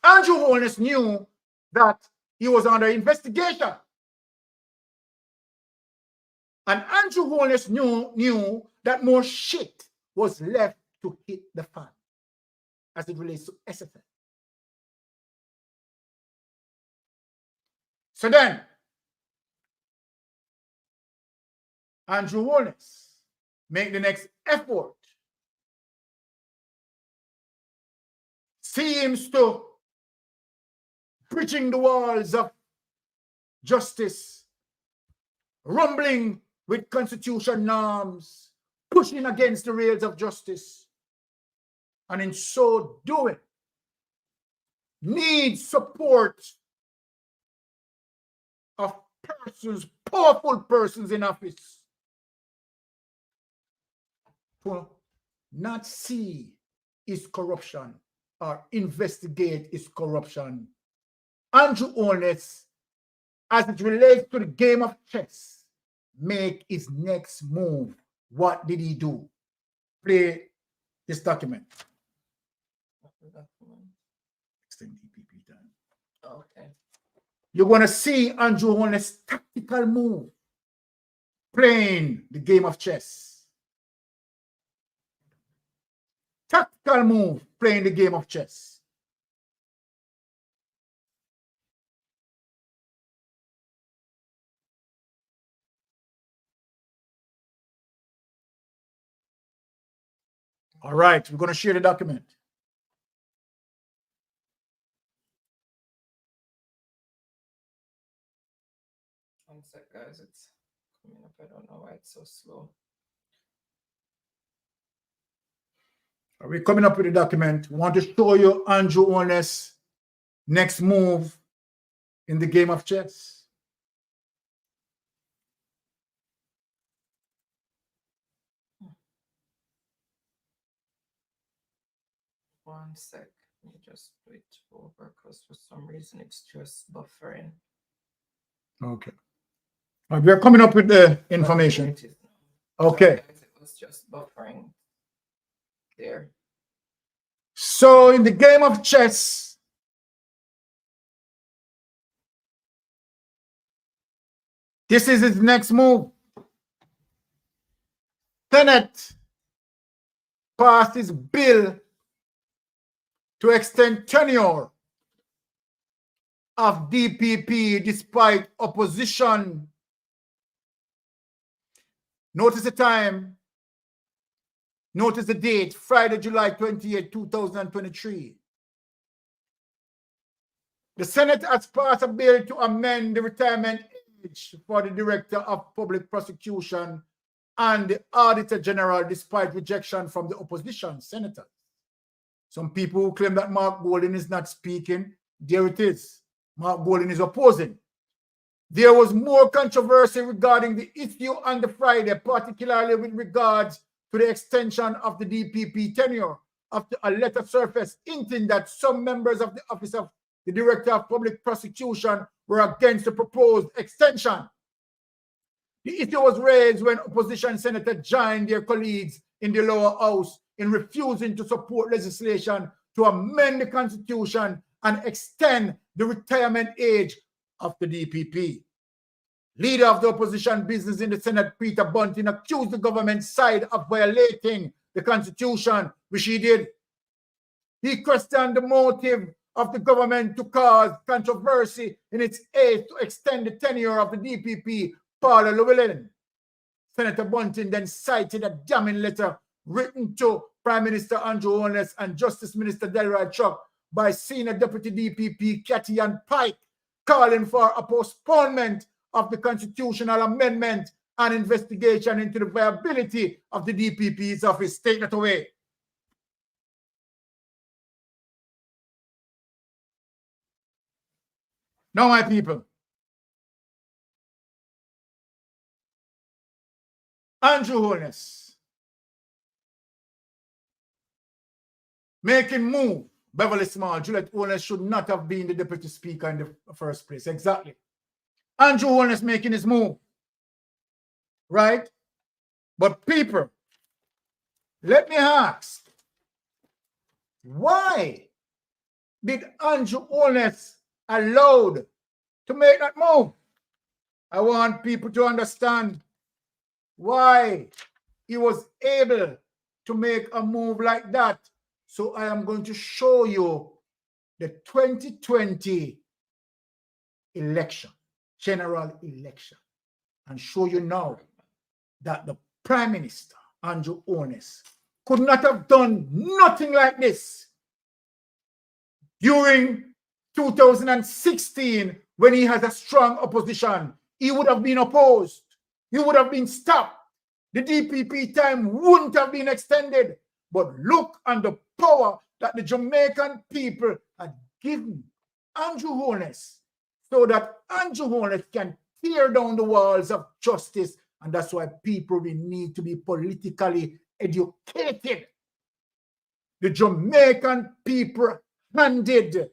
S1: Andrew Holness knew that he was under investigation. And Andrew Holness knew that more shit was left to hit the fan as it relates to SFL. So then, Andrew Holness make the next effort, seems to bridging the walls of justice, rumbling with constitution norms, pushing against the rails of justice, and in so doing, needs support of persons, powerful persons in office, to not see his corruption or investigate his corruption. Andrew Holness, as it relates to the game of chess, make his next move. What did he do? Play this document. Extend DPP time.
S3: Okay.
S1: You're going to see Andrew Holness' tactical move, playing the game of chess. Tactical move, playing the game of chess. All right, we're going to share the document.
S3: One sec, guys. It's coming up. I don't know why it's so slow.
S1: Are we coming up with the document? We want to show you Andrew Holness' next move in the game of chess.
S3: One sec. Let me just switch over because for some reason it's just buffering.
S1: Okay. All right, we are coming up with the information. Okay.
S3: It was just buffering there.
S1: So in the game of chess, this is his next move. Senate passed his bill to extend tenure of DPP despite opposition. Notice the time. Notice the date, Friday, July 28, 2023. The Senate has passed a bill to amend the retirement age for the Director of Public Prosecution and the Auditor General despite rejection from the opposition senators. Some people who claim that Mark Golding is not speaking, there it is. Mark Golding is opposing. There was more controversy regarding the issue on the Friday, particularly with regards to the extension of the DPP tenure after a letter surfaced hinting that some members of the Office of the Director of Public Prosecution were against the proposed extension. The issue was raised when opposition senators joined their colleagues in the lower house in refusing to support legislation to amend the Constitution and extend the retirement age of the DPP. Leader of the opposition business in the Senate, Peter Bunting, accused the government side of violating the Constitution, which he did. He questioned the motive of the government to cause controversy in its aid to extend the tenure of the DPP, Paula Llewellyn. Senator Bunting then cited a damning letter written to Prime Minister Andrew Holness and Justice Minister Delroy Chuck by Senior Deputy DPP Cathy Ann Pike, calling for a postponement of the constitutional amendment and investigation into the viability of the DPP's office. Take that away. Now, my people, Andrew Holness making move. Beverly Small, Juliet Holness should not have been the deputy speaker in the first place. Exactly. Andrew Holness making his move. Right? But people, let me ask, why did Andrew Holness allowed to make that move? I want people to understand why he was able to make a move like that. So I am going to show you the 2020 election, general election, and show you now that the Prime Minister, Andrew Holness, could not have done nothing like this during 2016 when he has a strong opposition. He would have been opposed. He would have been stopped. the DPP time wouldn't have been extended. But look on the power that the Jamaican people had given Andrew Holness so that Andrew Holness can tear down the walls of justice. And that's why people will need to be politically educated. The Jamaican people handed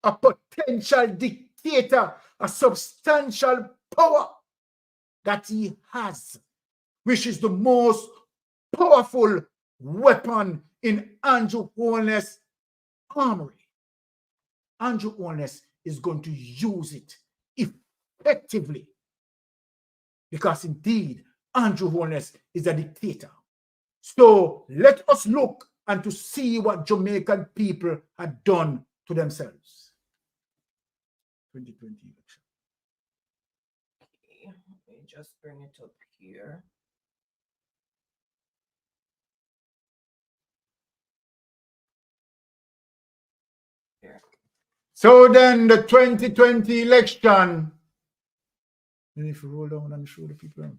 S1: a potential dictator a substantial power that he has, which is the most powerful weapon in Andrew Holness' armory. Andrew Holness is going to use it effectively because indeed Andrew Holness is a dictator. So let us look and to see what Jamaican people had done to themselves. 2020 election.
S3: Okay, let me just bring it up here. Here.
S1: So then the 2020 election, and if you roll down and show the people,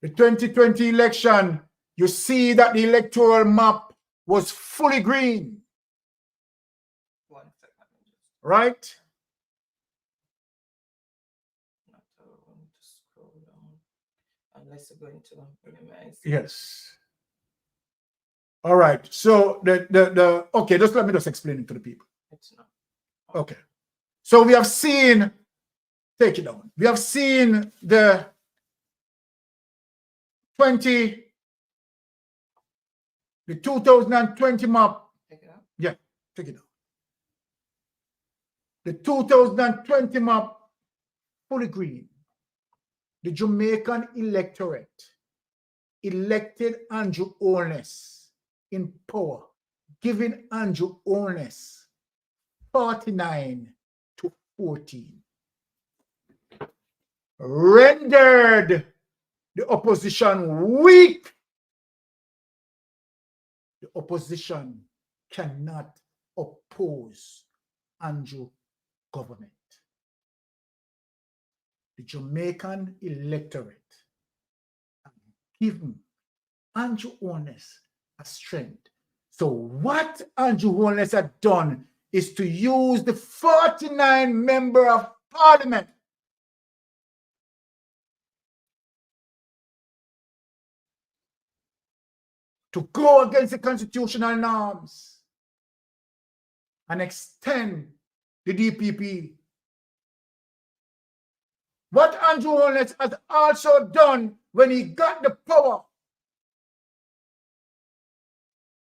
S1: the 2020 election, you see that the electoral map was fully green.
S3: 1 second.
S1: Right?
S3: I want to scroll down unless you're going to minimize.
S1: Yes. All right. So the okay, just let me just explain it to the people.
S3: It's not.
S1: Okay. So we have seen, take it down. We have seen the 2020 map.
S3: Take it out.
S1: Yeah, take it down. The 2020 map, fully green. The Jamaican electorate elected Andrew Holness in power, giving Andrew Holness 49 to 14. Rendered the opposition weak. The opposition cannot oppose Andrew government. The Jamaican electorate have given Andrew Holness a strength. So what Andrew Holness had done is to use the 49 member of parliament to go against the constitutional norms and extend the DPP. What Andrew Holness has also done when he got the power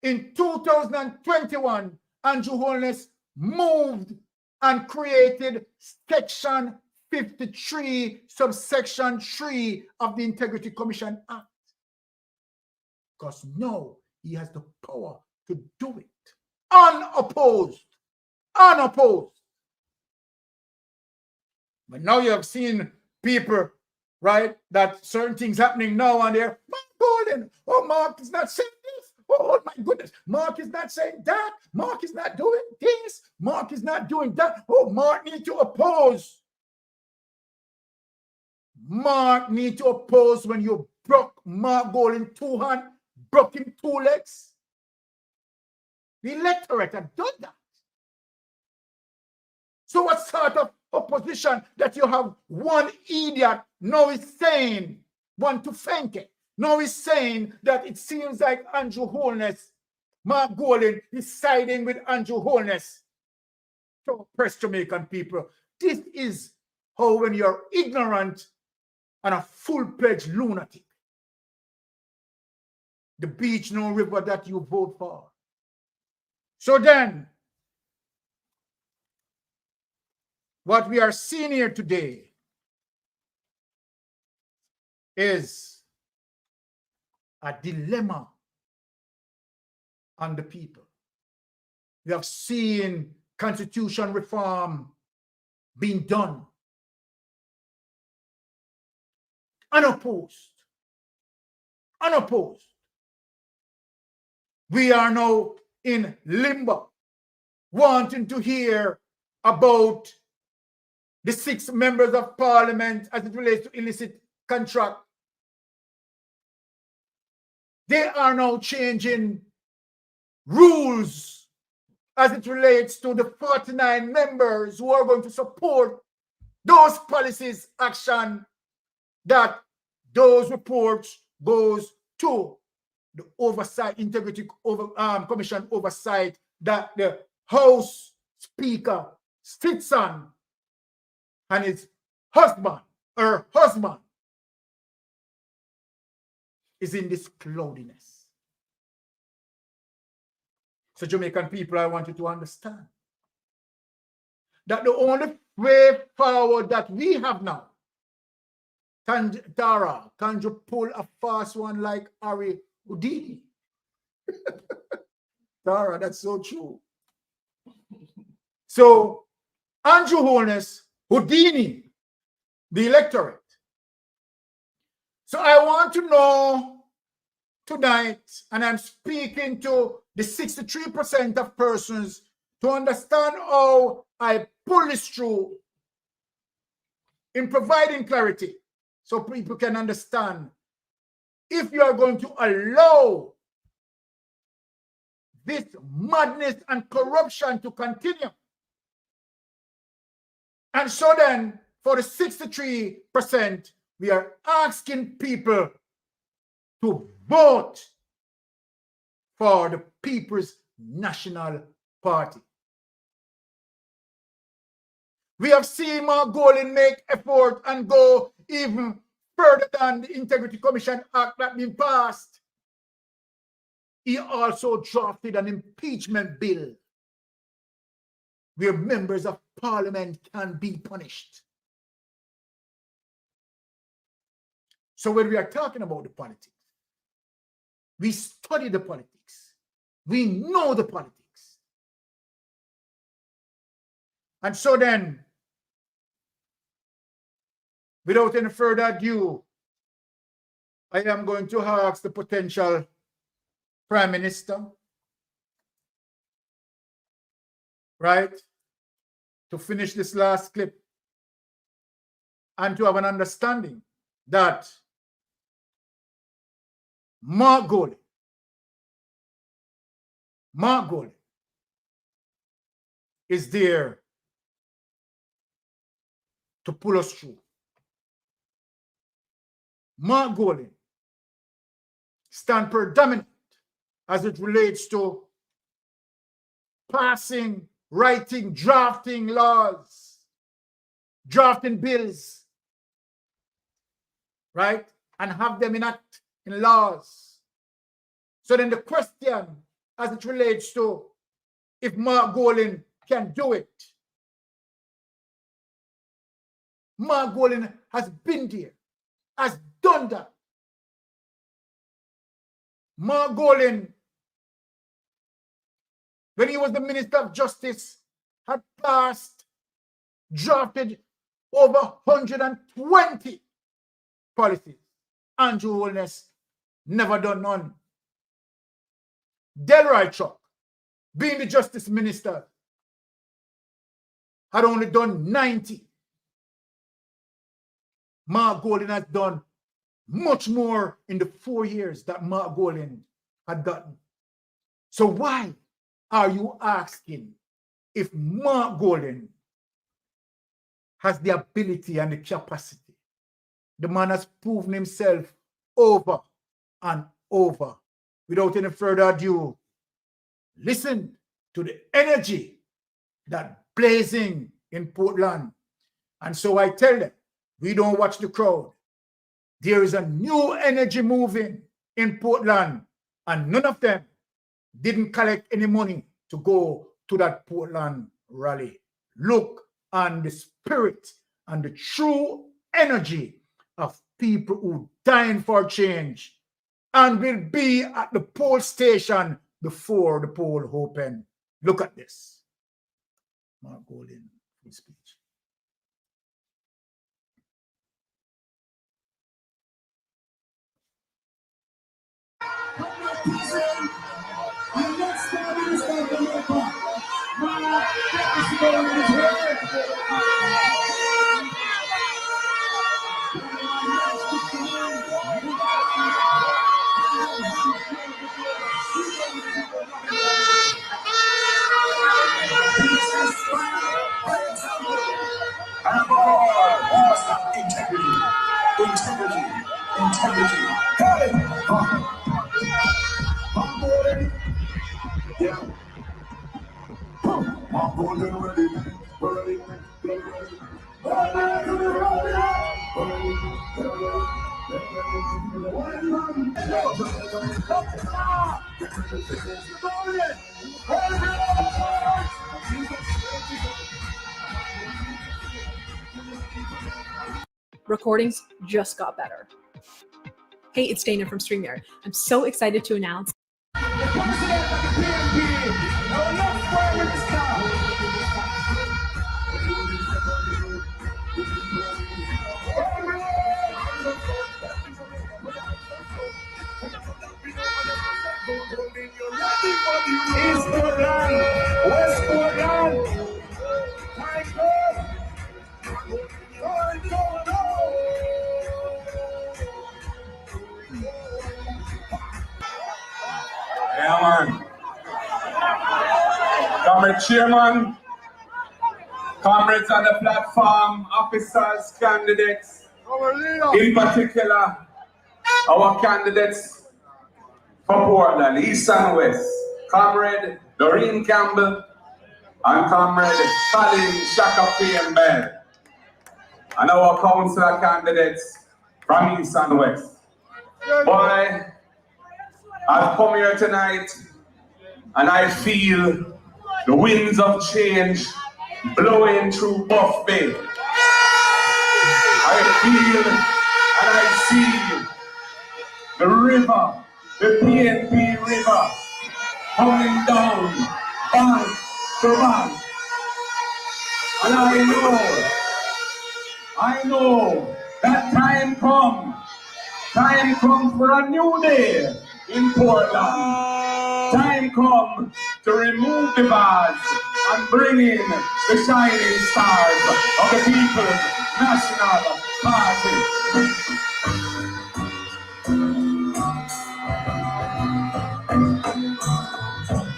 S1: in 2021, Andrew Holness moved and created Section 53, subsection 3 of the Integrity Commission Act. Because now he has the power to do it. Unopposed. Unopposed. But now you have seen people, right, that certain things happening now and there. Mark Golden, oh, Mark is not saying this. Oh, my goodness. Mark is not saying that. Mark is not doing this. Mark is not doing that. Oh, Mark needs to oppose. Mark needs to oppose when you broke Mark Golden 2 hands, broke him 2 legs. The electorate had done that. So what sort of opposition that you have one idiot now is saying, one to thank it. Now he's saying that it seems like Andrew Holness, Mark Golden is siding with Andrew Holness to oppress Jamaican people. This is how when you're ignorant and a full-fledged lunatic, the beach, no river that you vote for. So then, what we are seeing here today is a dilemma on the people. We have seen constitution reform being done unopposed. Unopposed. We are now in limbo, wanting to hear about the 6 members of parliament as it relates to illicit contract. They are now changing rules as it relates to the 49 members who are going to support those policies action that those reports goes to the oversight, integrity commission oversight that the House Speaker sits on, and his husband is in this cloudiness. So Jamaican people, I want you to understand that the only way forward that we have now, Tara, can you pull a fast one like Harry Houdini? Tara, that's so true. So Andrew Holness, Houdini, the electorate. So I want to know tonight, and I'm speaking to the 63% of persons to understand how I pull this through in providing clarity so people can understand if you are going to allow this madness and corruption to continue. And so then, for the 63%, we are asking people to vote for the People's National Party. We have seen Mark Golin make effort and go even further than the Integrity Commission Act that been passed. He also drafted an impeachment bill where members of parliament can be punished. So when we are talking about the politics, we study the politics. We know the politics. And so then, without any further ado, I am going to ask the potential Prime Minister, right, to finish this last clip and to have an understanding that Mark Golin is there to pull us through. Mark Golin stand predominant as it relates to passing, writing, drafting laws, drafting bills, right? And have them enact in laws. So then the question as it relates to if Mark Golin can do it. Mark Golin has been there, has done that. Mark Golin, when he was the Minister of Justice, had passed, drafted over 120 policies. Andrew Holness never done none. Delroy Chuck, being the Justice Minister, had only done 90. Mark Golin has done much more in the 4 years that Mark Golin had gotten. So why are you asking if Mark Golin has the ability and the capacity? The man has proven himself over and over. Without any further ado, listen to the energy that blazing in Portland. And so I tell them, we don't watch the crowd. There is a new energy moving in Portland, and none of them didn't collect any money to go to that Portland rally. Look on the spirit and the true energy of people who dying for change and will be at the poll station before the poll open. Look at this. Mark Golin, his speech.
S10: Recordings just got better. Hey, it's Dana from StreamYard. I'm so excited to announce
S9: Yeah, man. Comrade Chairman, comrades on the platform, officers, candidates, in particular, our candidates for Portland, East and West, Comrade Doreen Campbell and Comrade Colin Shaka Bell, and our councillor candidates from East and West. Boy, I've come here tonight and I feel the winds of change blowing through Buff Bay. I feel and I see the river, the PNP river, coming down, bank to bank. And I know that time come for a new day in Portland. Time come to remove the bars and bring in the shining stars of the People's National Party.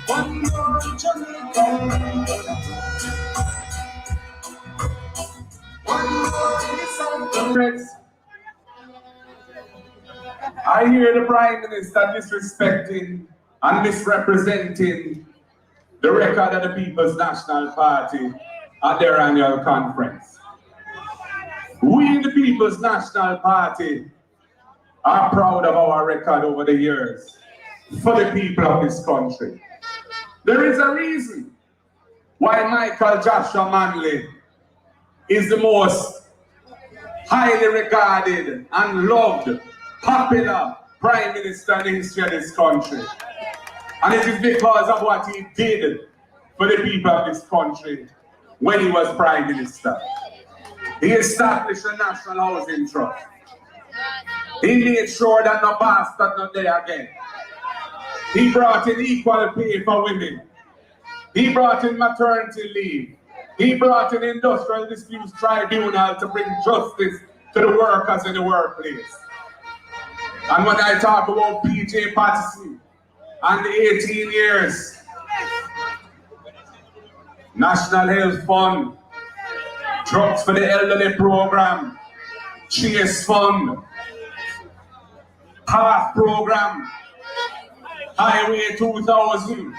S9: One more Jamaica. One more I hear the Prime Minister disrespecting and misrepresenting the record of the People's National Party at their annual conference. We in the People's National Party are proud of our record over the years for the people of this country. There is a reason why Michael Joshua Manley is the most highly regarded and loved, popular Prime Minister in the history of this country. And it is because of what he did for the people of this country when he was Prime Minister. He established a National Housing Trust. He made sure that no bastard not there again. He brought in equal pay for women. He brought in maternity leave. He brought in industrial disputes tribunal to bring justice to the workers in the workplace. And when I talk about PJ Patterson and the 18 years, National Health Fund, Drugs for the Elderly Program, Chase Fund, Path Program, Highway 2000,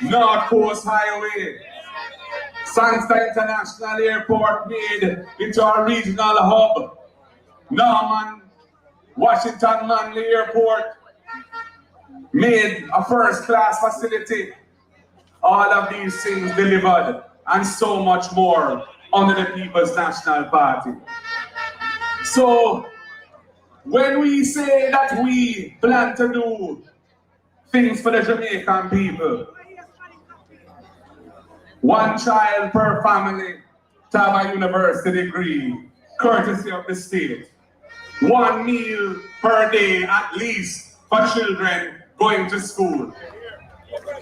S9: North Coast Highway, Sangster International Airport made into a regional hub, Norman Washington Manley Airport made a first-class facility. All of these things delivered and so much more under the People's National Party. So when we say that we plan to do things for the Jamaican people, one child per family to have a university degree, courtesy of the state. 1 meal per day at least for children going to school.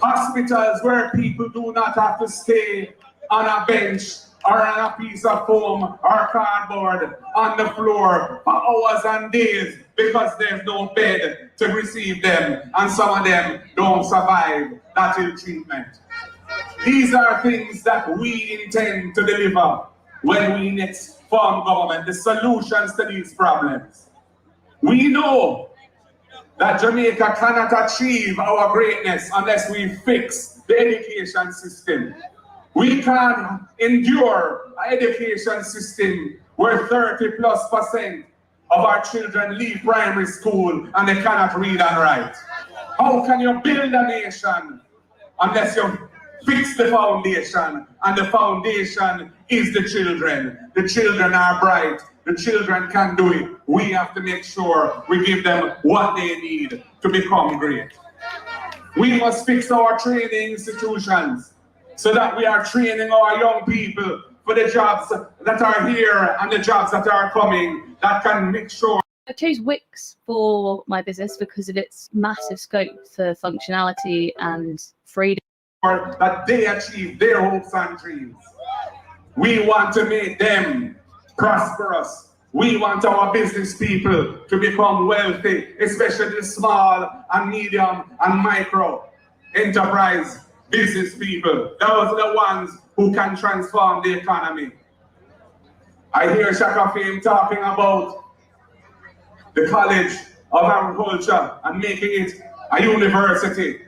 S9: Hospitals where people do not have to stay on a bench or on a piece of foam or cardboard on the floor for hours and days because there's no bed to receive them, and some of them don't survive that ill treatment. These are things that we intend to deliver when we next form government, the solutions to these problems. We know that Jamaica cannot achieve our greatness unless we fix the education system. We can't endure an education system where 30+% of our children leave primary school and they cannot read and write. How can you build a nation unless you fix the foundation? And the foundation is the children. The children are bright. The children can do it. We have to make sure we give them what they need to become great. We must fix our training institutions so that we are training our young people for the jobs that are here and the jobs that are coming, that can make sure.
S11: I chose Wix for my business because of its massive scope for functionality and freedom.
S9: That they achieve their hopes and dreams. We want to make them prosperous. We want our business people to become wealthy, especially the small and medium and micro enterprise business people. Those are the ones who can transform the economy. I hear Shaka Fame talking about the College of Agriculture and making it a university.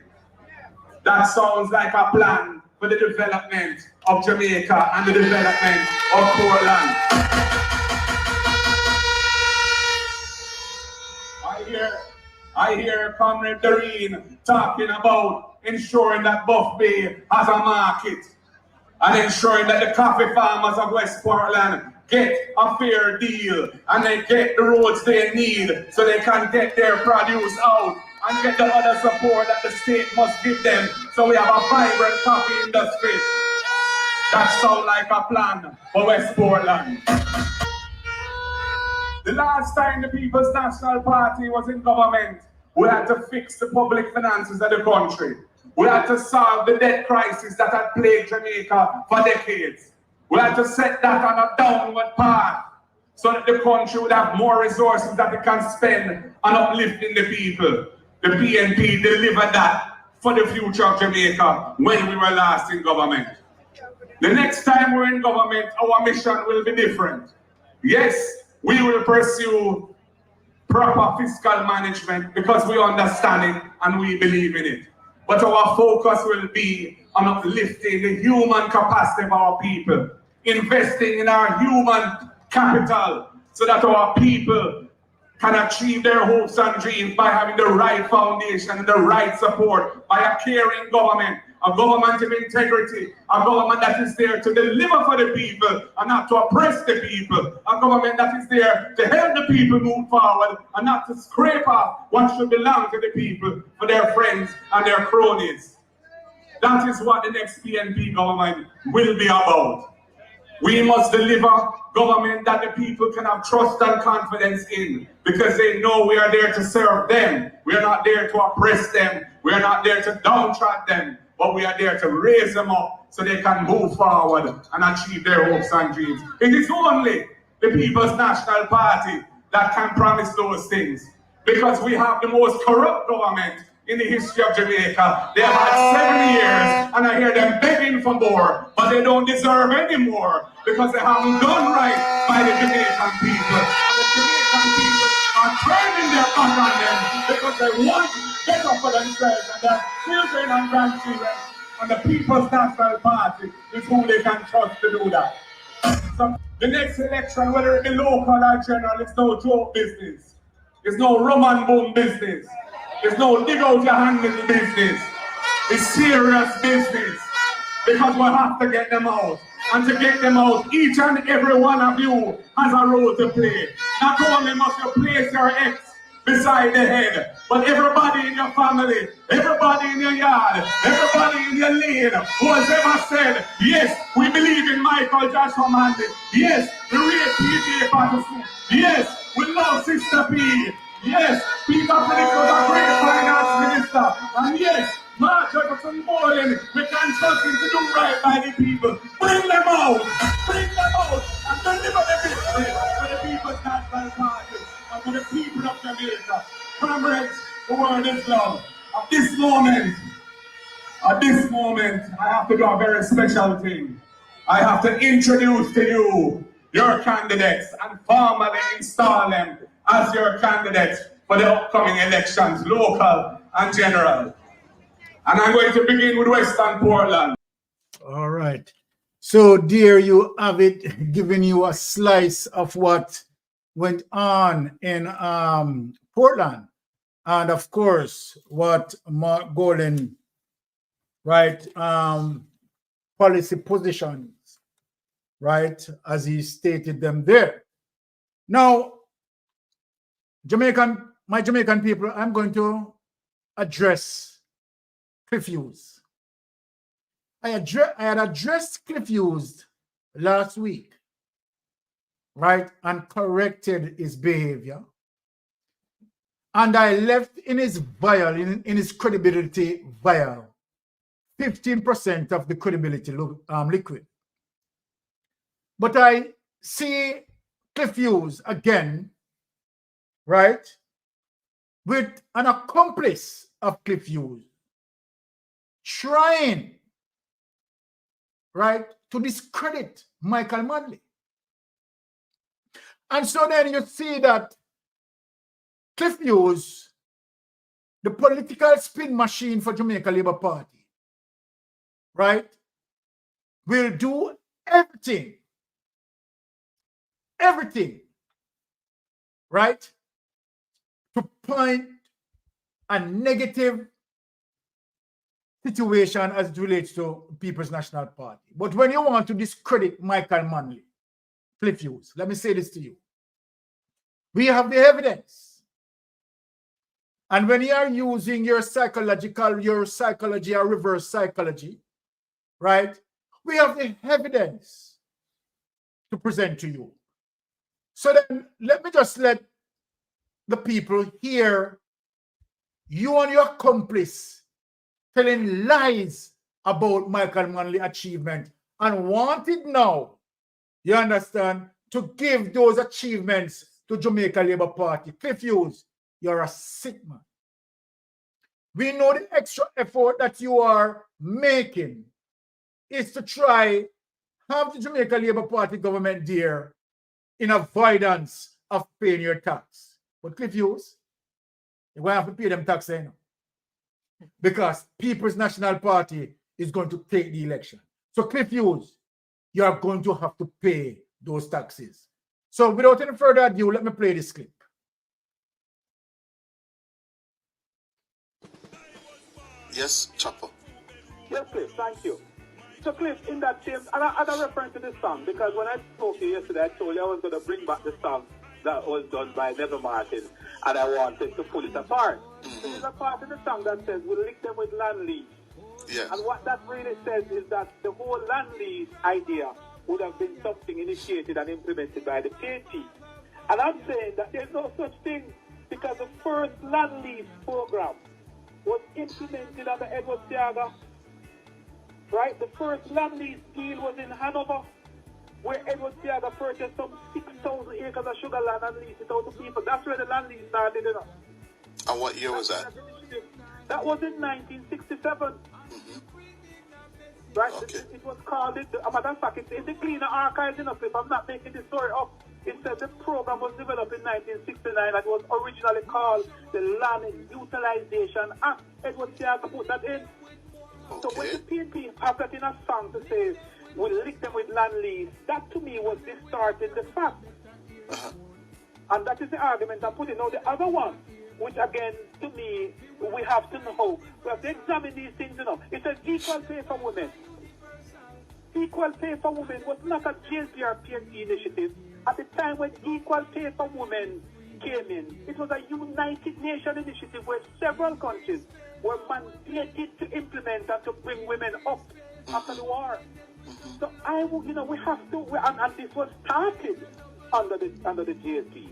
S9: That sounds like a plan for the development of Jamaica and the development of Portland. I hear Comrade Doreen talking about ensuring that Buff Bay has a market and ensuring that the coffee farmers of West Portland get a fair deal and they get the roads they need so they can get their produce out and get the other support that the state must give them so we have a vibrant coffee industry. That sounds like a plan for West Portland. The last time the People's National Party was in government, we had to fix the public finances of the country. We had to solve the debt crisis that had plagued Jamaica for decades. We had to set that on a downward path so that the country would have more resources that it can spend on uplifting the people. The PNP delivered that for the future of Jamaica when we were last in government. The next time we're in government, our mission will be different. Yes, we will pursue proper fiscal management because we understand it and we believe in it. But our focus will be on uplifting the human capacity of our people, investing in our human capital so that our people can achieve their hopes and dreams by having the right foundation and the right support, by a caring government, a government of integrity, a government that is there to deliver for the people and not to oppress the people, a government that is there to help the people move forward and not to scrape off what should belong to the people for their friends and their cronies. That is what the next PNP government will be about. We must deliver government that the people can have trust and confidence in because they know we are there to serve them. We are not there to oppress them. We are not there to downtrodden them, but we are there to raise them up so they can move forward and achieve their hopes and dreams. It is only the People's National Party that can promise those things because we have the most corrupt government in the history of Jamaica. They have had 7 years and I hear them begging for more, but they don't deserve any more because they haven't done right by the Jamaican people. And the Jamaican people are turning their back on them because they want better for themselves and their children and grandchildren. And the People's National Party is who they can trust to do that. So the next election, whether it be local or general, it's no joke business. It's no rum and boom business. It's no dig out your hand in the business. It's serious business because we have to get them out. And to get them out, each and every one of you has a role to play. Not only must you place your ex beside the head, but everybody in your family, everybody in your yard, everybody in your lane who has ever said, yes, we believe in Michael Joshua Mandy. Yes, we read PJ Patterson. Yes, we love Sister P. Yes, Peter Felix was a great finance minister. And yes, Mark Jefferson Bowling, we can trust him to do right by the people. Bring them out, and deliver the victory for the People's National Party and for the people of Jamaica. Comrades, the word is love. At this moment, I have to do a very special thing. I have to introduce to you your candidates and formally install them as your candidates for the upcoming elections, local and general. And I'm going to begin with Western Portland.
S1: All right. So there you have it, giving you a slice of what went on in Portland. And of course, what Mark Golden, right, policy positions, right, as he stated them there. Now, my Jamaican people, I'm going to address Cliff Hughes. I had addressed Cliff Hughes last week, right, and corrected his behavior. And I left in his vial, in his credibility vial, 15% of the credibility liquid. But I see Cliff Hughes again, right, with an accomplice of Cliff Hughes trying, right, to discredit Michael Manley. And so then you see that Cliff Hughes, the political spin machine for Jamaica Labour Party, right, will do everything, right, to point a negative situation as it relates to People's National Party. But when you want to discredit Michael Manley, Cliff Hughes, let me say this to you. We have the evidence. And when you are using your psychology or reverse psychology, right, we have the evidence to present to you. So then let me just let the people hear you and your accomplice telling lies about Michael Manley's achievement and wanted now, you understand, to give those achievements to Jamaica Labour Party. Cliff Hughes, you're a sick man. We know the extra effort that you are making is to try have the Jamaica Labour Party government there in avoidance of paying your tax. But Cliff Hughes, you're going to have to pay them tax now. Because People's National Party is going to take the election. So Cliff Hughes, you are going to have to pay those taxes. So without any further ado, let me play this clip.
S12: Yes, Chopper.
S13: Yes, Cliff, thank you. So Cliff, in that same, and I referring to this song, because when I spoke to you yesterday, I told you I was going to bring back the song that was done by Neville Martin, and I wanted to pull it apart. So there's a part of the song that says, we'll link them with land lease.
S12: Yes.
S13: And what that really says is that the whole land lease idea would have been something initiated and implemented by the PNP. And I'm saying that there's no such thing, because the first land lease program was implemented under Edward Seaga. Right? The first land lease deal was in Hanover, where Edward Seaga purchased some 6,000 acres of sugar land and leased it out to people. That's where the land lease started, you know.
S12: And what year was that?
S13: That was in 1967. Right?
S12: Okay.
S13: It was called, as a matter of fact, it's in the Cleaner Archives, you know, if I'm not making this story up. It says the program was developed in 1969 and was originally called the Land Utilization Act. Edward Seaga put that in.
S12: Okay.
S13: So when the PNP have that in a song to say, we'll link them with land lease, that to me was distorting the fact. And that is the argument I'm putting. Now the other one, which again, to me, we have to know, we have to examine these things, you know. It says equal pay for women. Equal pay for women was not a JLP or PNP initiative. At the time when equal pay for women came in, it was a United Nations initiative where several countries were mandated to implement and to bring women up after the war. So we have to, and this was started under the JLP.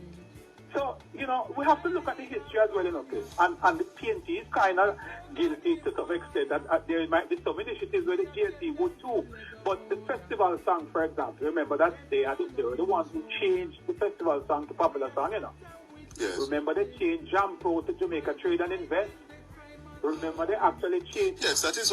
S13: So, we have to look at the history as well, and the PNP is kind of guilty to some extent that there might be some initiatives where the JLP would too. But the festival song, for example, remember that they were the ones who changed the festival song to popular song,
S12: Yes.
S13: Remember they changed Jam Pro to Jamaica Trade and Invest. Remember they actually changed.
S12: Yes, that is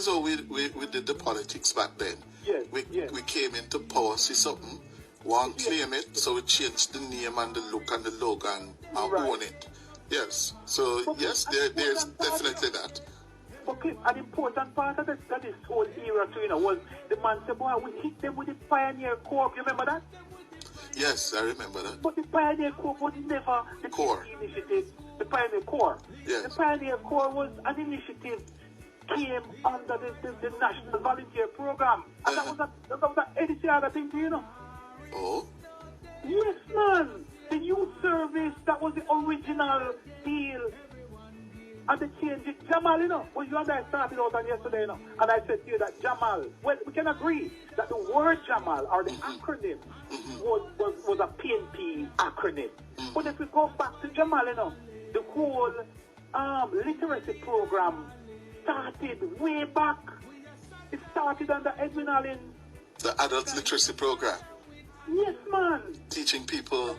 S12: how we did the politics back then.
S13: Yes.
S12: We came into power, see something, one claim it, so we changed the name and the look and the logo and own it. Yes. So yes, there's definitely that.
S13: Okay, an important part of this whole era too, was the man said, boy, we hit them with the Pioneer Corps. You remember that?
S12: Yes, I remember that.
S13: But the Pioneer Corps was never the
S12: Corps
S13: initiative. The Pioneer Corps.
S12: Yes.
S13: The Pioneer Corps was an initiative came under the National Volunteer Program. And that was an NCR thing too,
S12: Oh?
S13: Yes, man. The youth service, that was the original deal. And they changed it. Jamal, when you and I started out on yesterday, and I said to you that Jamal, well, we can agree that the word Jamal, or the acronym, was a PNP acronym. But if we go back to Jamal, the whole literacy program started way back. It started under Edwin Allen.
S12: The adult literacy program.
S13: Yes, man.
S12: Teaching people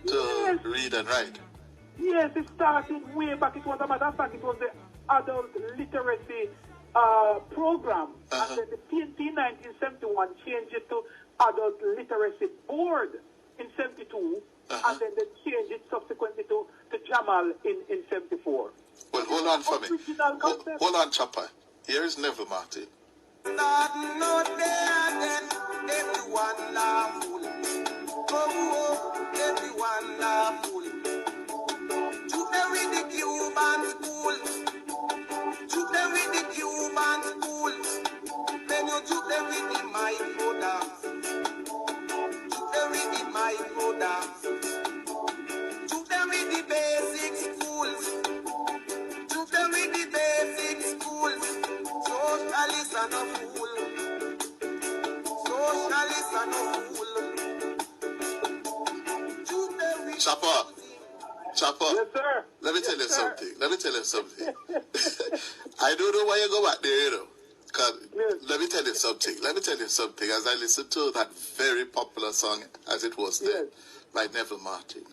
S12: to read and write.
S13: Yes, it started way back. It was, a matter of fact, it was the adult literacy program. And then the PNP in 1971 changed it to Adult Literacy Board in 72. And then they changed it subsequently to Jamal in 74.
S12: Well, hold on for me. Hold on, Chopper. Here is Neville Martin.
S2: Everyone laughful. Oh, everyone laughful. Took them with the Cuban school. Took them with the Cuban school. Then you took them with the micro dance. Took them with the micro dance. Took them with the basic schools. Took them with the basic schools. Socialists are no fool. Socialists are no fool.
S12: Chopper.
S13: Yes, sir.
S12: Let me tell you something. I don't know why you go back there, Let me tell you something. As I listened to that very popular song, as it was then, by Neville Martin,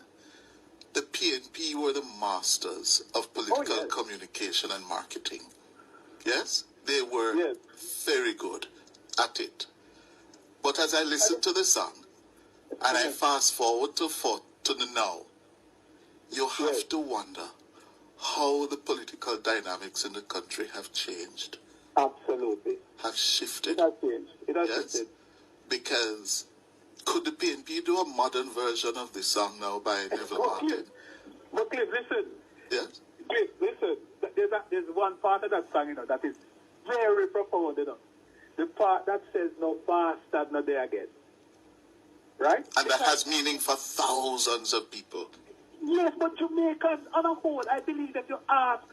S12: the PNP were the masters of political communication and marketing. Yes? They were very good at it. But as I listened to the song, and I fast forward to the now, you have to wonder how the political dynamics in the country have changed.
S13: Absolutely.
S12: Have shifted.
S13: It has changed. It has shifted.
S12: Because could the PNP do a modern version of this song now by Neville Martin?
S13: But Cliff, listen.
S12: Yes?
S13: Cliff, listen. There's one part of that song, that is very profound, The part that says, no bastard, no there again. Right?
S12: And that has meaning for thousands of people.
S13: Yes, but Jamaicans on a whole, I believe that you ask,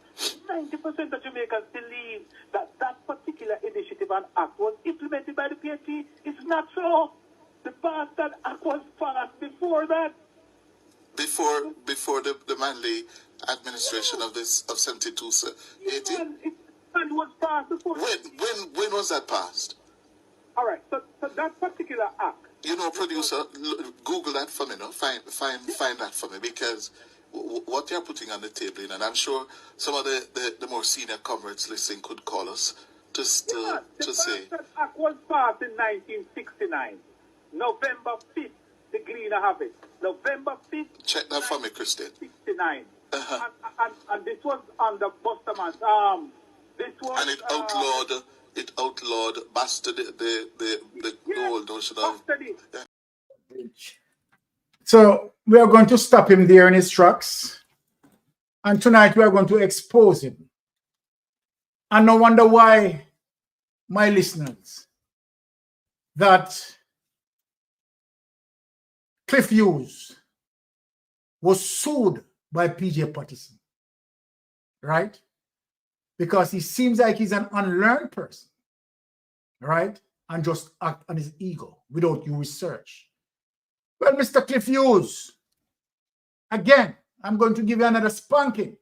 S13: 90% of Jamaicans believe that particular initiative and act was implemented by the PNP. It's not so. The bastard act was passed before that.
S12: Before the Manley administration of 72, 80?
S13: And was passed before.
S12: When was that passed?
S13: All right, so that particular act.
S12: Producer, Google that for me, find that for me, because what they're putting on the table, and I'm sure some of the more senior comrades listening could call us to say.
S13: The act was passed in 1969, November 5th. The Greener have it. November 5th.
S12: Check that for me, Christine.
S13: 69. And this was under Busterman's. This was.
S12: And it outlawed bastard the whole notion of.
S1: So we are going to stop him there in his tracks, and tonight we are going to expose him. And no wonder why, my listeners, that Cliff Hughes was sued by PJ Patterson, right? Because he seems like he's an unlearned person, right? And just act on his ego without due research. Well, Mr. Cliff Hughes, again, I'm going to give you another spanking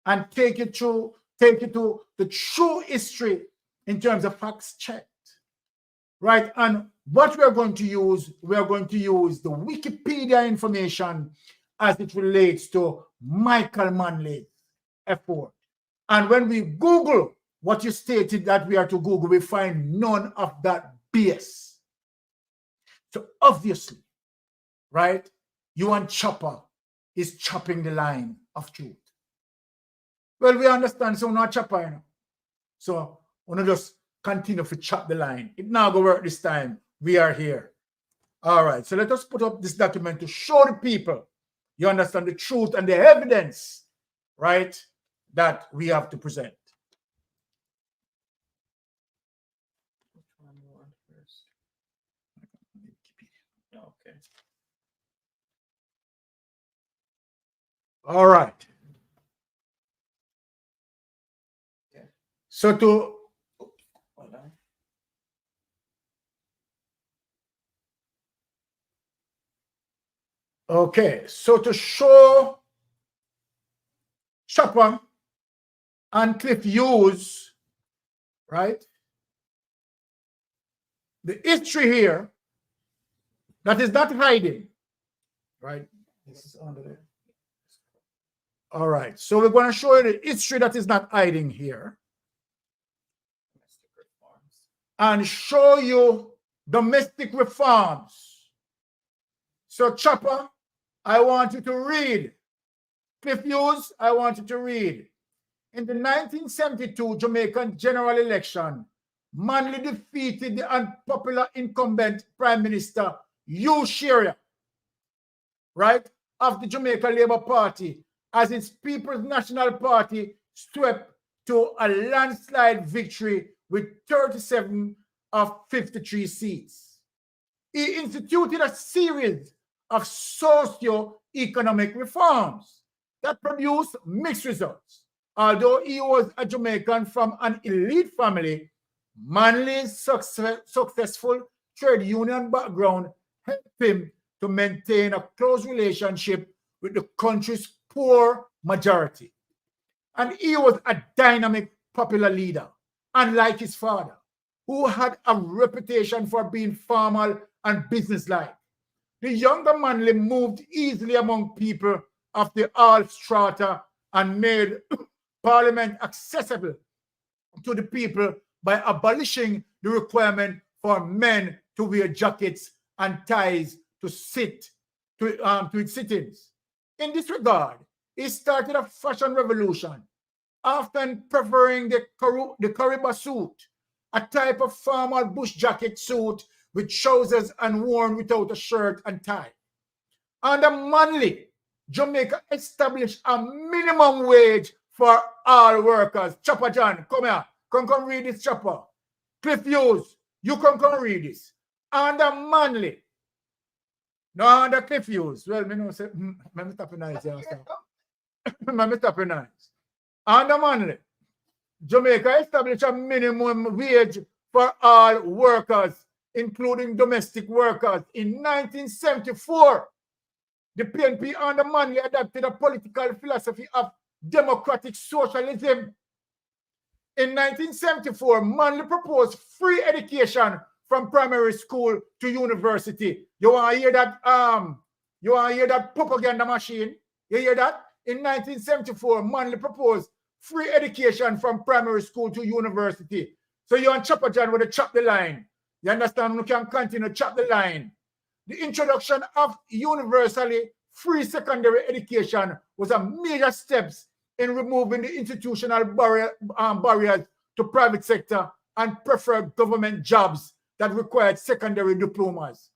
S1: and take you to the true history in terms of facts checked, right? And what we are going to use the Wikipedia information as it relates to Michael Manley's effort. And when we Google what you stated that we are to Google, we find none of that BS. So obviously, right, you and Chopper is chopping the line of truth. Well, we understand, so not Chopper, So I want to just continue to chop the line. It now go work this time. We are here. All right. So let us put up this document to show the people you understand the truth and the evidence, right, that we have to present.
S3: Okay.
S1: All right.
S3: Okay.
S1: So to
S3: Hold on.
S1: okay, so to show Chopper and Cliff Hughes, right, the history here that is not hiding, right? This is under there. All right, so we're going to show you the history that is not hiding here and show you domestic reforms. So Chopper, I want you to read. Cliff Hughes, I want you to read. In the 1972 Jamaican general election, Manley defeated the unpopular incumbent Prime Minister Hugh Shearer, right, of the Jamaica Labour Party, as its People's National Party swept to a landslide victory with 37 of 53 seats. He instituted a series of socio-economic reforms that produced mixed results. Although he was a Jamaican from an elite family, Manley's successful trade union background helped him to maintain a close relationship with the country's poor majority. And he was a dynamic, popular leader, unlike his father, who had a reputation for being formal and businesslike. The younger Manley moved easily among people of the all strata and made Parliament accessible to the people by abolishing the requirement for men to wear jackets and ties to sit to its sittings. In this regard, he started a fashion revolution, often preferring the Kariba suit, a type of formal bush jacket suit with trousers and worn without a shirt and tie. Under Manley, Jamaica established a minimum wage for all workers. Chopper John, come here. Come read this, Chopper. Cliff Hughes, you come read this. Under Manley. No, under Cliff Hughes. Well, me know say, let me stop nice. Let me stop nice. Under Manley, Jamaica established a minimum wage for all workers, including domestic workers. In 1974, the PNP under Manley adopted a political philosophy of democratic socialism. In 1974, Manley proposed free education from primary school to university. You want to hear that? You want to hear that propaganda machine? You hear that? In 1974, Manley proposed free education from primary school to university. So you and Chopper John would have chopped the line. You understand? You can continue to chop the line. The introduction of universally free secondary education was a major step in removing the institutional barriers to private sector and preferred government jobs that required secondary diplomas.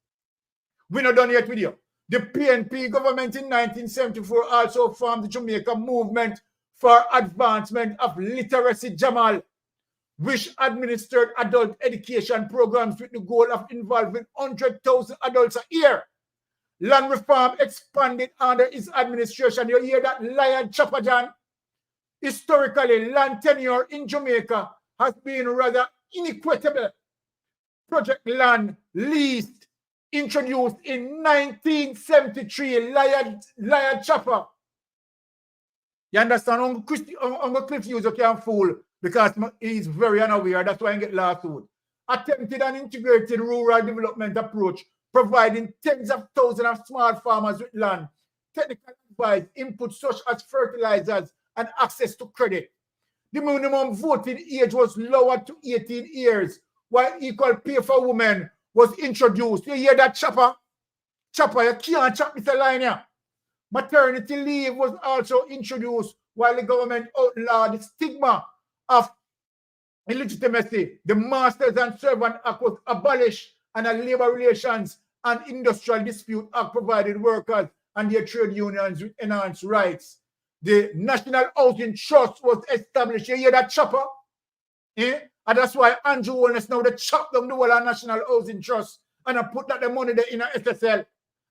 S1: We're not done yet with you. The PNP government in 1974 also formed the Jamaica Movement for Advancement of Literacy Jamal, which administered adult education programs with the goal of involving 100,000 adults a year. Land reform expanded under his administration. You hear that, Lion Chopper John? Historically, land tenure in Jamaica has been rather inequitable. Project land leased introduced in 1973, Lion Chopper. You understand? Uncle Cliff Hughes can't fool because he's very unaware. That's why I get last word. Attempted an integrated rural development approach, providing tens of thousands of small farmers with land, technical advice, inputs such as fertilizers, and access to credit. The minimum voting age was lowered to 18 years, while equal pay for women was introduced. You hear that, Chopper? Chopper, you can't chop this line here. Maternity leave was also introduced, while the government outlawed the stigma of illegitimacy, the Masters and Servant Act was abolished, and a Labor Relations and Industrial Dispute Act provided workers and their trade unions with enhanced rights. The National Housing Trust was established. You hear that, chopper? Eh? And that's why Andrew Holness now they chop down the whole of National Housing Trust and I put that the money there in a SSL.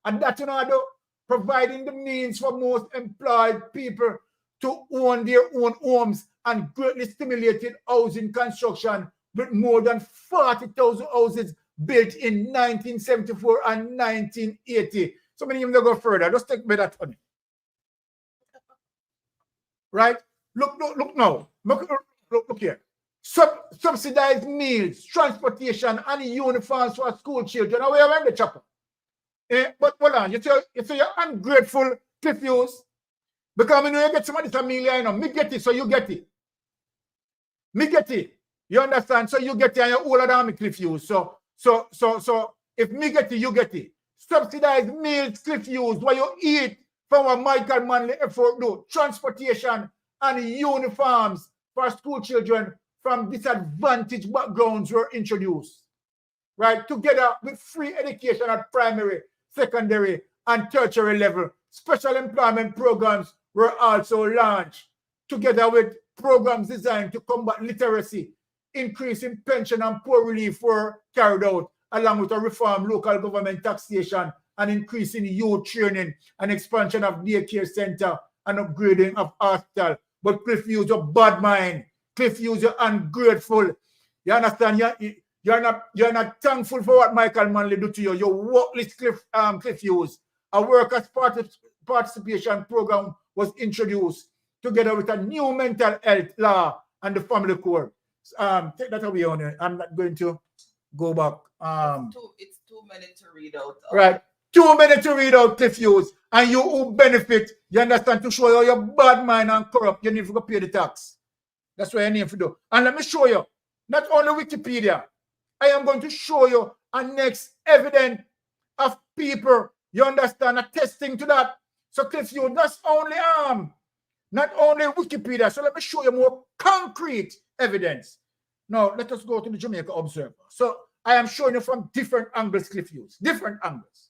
S1: And that, you know, providing the means for most employed people to own their own homes and greatly stimulated housing construction with more than 40,000 houses built in 1974 and 1980. So many of them go further. Just take me that money. Right? Look now. Look here. Subsidized meals, transportation, and uniforms for school children. Now we are in the chopper. But hold on, you say you're ungrateful, Cliff Hughes. Because when you get somebody to meal, you know, me get it, so you get it. Me get it. You understand? So you get it and you're older than me, Cliff Hughes. So if me get it, you get it. Subsidized meals, Cliff Hughes, what you eat from what Michael Manley effort do. Transportation and uniforms for school children from disadvantaged backgrounds were introduced. Right? Together with free education at primary, secondary, and tertiary level. Special employment programs were also launched, together with programs designed to combat literacy. Increasing pension and poor relief were carried out, along with a reform local government taxation and increasing youth training and expansion of daycare center and upgrading of hospital. But Cliff Hughes, a bad mind. Cliff Hughes, you're ungrateful. You understand? You're not thankful for what Michael Manley do to you. You're worthless, Cliff Hughes. A workers' participation program was introduced together with a new mental health law and the family court. Take that away on it. I'm not going to go back.
S3: It's 2 minutes to read out.
S1: Right. 2 minutes to read out, Cliff Hughes. And you who benefit, you understand, to show you your bad mind and corrupt, you need to go pay the tax. That's what you need to do. And let me show you, not only Wikipedia, I am going to show you a next evidence of people, you understand, attesting to that. So Cliff Hughes, that's only not only Wikipedia. So let me show you more concrete evidence. Now, let us go to the Jamaica Observer. So I am showing you from different angles, Cliff Hughes, different angles.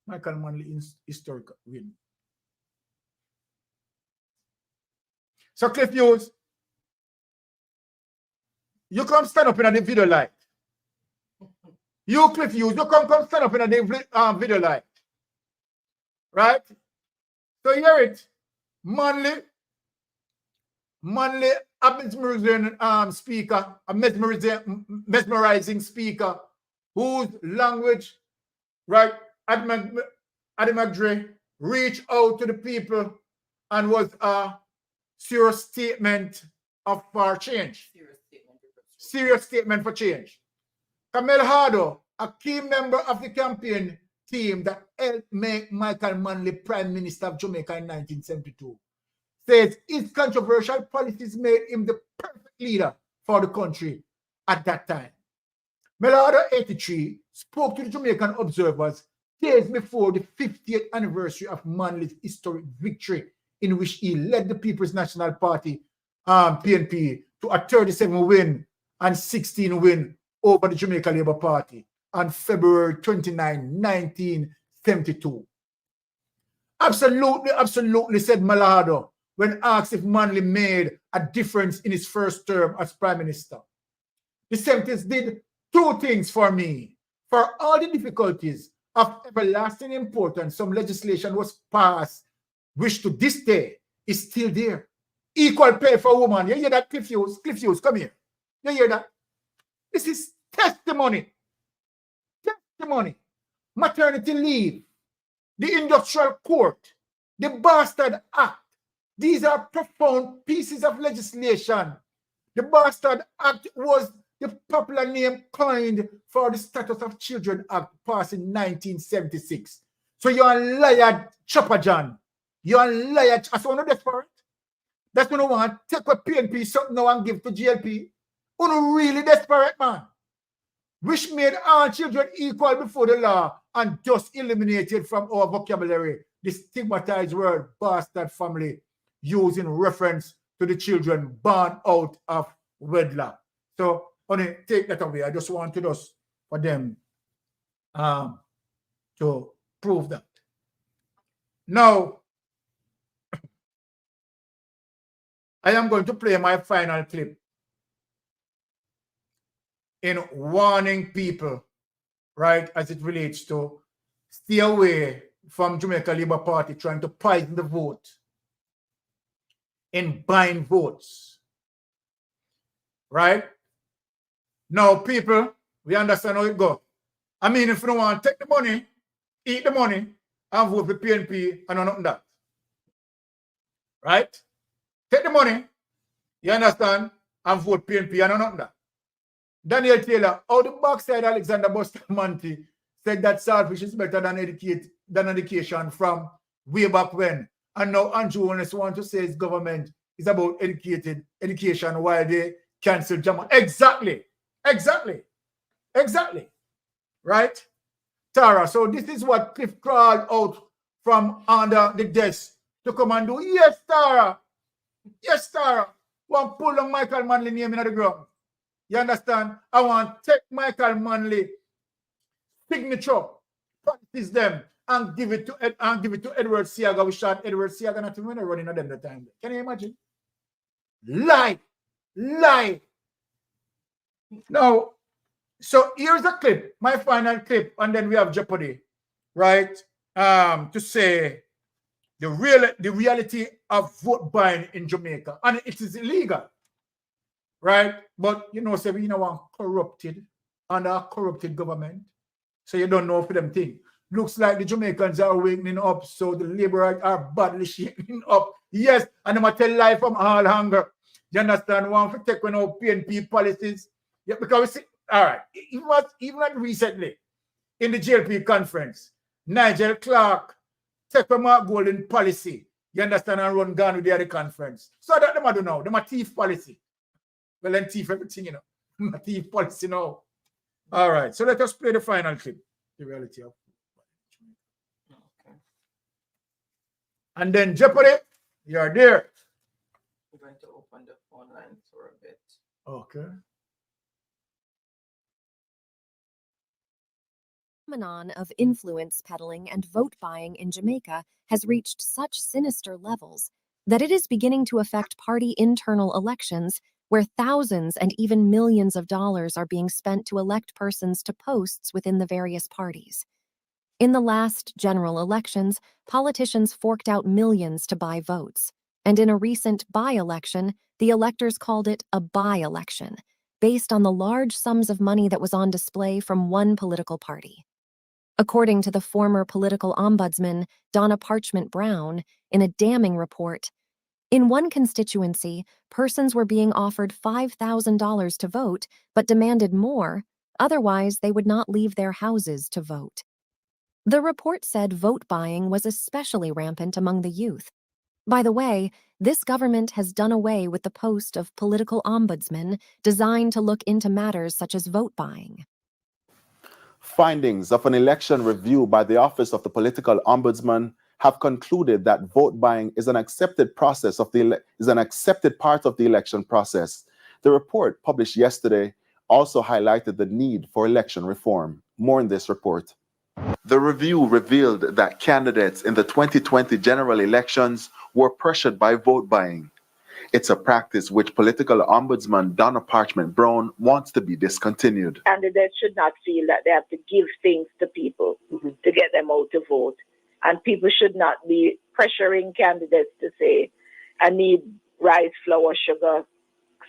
S1: Michael Manley historical win. So Cliff Hughes, you come stand up in the video light. You, Cliff Hughes, you come stand up in the video light. Right? So hear it. Manley, a mesmerizing speaker, a mesmerizing speaker, whose language, right, Adi McDre reached out to the people and was a serious statement for change. Serious statement for change. Kamel Hardo, a key member of the campaign team that helped make Michael Manley Prime Minister of Jamaica in 1972, says his controversial policies made him the perfect leader for the country at that time. Melado 83 spoke to the Jamaican observers days before the 50th anniversary of Manley's historic victory, in which he led the People's National Party, PNP, to a 37 win and 16 win over the Jamaica Labour Party on February 29, 1972. Absolutely, said Malado when asked if Manley made a difference in his first term as Prime Minister. The 70s did two things for me. For all the difficulties of everlasting importance, some legislation was passed, which to this day is still there. Equal pay for women. You hear that, Cliff Hughes? Cliff Hughes, come here. You hear that? This is testimony. Testimony. Maternity leave. The Industrial Court. The Bastard Act. These are profound pieces of legislation. The Bastard Act was the popular name coined for the Status of Children Act passed in 1976. So you're a liar, Chopper John. You're a liar. That's one of desperate. That's when I want to take a PNP something now and give to JLP. You're really desperate, man. Which made all children equal before the law and just eliminated from our vocabulary the stigmatized word bastard family used in reference to the children born out of wedlock. So, only take that away. I just wanted us for them to prove that. Now, I am going to play my final clip in warning people, right, as it relates to stay away from Jamaica Labour Party trying to poison the vote in buying votes, right? Now, people, we understand how it goes. I mean, if you don't want to take the money, eat the money, and vote for PNP and nothing that, right? Take the money, you understand, and vote PNP and nothing that. Daniel Taylor, how the backside Alexander Bustamante said that salvation is better than education from way back when. And now Andrew Holness wants to say his government is about education while they cancel JAMA. Exactly. Right? Tara, so this is what Cliff crawled out from under the desk to come and do. Yes, Tara. Want to pull on Michael Manley name in the ground. You understand? I want to take Michael Manley signature, practice them, and give it to Edward Siaga. We shot Edward Siaga not even running at them the time. Can you imagine? Lie. Now, so here's a clip, my final clip, and then we have Jeopardy, right? To say the reality of vote buying in Jamaica, and it is illegal. Right? But you know, say we want corrupted under a corrupted government. So you don't know for them thing. Looks like the Jamaicans are waking up, so the laborers are badly shaking up. Yes, and I'm tell lie from all hunger. You understand? Want to take on our PNP policies. Yeah, because we see, all right, even recently in the JLP conference, Nigel Clark take on my golden policy. You understand? And run gun with the other conference. So that them I do now. Them a thief policy. Well, then thief everything, you know. Thief policy now. All right, so let us play the final clip. The reality of.
S3: Okay.
S1: And then Jeopardy, you're there.
S3: I'm going to open the phone line for a bit.
S1: Okay.
S14: Phenomenon of influence peddling and vote buying in Jamaica has reached such sinister levels that it is beginning to affect party internal elections, where thousands and even millions of dollars are being spent to elect persons to posts within the various parties. In the last general elections, politicians forked out millions to buy votes, and in a recent by-election, the electors called it a by-election, based on the large sums of money that was on display from one political party. According to the former political ombudsman, Donna Parchment Brown, in a damning report, in one constituency, persons were being offered $5,000 to vote, but demanded more, otherwise they would not leave their houses to vote. The report said vote buying was especially rampant among the youth. By the way, this government has done away with the post of political ombudsman designed to look into matters such as vote buying.
S15: Findings of an election review by the Office of the Political Ombudsman have concluded that vote buying is an accepted process of an accepted part of the election process. The report published yesterday also highlighted the need for election reform. More in this report. The review revealed that candidates in the 2020 general elections were pressured by vote buying. It's a practice which political ombudsman Donna Parchment Brown wants to be discontinued.
S16: Candidates should not feel that they have to give things to people to get them out to vote. And people should not be pressuring candidates to say, I need rice, flour, sugar,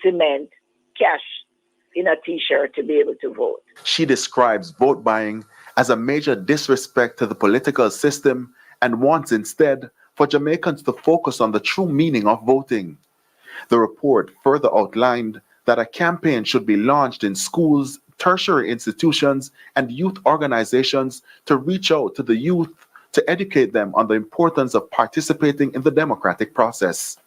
S16: cement, cash in a t-shirt to be able to vote.
S15: She describes vote buying as a major disrespect to the political system and wants instead for Jamaicans to focus on the true meaning of voting. The report further outlined that a campaign should be launched in schools, tertiary institutions, and youth organizations to reach out to the youth to educate them on the importance of participating in the democratic process.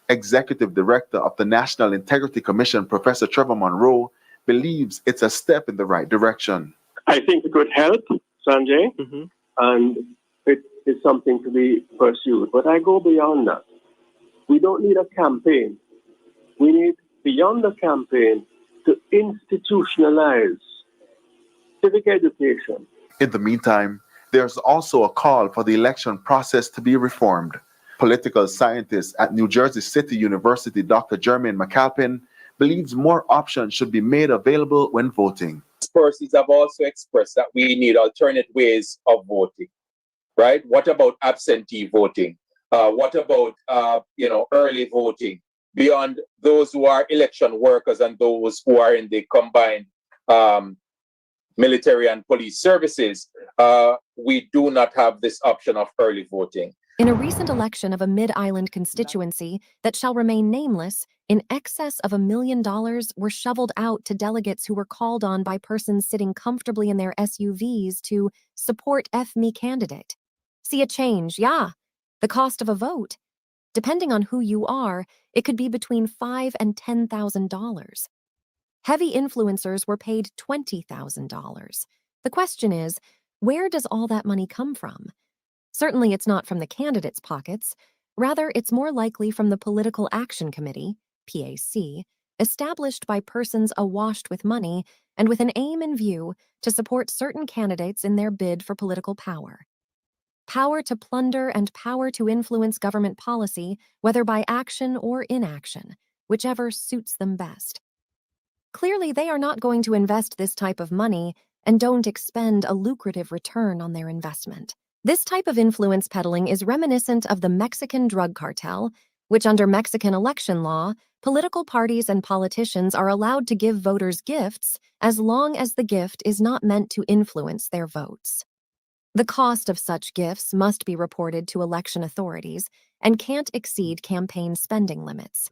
S15: Executive Director of the National Integrity Commission, Professor Trevor Monroe, believes it's a step in the right direction.
S17: I think it would help, Sanjay, and it is something to be pursued. But I go beyond that. We don't need a campaign. We need beyond the campaign to institutionalize civic education.
S15: In the meantime, there's also a call for the election process to be reformed. Political scientist at New Jersey City University, Dr. Jermaine McAlpin, believes more options should be made available when voting.
S18: Persons have also expressed that we need alternate ways of voting, right? What about absentee voting? What about early voting? Beyond those who are election workers and those who are in the combined military and police services, we do not have this option of early voting.
S14: In a recent election of a mid-island constituency that shall remain nameless, in excess of $1 million were shoveled out to delegates who were called on by persons sitting comfortably in their SUVs to support F-me candidate. See a change, yeah. The cost of a vote. Depending on who you are, it could be between $5,000 and $10,000. Heavy influencers were paid $20,000. The question is, where does all that money come from? Certainly it's not from the candidates' pockets. Rather, it's more likely from the Political Action Committee, PAC, established by persons awash with money and with an aim in view to support certain candidates in their bid for political power. Power to plunder and power to influence government policy, whether by action or inaction, whichever suits them best. Clearly, they are not going to invest this type of money and don't expend a lucrative return on their investment. This type of influence peddling is reminiscent of the Mexican drug cartel, which under Mexican election law, political parties and politicians are allowed to give voters gifts as long as the gift is not meant to influence their votes. The cost of such gifts must be reported to election authorities and can't exceed campaign spending limits.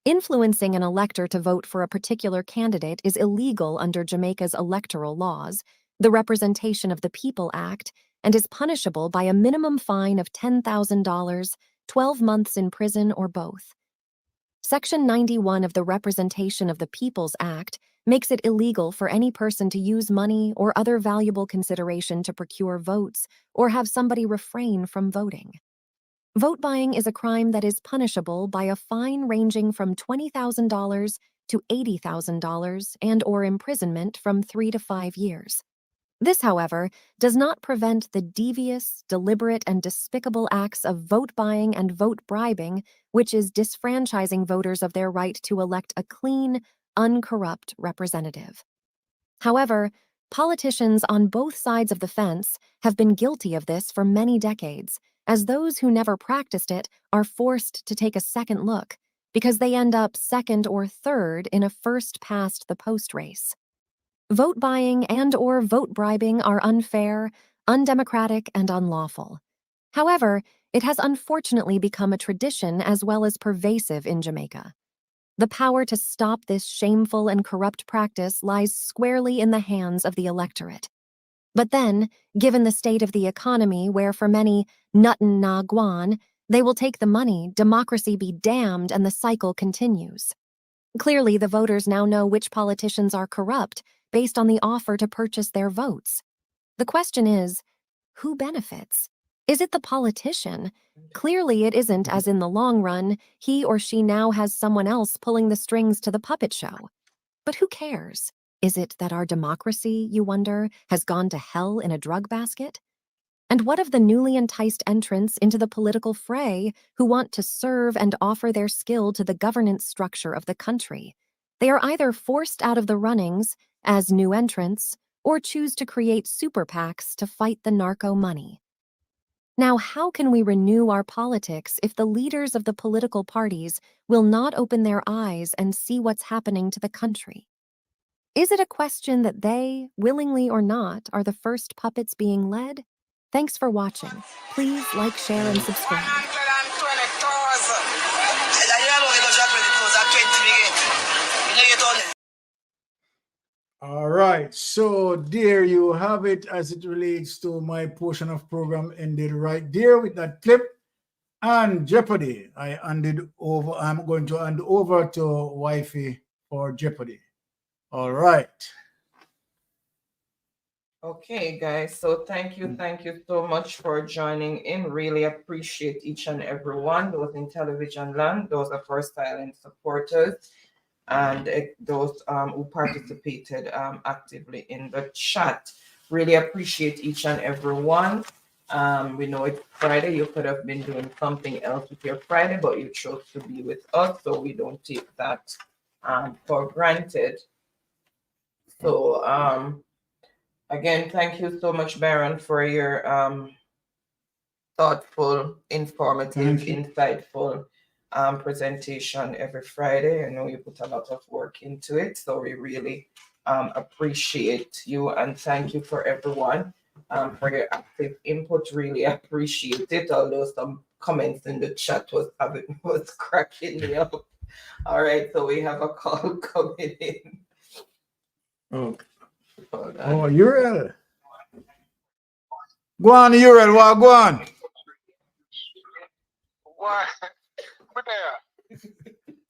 S14: Influencing an elector to vote for a particular candidate is illegal under Jamaica's electoral laws, the Representation of the People Act, and is punishable by a minimum fine of $10,000, 12 months in prison, or both. Section 91 of the Representation of the People's Act makes it illegal for any person to use money or other valuable consideration to procure votes or have somebody refrain from voting. Vote buying is a crime that is punishable by a fine ranging from $20,000 to $80,000 and/or imprisonment from 3 to 5 years. This, however, does not prevent the devious, deliberate, and despicable acts of vote buying and vote bribing, which is disfranchising voters of their right to elect a clean, uncorrupt representative. However, politicians on both sides of the fence have been guilty of this for many decades, as those who never practiced it are forced to take a second look because they end up second or third in a first-past-the-post race. Vote buying and/or vote bribing are unfair, undemocratic, and unlawful. However, it has unfortunately become a tradition as well as pervasive in Jamaica. The power to stop this shameful and corrupt practice lies squarely in the hands of the electorate. But then, given the state of the economy where for many, nuttin' na guan, they will take the money, democracy be damned, and the cycle continues. Clearly, the voters now know which politicians are corrupt based on the offer to purchase their votes. The question is, who benefits? Is it the politician? Clearly it isn't, as in the long run, he or she now has someone else pulling the strings to the puppet show. But who cares? Is it that our democracy, you wonder, has gone to hell in a drug basket? And what of the newly enticed entrants into the political fray who want to serve and offer their skill to the governance structure of the country? They are either forced out of the runnings as new entrants or choose to create super PACs to fight the narco money. Now, how can we renew our politics if the leaders of the political parties will not open their eyes and see what's happening to the country? Is it a question that they, willingly or not, are the first puppets being led? Thanks for watching. Please like, share, and subscribe.
S1: All right, so there you have it as it relates to my portion of program ended right there with that clip. And Jeopardy, I'm going to hand over to Wifey for Jeopardy. All right.
S3: Okay, guys, so thank you so much for joining in. Really appreciate each and every one, those in television land, those of our silent supporters. and those who participated actively in the chat. Really appreciate each and every one. We know it's Friday. You could have been doing something else with your Friday, but you chose to be with us, so we don't take that for granted. So again, thank you so much, Baron, for your thoughtful, informative, insightful presentation every Friday. I know you put a lot of work into it, so we really appreciate you, and thank you for everyone for your active input. Really appreciate it, although some comments in the chat was cracking me up. All right, so we have a call coming in.
S1: Okay. Oh, Uriel. Go on, Uriel. Go on.
S19: What?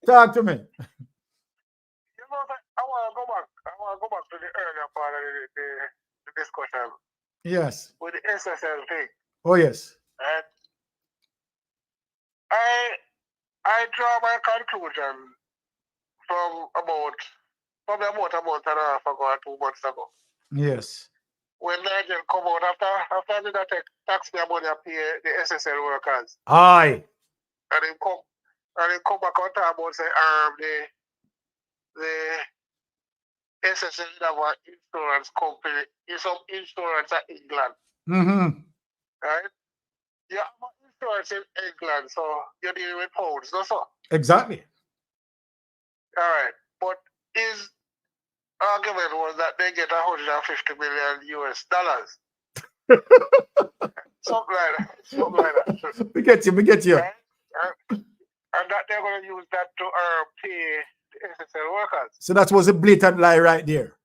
S1: Talk to me.
S19: You know, I want to go back. I want to go back to the earlier part of the discussion.
S1: Yes.
S19: With the SSL thing.
S1: Oh, yes.
S19: And I draw my conclusion from probably about a month and a half ago or 2 months ago.
S1: Yes.
S19: When Nigel come out after I did that taxpayer money I pay the SSL workers.
S1: Aye.
S19: And he come back on time and say the SSL have an insurance company, is some insurance in England.
S1: Mm-hmm.
S19: Right? You have an insurance in England, so you're dealing with pounds, no sir?
S1: Exactly.
S19: All right. But his argument was that they get $150 million US. Something like that. Something like that.
S1: We get you.
S19: Right? And that they're going to use that to pay the SSL workers.
S1: So that was a blatant lie right there.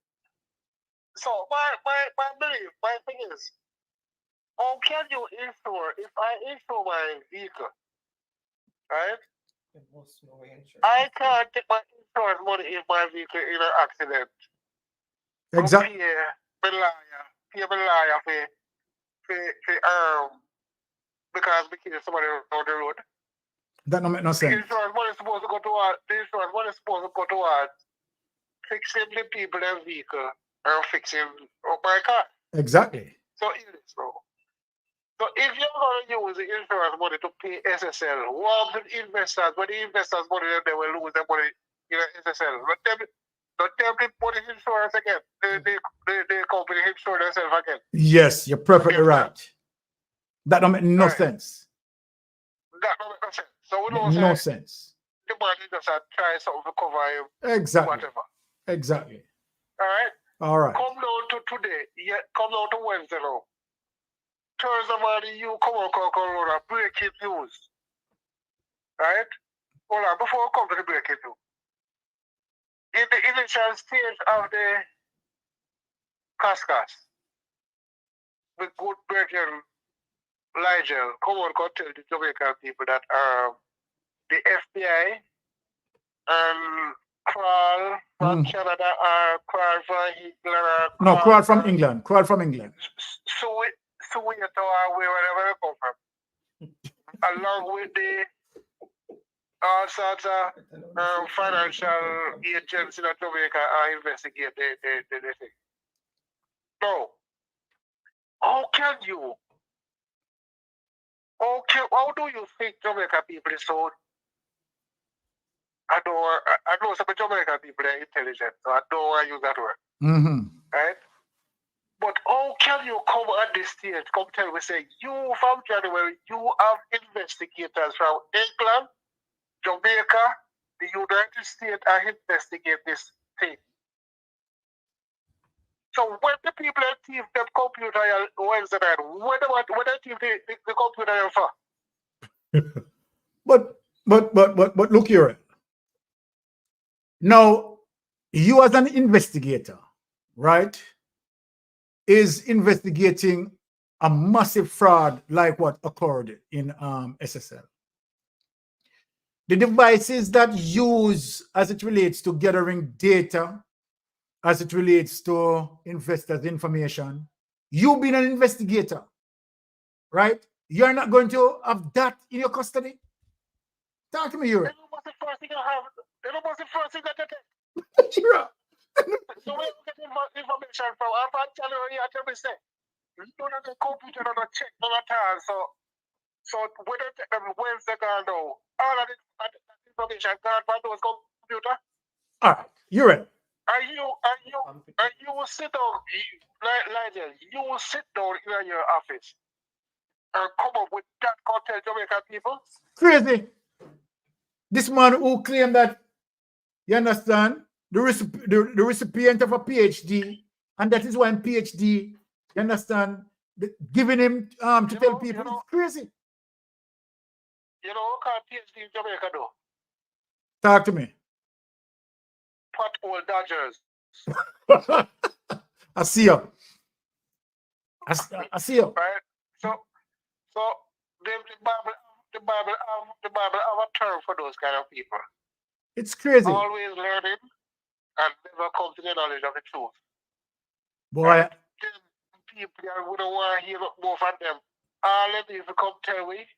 S19: So my belief, my thing is, how can you insure, if I insure my vehicle, right? I can't take my insurance money if my vehicle in an accident.
S1: Exactly.
S19: Pay my lawyer because we kill somebody on the road.
S1: That don't make no sense.
S19: The insurance money is supposed to go towards fixing the people in vehicle or fixing my car.
S1: Exactly.
S19: So So if you're going to use the insurance money to pay SSL, what the investors? But the investors' money, they will lose their money in SSL. But tell people put the insurance again. The company insure themselves again.
S1: Yes, you're perfectly right. That don't make no sense.
S19: That don't make no sense. So we
S1: Make
S19: don't
S1: no
S19: say
S1: sense.
S19: the money just try something to cover him.
S1: Exactly.
S19: Whatever.
S1: Exactly.
S19: All right?
S1: All right.
S19: Come down to today. Yeah, come down to Wednesday now. Thursday morning, you come on, breaking news. Right? Hold on, before we come to the breaking news. In the initial stage of the Cascas, with good brethren, Nigel, come on, go tell the Jamaican people that the FBI and Crawl from Canada or Crawl from England.
S1: No, Crawl from England. Crawl from England.
S19: So we to our way wherever they come from. Along with the all sorts of financial agents in Jamaica are investigate the thing. No. How do you think Jamaican people is so? I know some Jamaican people are intelligent, so I don't want to use that word.
S1: Mm-hmm.
S19: Right? But how can you come at this stage, come tell me, say, you from January, you have investigators from England, Jamaica, the United States are investigate this thing. So when the people that thief them computer Wednesday night, what they thief the computer for?
S1: But look here. Now, you as an investigator, right, is investigating a massive fraud like what occurred in SSL. The devices that use as it relates to gathering data, as it relates to investors' information, you being an investigator, right? You're not going to have that in your custody? Talk to me, Yuri.
S19: You know what's the first thing that you take?
S1: Sure.
S19: So we get information from our tell you here to me say, you don't have the computer on a check on a time. So we don't take them Wednesday gone now. All of this information gone from those computer.
S1: All right, you're right.
S19: And you will sit down, Nigel, you will sit down in your office and come up with that content Jamaican people.
S1: Crazy. This man who claimed that, you understand, the recipient of a PhD, and that is why I'm PhD, you understand, giving him to tell people, it's crazy.
S19: You know what kind of PhD in Jamaica do?
S1: Talk to me.
S19: Pothole dodgers.
S1: I see you. I see you.
S19: Right? So the Bible have a term for those kind of people.
S1: It's crazy.
S19: Always learning and never come to the knowledge of the truth.
S1: Boy.
S19: Then people that wouldn't want to hear more from them. All of these will come tell me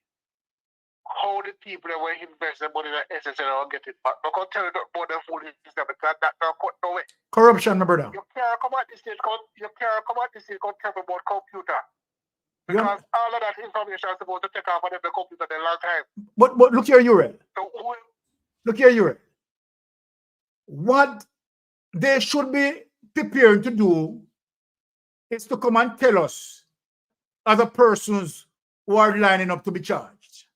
S19: how the people that were invest their money in the SSL or get it back. Not going to tell you about the foolish system because that's not cut no way.
S1: Corruption, my brother.
S19: You can't come at this stage, you can't come at this stage and tell me about computer. Because all of that information is supposed to take off of the computer in a long time.
S1: But look here, Uriel.
S19: So,
S1: look here, Uriel. What they should be preparing to do is to come and tell us other persons who are lining up to be charged.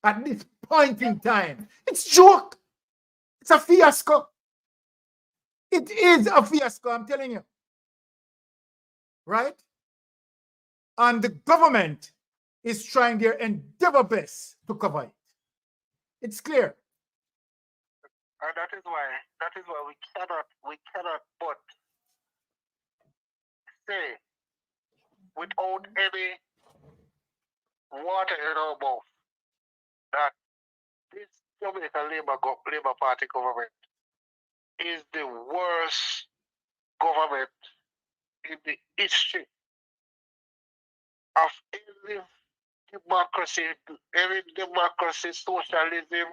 S1: At this point in time, it's a joke. It's a fiasco. It is a fiasco, I'm telling you. Right? And the government is trying their endeavor best to cover it. It's clear.
S19: And that is why we cannot but say without any water in our mouth that this Jamaican Labour Party government is the worst government in the history of any democracy, socialism,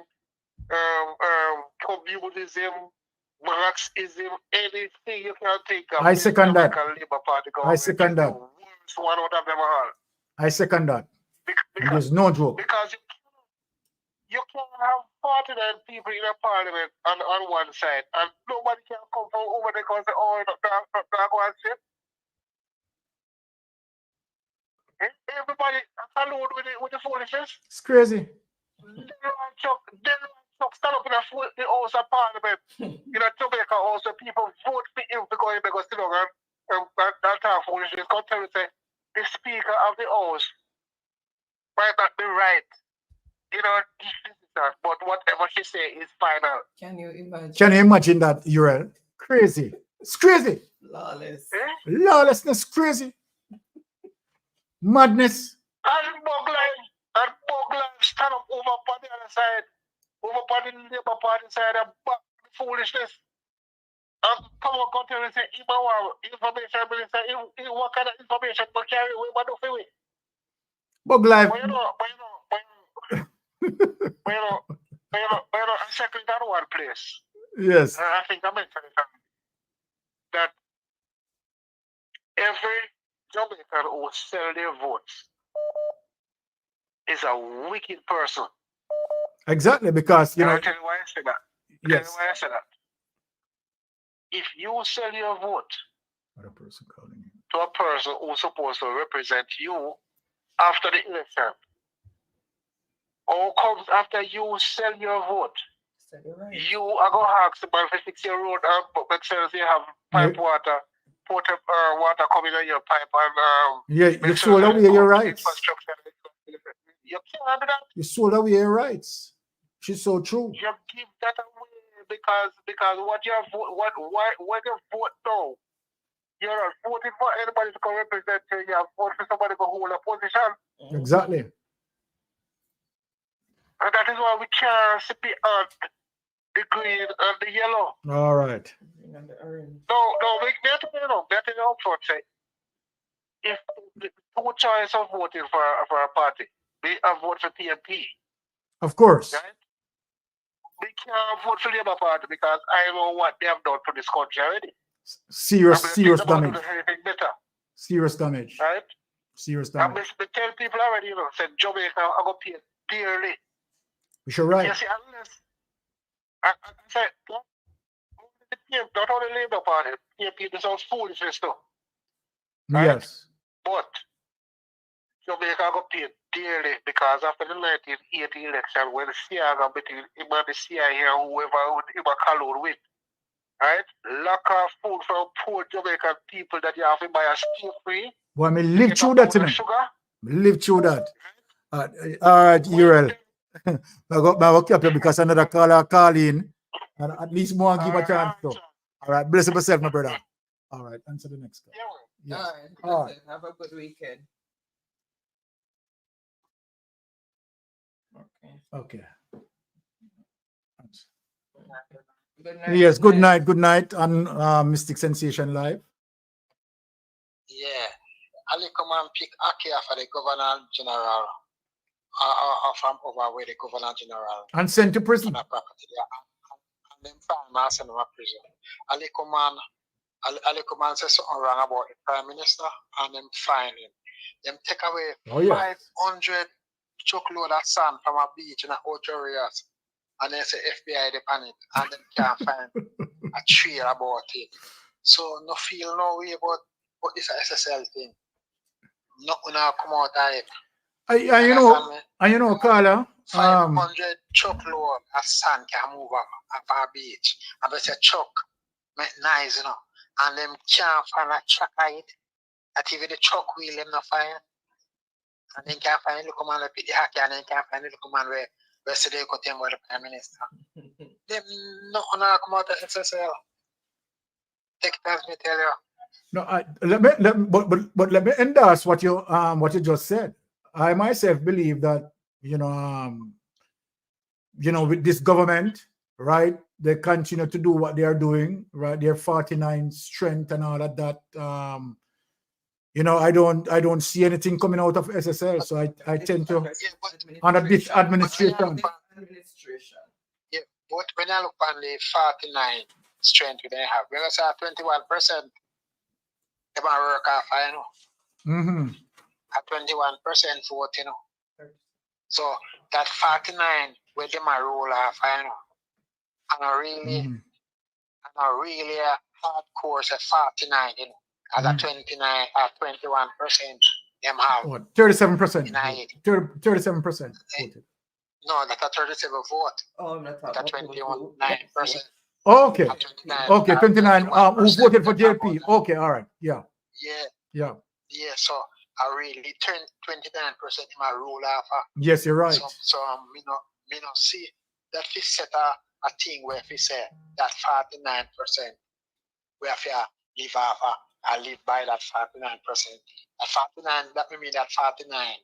S19: communism, Marxism, anything you can think of.
S1: I second that.
S19: Labour Party
S1: I second that.
S19: the worst one out of them all.
S1: I second that. There's no joke.
S19: Because you can't have 49 people in a parliament on one side, and nobody can come from over there because they're not going to sit. Everybody alone with the foolishness.
S1: It's crazy.
S19: Chuck stand up in the House of Parliament in a Jamaica also people vote for him to go in because sit down and talk foolishness. Come tell me say the Speaker of the House might not be right. You know, but whatever she say is final.
S3: Can you imagine?
S1: Can you imagine that, Uriel? Crazy. It's crazy.
S3: Lawless.
S1: Lawlessness, crazy. Madness.
S19: And Bugline stand up over on the other side, over on the Labour Party side and back the foolishness. And come on, come tell me say, information minister, what kind of information will carry away, what do we?
S1: Bugline.
S19: But you know, I'm second that one place.
S1: Yes.
S19: I think I mentioned it. That every Jamaican who sell their votes is a wicked person.
S1: Exactly, because, you know.
S19: I'll tell you why I say that.
S1: Yes.
S19: Why I say that. If you sell your vote
S1: What a person calling you.
S19: to a person who's supposed to represent you after the election, or comes after you sell your vote, you are going to ask the man to fix your road and make sure you have pipe water, water coming in your pipe and
S1: yeah, you sold away your rights.
S19: You can't do that.
S1: You sold away your rights. She's so true.
S19: You give that away because what you have when you vote now, you're not voting for anybody to come represent you. You have voted for somebody to hold a position.
S1: Exactly.
S19: And that is why we can't see beyond the green and the yellow.
S1: All right.
S19: No, we get it up for say. If the two choice of voting for a party, we have vote for PMP.
S1: Of course.
S19: Right? we can't vote for Labour Party because I know what they have done to this country already.
S1: Serious damage.
S19: Anything better.
S1: Serious damage.
S19: Right?
S1: Serious
S19: And
S1: damage.
S19: we tell people already, you know, said Jamaica are going to pay dearly.
S1: We should right.
S19: You see, unless I said, not only Labour Party, PNP, sounds foolishness too. Right?
S1: Yes.
S19: But Jamaica are going to pay dearly because after the 1980 election, when the CIA got between him and the CIA and whoever he was collude with, right? Lack of food for poor Jamaican people that you have to buy a steel free.
S1: Well, I mean, live through that, you know. Live through that. All right, Urel. I got kept because another caller call in, and at least more give a chance to. All right, bless yourself, my brother. All right, answer the next call.
S3: Yes.
S1: All
S3: All
S1: right.
S3: right. Have a good weekend.
S1: Okay.
S3: Good night.
S1: Yes, good night, good night on Mystic Sensation Live.
S20: Yeah. Ali come and pick Aki for the Governor General. Or from over where the Governor General.
S1: And sent to prison.
S20: And then find master in prison. Ali come and say something wrong about the Prime Minister and them fine him. Them take away 500 truckload of sand from a beach in a hotel areas. And then say FBI they panic and them can't find a tree about it. So no feel no way about what this SSL thing. Nothing now come out of it.
S1: And you know, Carla,
S20: 500 truckload of sand can move up our beach. And they say truck make nice, you know. And them can't find a track of it. That even the truck wheel them not find. And then can't find the local man pick the hacky and then can't find the local man where they got him by the Prime Minister. Them nothing now come out of SSL. Take it as me tell you.
S1: No, but let me endorse what you just said. I myself believe that with this government, right, they continue to do what they are doing, right? Their 49 strength and all of that. I don't see anything coming out of SSL, so I tend to under this administration.
S20: Yeah, but when I look on the 49 strength they have, we're gonna say 21%. They might work off, at 21% vote, So that 49 where they might roll off, and a really hardcore at 49, as a 29 or 21%, them have
S1: what 37%. 37%.
S20: No, that's a 37 vote. Oh, that's a 29%.
S1: Okay. Okay, 29. Who voted for JLP? Okay, all right. Yeah.
S20: Yeah. So I really 29% in my rule off.
S1: Yes, you're right.
S20: So me not see that we set a thing where we say that 49% we have to live off. I live by that 49%. That 49, that mean that 49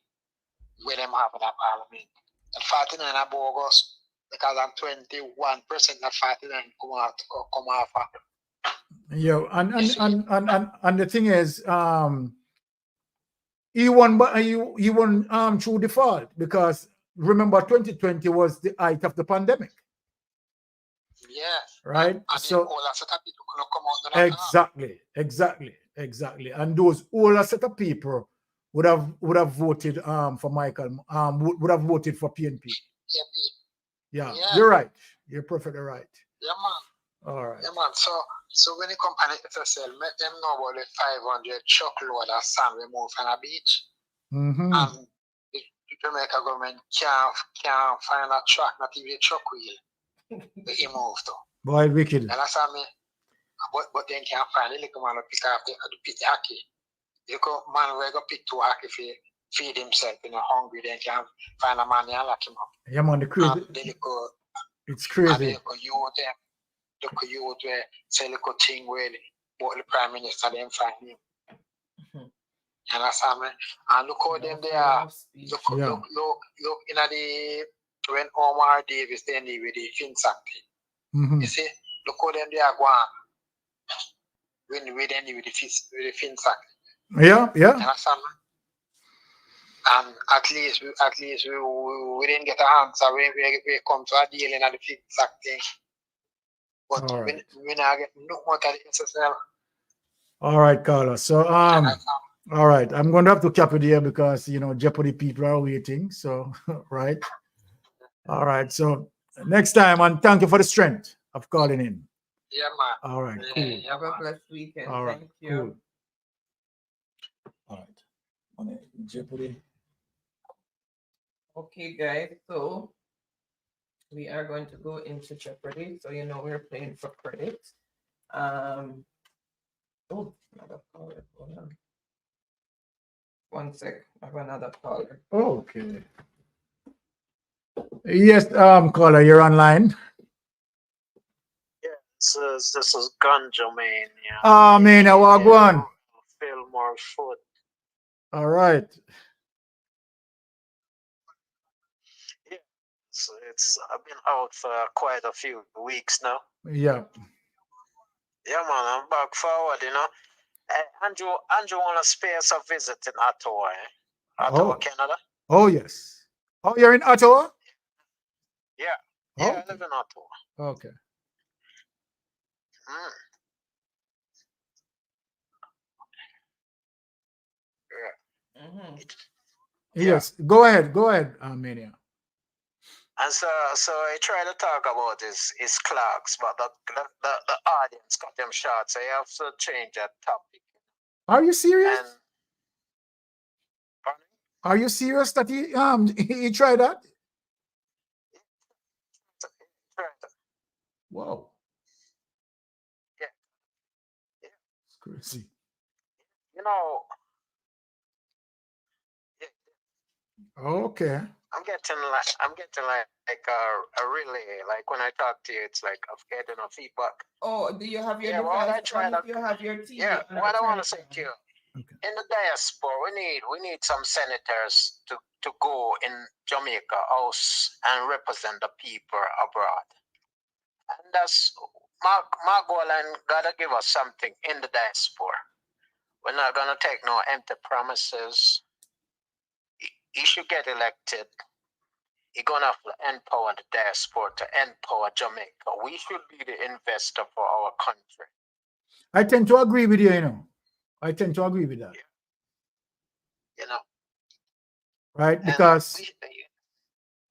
S20: where them have that parliament. That 49 are bogus because I'm 21%. That 49 come off.
S1: Yeah, and the thing is, he won through default because remember 2020 was the height of the pandemic.
S20: Yeah.
S1: Right.
S20: And
S1: so exactly. And those older set of people would have voted for Michael. Would have voted for PNP. Yeah. You're right. You're perfectly right.
S20: Yeah, man.
S1: All right.
S20: Yeah, man. So when the company SSL, make them know about the 500 truckload of sand we move from a beach. And the Jamaica government can't find a truck, not even a truck wheel. They move to.
S1: Boy, wicked.
S20: And that's how me. But then can't find it. Like man pick up the hockey. You go man we go pick two hockey feed himself, hungry. Then can't find a man and lock him up.
S1: Yeah, man, the crazy. It's crazy.
S20: The youth where say little thing where the Prime Minister then find him. And that's how me. And look how them they are. Look in the when Omar Davis then with the FinSac thing. You see, look how them they are going. When we then with the FinSac.
S1: Yeah.
S20: And that's how me. And at least we didn't get an answer when we come to a dealing at the exact thing. But
S1: All right.
S20: we not get no more at the SSL.
S1: All right, Carlos. So all right, I'm going to have to cap it here because Jeopardy people are waiting. So right. All right. So next time, and thank you for the strength of calling in.
S20: Yeah, man.
S1: All right. Cool.
S3: Have a blessed weekend.
S1: All right.
S3: Thank you.
S1: Cool. All right. Jeopardy.
S3: Okay, guys. So we are going to go into Jeopardy. So we're playing for credit. Oh, another caller. Hold on. One sec. I have another caller.
S1: Okay. Yes, caller, you're online.
S21: This is Ganja Mania.
S1: Ah, man, I walk one.
S21: Fillmore Foot.
S1: All right.
S21: Yeah, so I've been out for quite a few weeks now.
S1: Yeah.
S21: Yeah, man, I'm back forward, Andrew wanna spare us a visit in Ottawa, Ottawa, Canada.
S1: Oh, yes. Oh, you're in Ottawa?
S21: Yeah. Yeah, I live in Ottawa.
S1: Okay.
S21: Yeah.
S1: Yes. Go ahead, Mania.
S21: And so I try to talk about his clerks, but the audience cut them short, so you have to change that topic.
S1: Are you serious? Are you serious that he tried that? Wow.
S21: Yeah.
S1: It's crazy. Okay.
S21: I'm getting like a relay. Like when I talk to you, it's like I'm getting a feedback.
S3: Oh, do you have your
S21: device?
S3: you have your TV?
S21: Yeah, what I want to say to you, in the diaspora, we need some senators to go in Jamaica House and represent the people abroad. And that's Mark Golan gotta give us something in the diaspora. We're not gonna take no empty promises. He should get elected. He's gonna have to empower the diaspora to empower Jamaica. We should be the investor for our country.
S1: I tend to agree with you, I tend to agree with that. Right? Because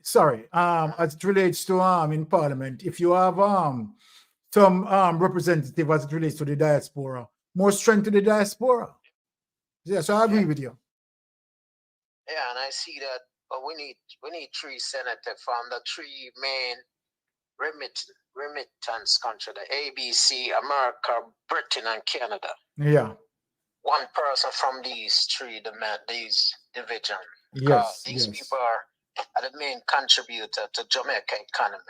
S1: sorry, as it relates to in Parliament, if you have some representative as it relates to the diaspora, more strength to the diaspora. Yeah, so I agree with you.
S21: Yeah, and I see that, but we need 3 senators from the 3 main remittance countries: the ABC, America, Britain, and Canada.
S1: Yeah.
S21: One person from these 3 these divisions.
S1: Yes.
S21: These people are the main contributor to Jamaica economy.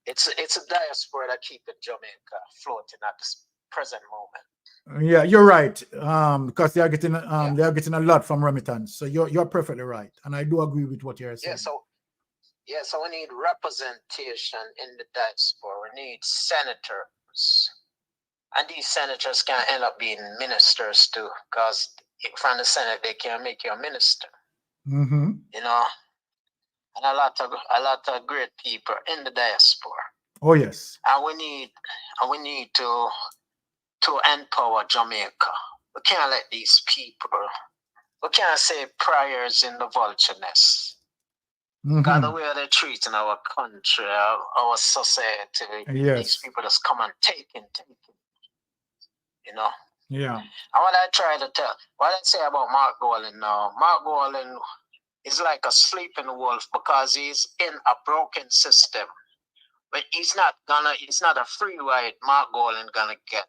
S21: It's a diaspora that keeping Jamaica floating at this present moment.
S1: Yeah, you're right. Because they are getting a lot from remittance. So you're perfectly right, and I do agree with what you're saying.
S21: So we need representation in the diaspora. We need senators, and these senators can end up being ministers too, because from the Senate they can make you a minister.
S1: Mm-hmm.
S21: And a lot of great people in the diaspora.
S1: Oh yes.
S21: And we need to empower Jamaica. We can't let these people. We can't say prayers in the vulture nest. Because the way they're treating our country, our society, these people just come and take it.
S1: Yeah.
S21: And what I say about Mark Golan now, Mark Golan is like a sleeping wolf because he's in a broken system. But he's not a free ride Mark Golan gonna get.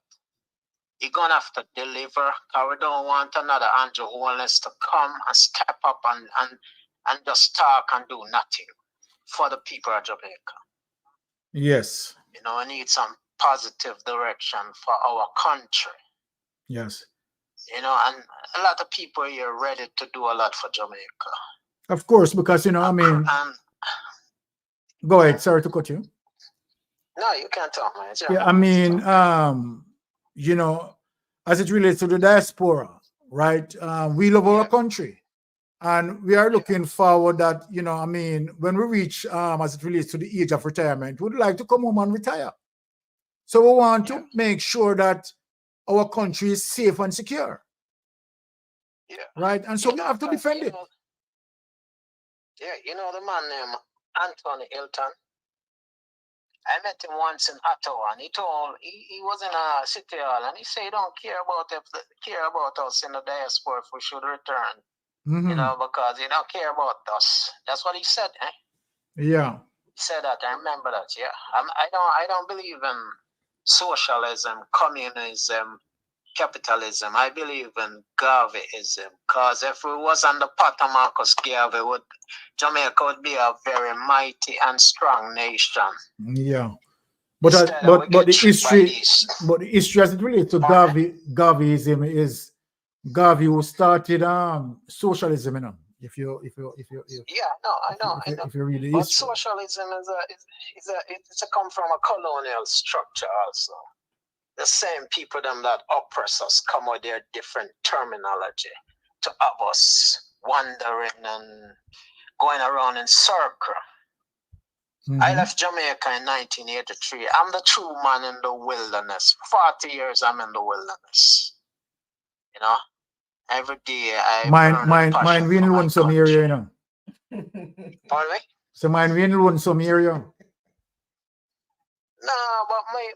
S21: He's gonna have to deliver, because we don't want another Andrew Holness to come and step up and just talk and do nothing for the people of Jamaica.
S1: Yes.
S21: We need some positive direction for our country.
S1: Yes.
S21: And a lot of people here ready to do a lot for Jamaica.
S1: Of course, because go ahead, sorry to cut you.
S21: No, you can't talk, man.
S1: Yeah, as it relates to the diaspora, right? We love our country. And we are looking forward that, you know, I mean, when we reach, as it relates to the age of retirement, we'd like to come home and retire. So we want to make sure that our country is safe and secure.
S21: Yeah.
S1: Right? And so we have to defend it.
S21: Yeah, you know the man named Anthony Hilton? I met him once in Ottawa, and he was in a city hall, and he said he don't care about us in the diaspora if we should return. You know, because he don't care about us. That's what he said, eh?
S1: Yeah.
S21: He said that. I remember that. Yeah. I don't believe in socialism, communism, capitalism. I believe in Garveyism. Because if we was on the path of Marcus Garvey, Jamaica would be a very mighty and strong nation.
S1: Yeah. But the history as it relates to Garveyism is Garvey who started socialism, you know. If you
S21: I know.
S1: If you read the
S21: But
S1: history.
S21: socialism it's a come from a colonial structure also. The same people them that oppress us come with their different terminology to have us wandering and going around in circle. I left Jamaica in 1983. I'm the true man in the wilderness. 40 years I'm in the wilderness. You know, every day I
S1: mine we in some area, you know.
S21: Pardon me?
S1: So mine we in some area.
S21: No, but I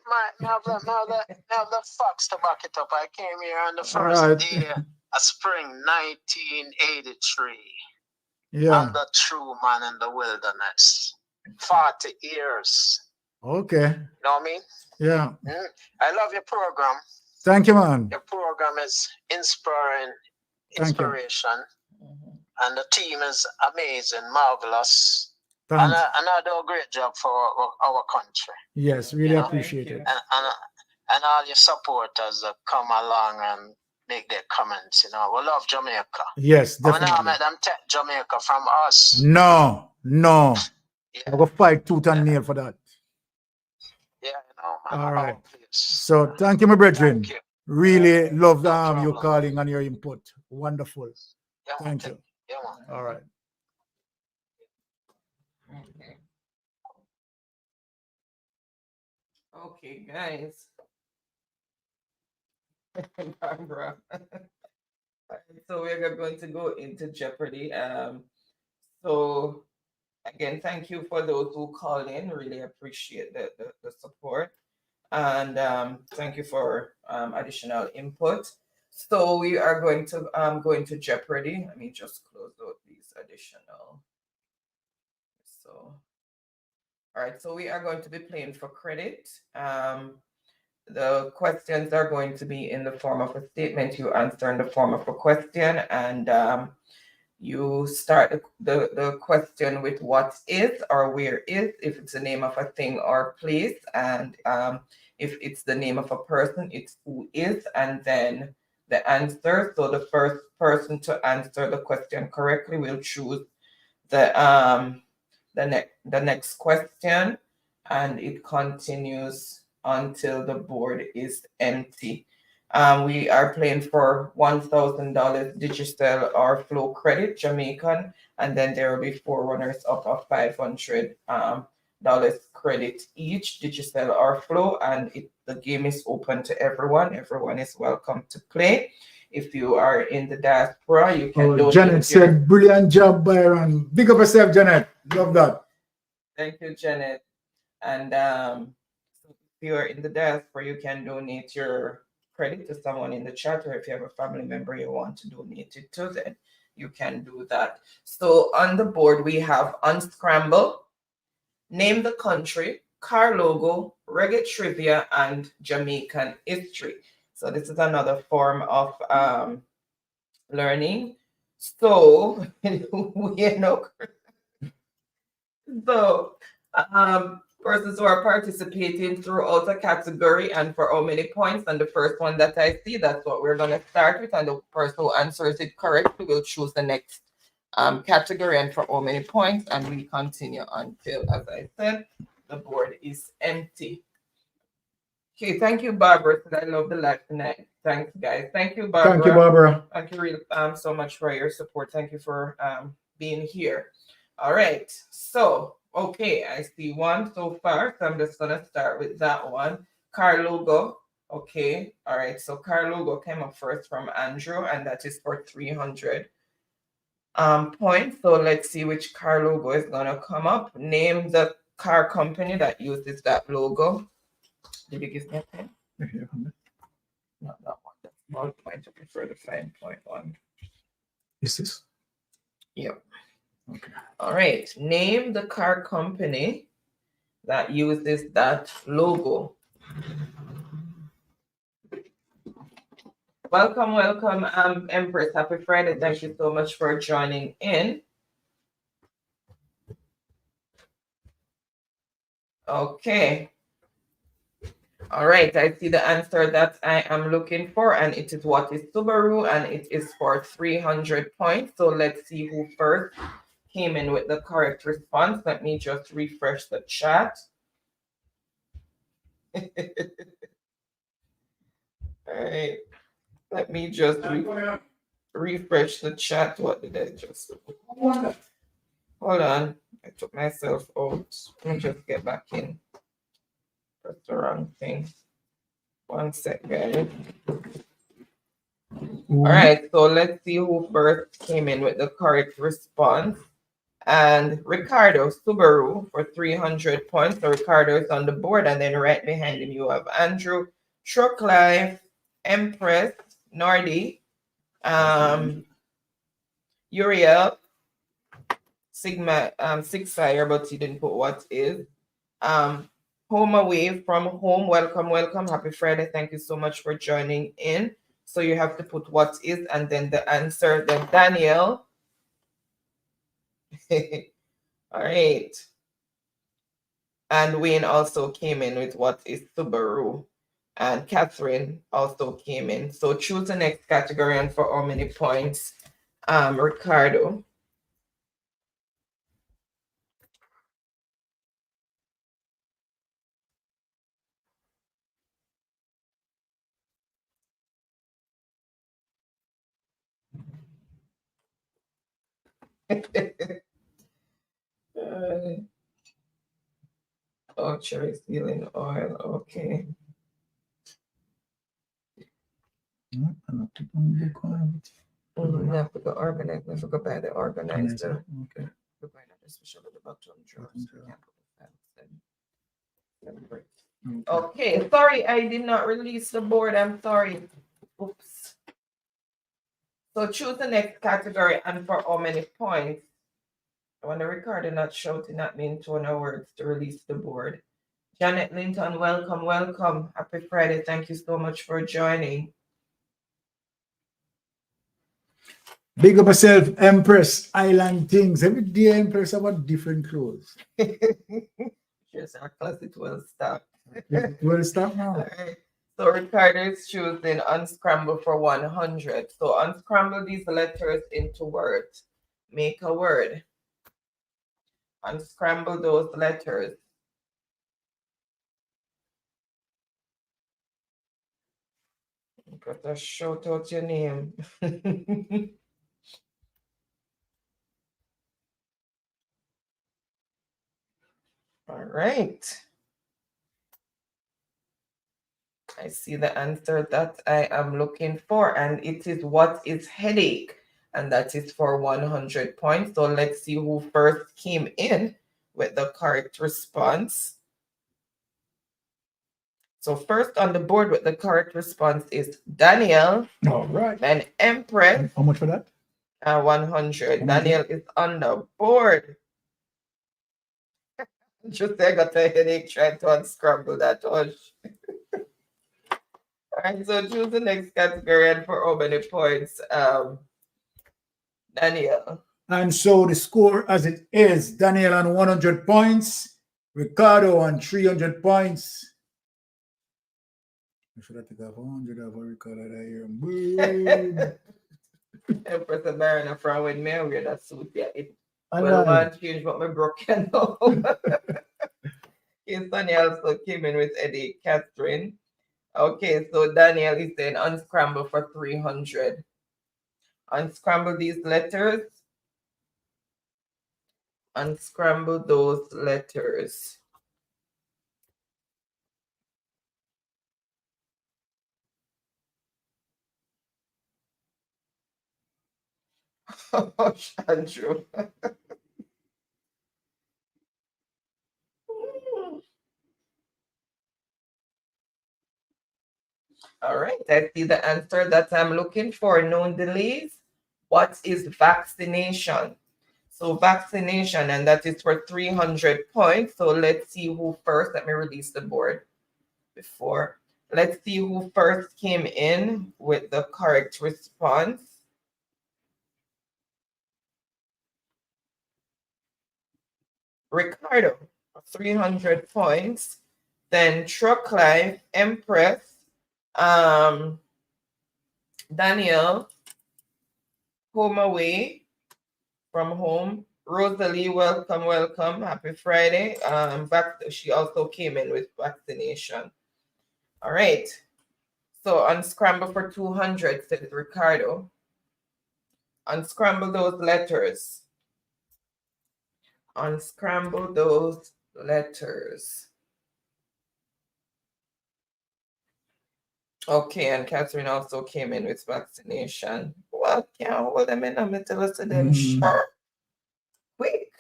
S21: have the facts to back it up. I came here on the first day of spring 1983.
S1: Yeah.
S21: I'm the true man in the wilderness. 40 years.
S1: Okay.
S21: You know what I mean?
S1: Yeah.
S21: I love your program.
S1: Thank you, man.
S21: Your program is inspiration. And the team is amazing, marvelous. And I do a great job for our country.
S1: Yes, really appreciate it.
S21: And all your supporters that come along and make their comments, you know. We love Jamaica.
S1: Yes, definitely.
S21: We're not let them take Jamaica from us.
S1: No. I'm going to fight tooth and nail for that.
S21: Yeah, you know, man.
S1: All right. So thank you, my brethren. Thank you. Really love you calling and your input. Wonderful.
S21: Yeah,
S1: thank you.
S21: Yeah, man.
S1: All right.
S3: Okay, guys. Barbara. So we're going to go into Jeopardy. So again, thank you for those who called in. Really appreciate the support. And thank you for additional input. So we are going to go into Jeopardy. Let me just close out these additional. So, all right. So we are going to be playing for credit. The questions are going to be in the form of a statement. You answer in the form of a question, and you start the question with what is or where is, if it's the name of a thing or place, and if it's the name of a person, it's who is, and then the answer. So the first person to answer the question correctly will choose the next question, and it continues until the board is empty. We are playing for $1,000 digital or flow credit, Jamaican, and then there will be 4 runners up of $500 credit each, digital or flow, and the game is open to everyone. Everyone is welcome to play. If you are in the diaspora, you can donate.
S1: Janet said, brilliant job, Byron. Big up yourself, Janet. Love that.
S3: Thank you, Janet. And if you are in the diaspora, you can donate your credit to someone in the chat, or if you have a family member you want to donate it to, then you can do that. So on the board, we have Unscramble, Name the Country, Car Logo, Reggae Trivia, and Jamaican History. So this is another form of learning. So, persons who are participating throughout a category and for how many points, and the first one that I see, that's what we're going to start with, and the person who answers it correctly will choose the next category and for how many points, and we continue until, as I said, the board is empty. Okay, thank you, Barbara. I love the live tonight. Thanks, guys. Thank you, Barbara.
S1: Thank you, Barbara.
S3: Thank you so much for your support. Thank you for being here. All right. So, okay, I see one so far. So I'm just gonna start with that one. Car logo. Okay. All right. So car logo came up first from Andrew, and that is for 300 points. So let's see which car logo is gonna come up. Name the car company that uses that logo. Did you give me a pen? Not that one. That's small point. I prefer the fine point one.
S1: Is this?
S3: Yep.
S1: Okay.
S3: All right. Name the car company that uses that logo. Welcome, Empress. Happy Friday. Thank you so much for joining in. Okay. All right, I see the answer that I am looking for, and it is what is Subaru, and it is for 300 points. So let's see who first came in with the correct response. Let me just refresh the chat. All right, let me just refresh the chat. What did I just do? Hold on, I took myself out. Let me just get back in. That's the wrong thing. One sec, guys. All right, so let's see who first came in with the correct response. And Ricardo, Subaru, for 300 points. So Ricardo is on the board, and then right behind him you have Andrew, Truck Life, Empress, Nordy, Uriel, Sigma, Six Fire, but he didn't put what is. Home Away from Home, welcome. Happy Friday. Thank you so much for joining in. So you have to put what is and then the answer. Then Daniel. All right. And Wayne also came in with what is Subaru. And Catherine also came in. So choose the next category and for how many points, Ricardo. Oh, cherry sealing oil. Okay. Never go organize. Never go buy the organizer.
S1: Okay.
S3: Okay. Sorry, I did not release the board. I'm sorry. Oops. So choose the next category and for how many points. When the recorder not shouting at me in tone of words to release the board. Janet Linton, welcome. Happy Friday. Thank you so much for joining.
S1: Big up yourself, Empress, Island Things. Every day, Empress about different clothes.
S3: Yes, our closet well stocked.
S1: Well stocked now.
S3: All right. So Ricardo is choosing unscramble for 100. So unscramble these letters into words. Make a word. Unscramble those letters. You gotta shout out your name. All right. I see the answer that I am looking for, and it is what is headache, and that is for 100 points. So let's see who first came in with the correct response. So first on the board with the correct response is Daniel.
S1: All right.
S3: Then Empress.
S1: And how much for that?
S3: 100. Daniel is on the board. Just I got a headache trying to unscramble that hush. All right, so choose the next category and for how many points, Daniel.
S1: And so the score as it is, Daniel on 100 points, Ricardo on 300 points. I should have taken 100 of Ricardo that here.
S3: Empress and Baron are from with me, I wear that suit. Yeah, it well, one change but my broken now. Yes, Daniel also came in with Eddie, Catherine, Okay, so Daniel is saying unscramble for 300. Unscramble these letters. Unscramble those letters. Oh, Andrew. All right, I see the answer that I'm looking for. Known delays. What is vaccination? So vaccination, and that is for 300 points. So let's see who first. Let me release the board before. Let's see who first came in with the correct response. Ricardo, 300 points. Then Truck Life, Empress, Daniel, Home Away, from home. Rosalie, welcome, welcome. Happy Friday. She also came in with vaccination. All right. So unscramble for 200, says Ricardo. Unscramble those letters. Unscramble those letters. Okay, and Catherine also came in with vaccination. Well, can't hold them in until us to them sharp. Quick.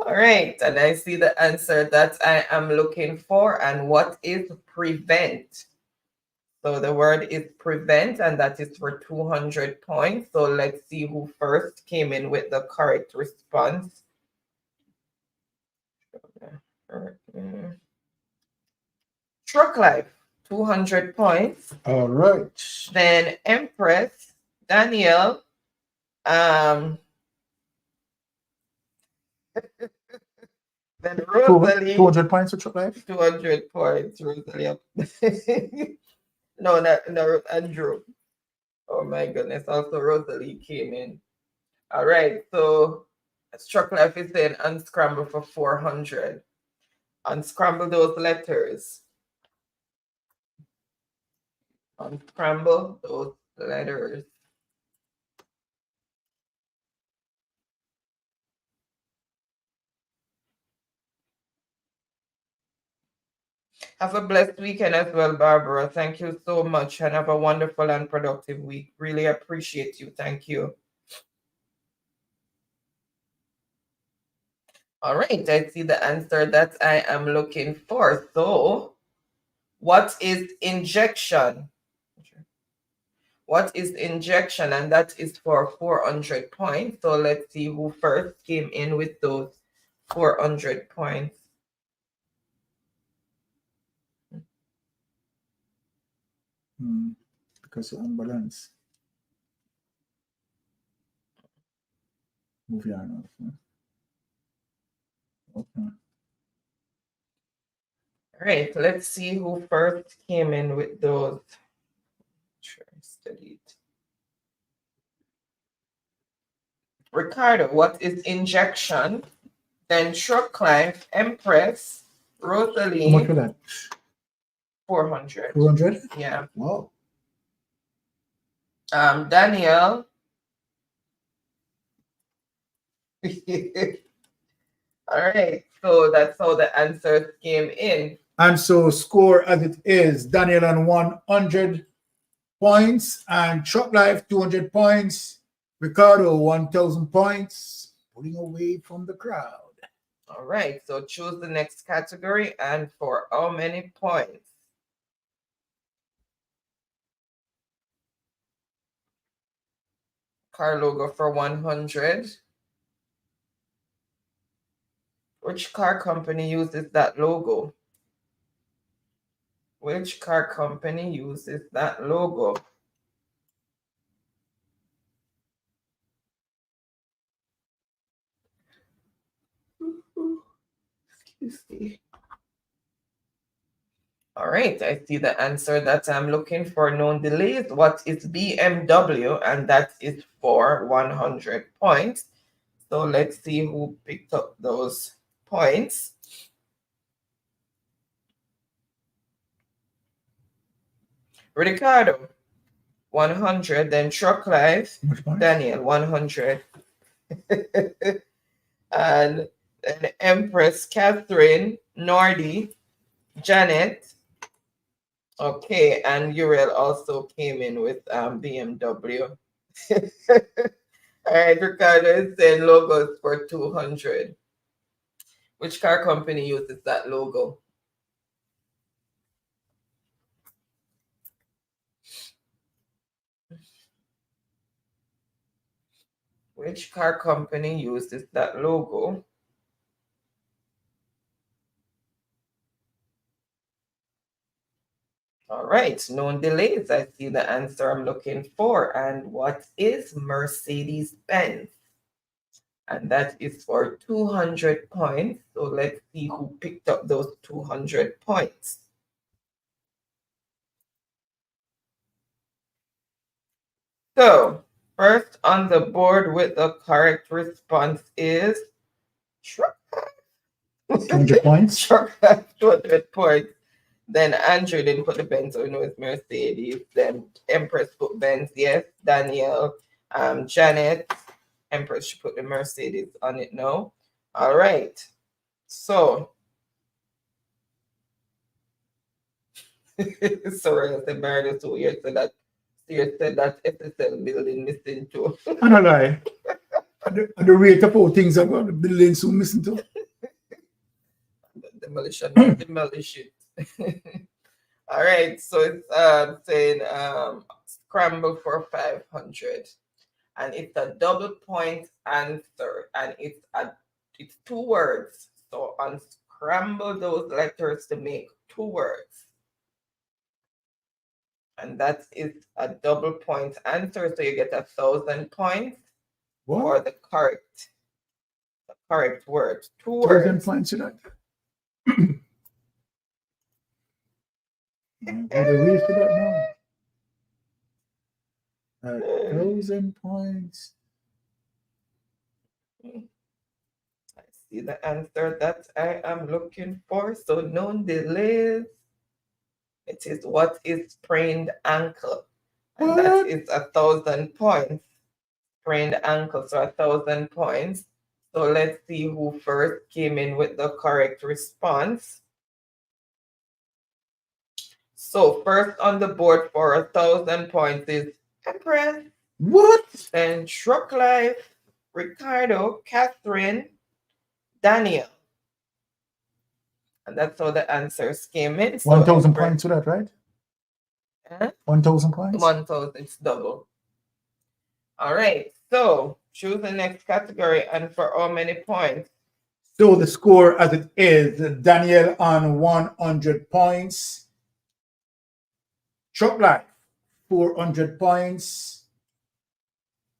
S3: All right, and I see the answer that I am looking for. And what is prevent? So the word is prevent, and that is for 200 points. So let's see who first came in with the correct response. Truck Life, 200 points.
S1: All right.
S3: Then Empress, Daniel, then Rosalie.
S1: 200 points for Truck Life?
S3: 200 points, Rosalie. No, Andrew. Oh my goodness. Also, Rosalie came in. All right. So, Truck Life is saying unscramble for 400. Unscramble those letters. Unscramble those letters. Have a blessed weekend as well, Barbara. Thank you so much, and have a wonderful and productive week. Really appreciate you. Thank you. All right, I see the answer that I am looking for. So, what is injection? What is injection? And that is for 400 points. So let's see who first came in with those 400 points.
S1: Because you're unbalanced. Move your arm off. Okay.
S3: All right, let's see who first came in with those. Sure, studied. Ricardo, what is injection? Then Truck Life, Empress, Rosalie.
S1: How much for that?
S3: 400.
S1: 400?
S3: Yeah.
S1: Wow.
S3: Daniel. All right, so that's how the answers came in.
S1: And so score as it is, Daniel on 100 points, and Truck Life 200 points, Ricardo 1,000 points, pulling away from the crowd.
S3: All right, so choose the next category and for how many points? Car logo for 100. Which car company uses that logo? Which car company uses that logo? Excuse me. All right, I see the answer that I'm looking for. Known delays. What is BMW? And that is for 100 points. So let's see who picked up those points. Ricardo, 100. Then Truck Life, Daniel, 100. And then Empress, Catherine, Nordy, Janet. Okay, and Uriel also came in with BMW. All right, Ricardo is saying logos for 200. Which car company uses that logo? Which car company uses that logo? All right, no delays. I see the answer I'm looking for. And what is Mercedes-Benz? And that is for 200 points. So let's see who picked up those 200 points. So first on the board with the correct response is Truck.
S1: 200 points.
S3: Truck 200 points. Then Andrew didn't put the Benz, so we know it's Mercedes. Then Empress put Benz, yes. Danielle, Janet, Empress should put the Mercedes on it now. All right. So, sorry, I said Meredith, so you said that SSL building missing too.
S1: I don't lie. At the rate of how things are going, the building so missing too.
S3: Demolition, demolish it. All right, so it's saying scramble for 500, and it's a double point answer, and it's 2 words. So unscramble those letters to make 2 words, and that is a double point answer. So you get 1,000 points for the correct word. 2 words.
S1: 1,000 points to that. Got a read for that now. 1,000 points.
S3: I see the answer that I am looking for. So no delays. It is what is sprained ankle. And that is 1,000 points. Sprained ankle, so 1,000 points. So let's see who first came in with the correct response. So first on the board for 1,000 points is Empress.
S1: What?
S3: Then Truck Life, Ricardo, Catherine, Daniel. And that's how the answers came in. So
S1: 1,000 points to that, right? 1,000 points?
S3: 1,000, it's double. All right, so choose the next category and for how many points?
S1: So the score as it is, Daniel on 100 points. Truck Life, 400 points.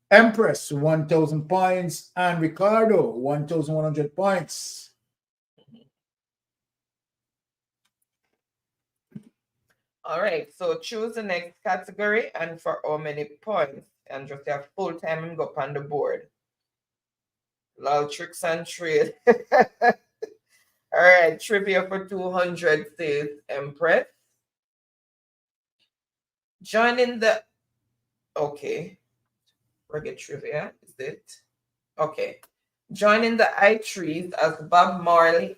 S1: Empress, 1,000 points. And Ricardo, 1,100 points.
S3: All right, so choose the next category and for how many points? And just have full time and go up on the board. Lol, tricks and trade. All right, trivia for 200 says Empress. Joining the, okay, reggae trivia, is it? Okay. Joining the I-Trees as Bob Marley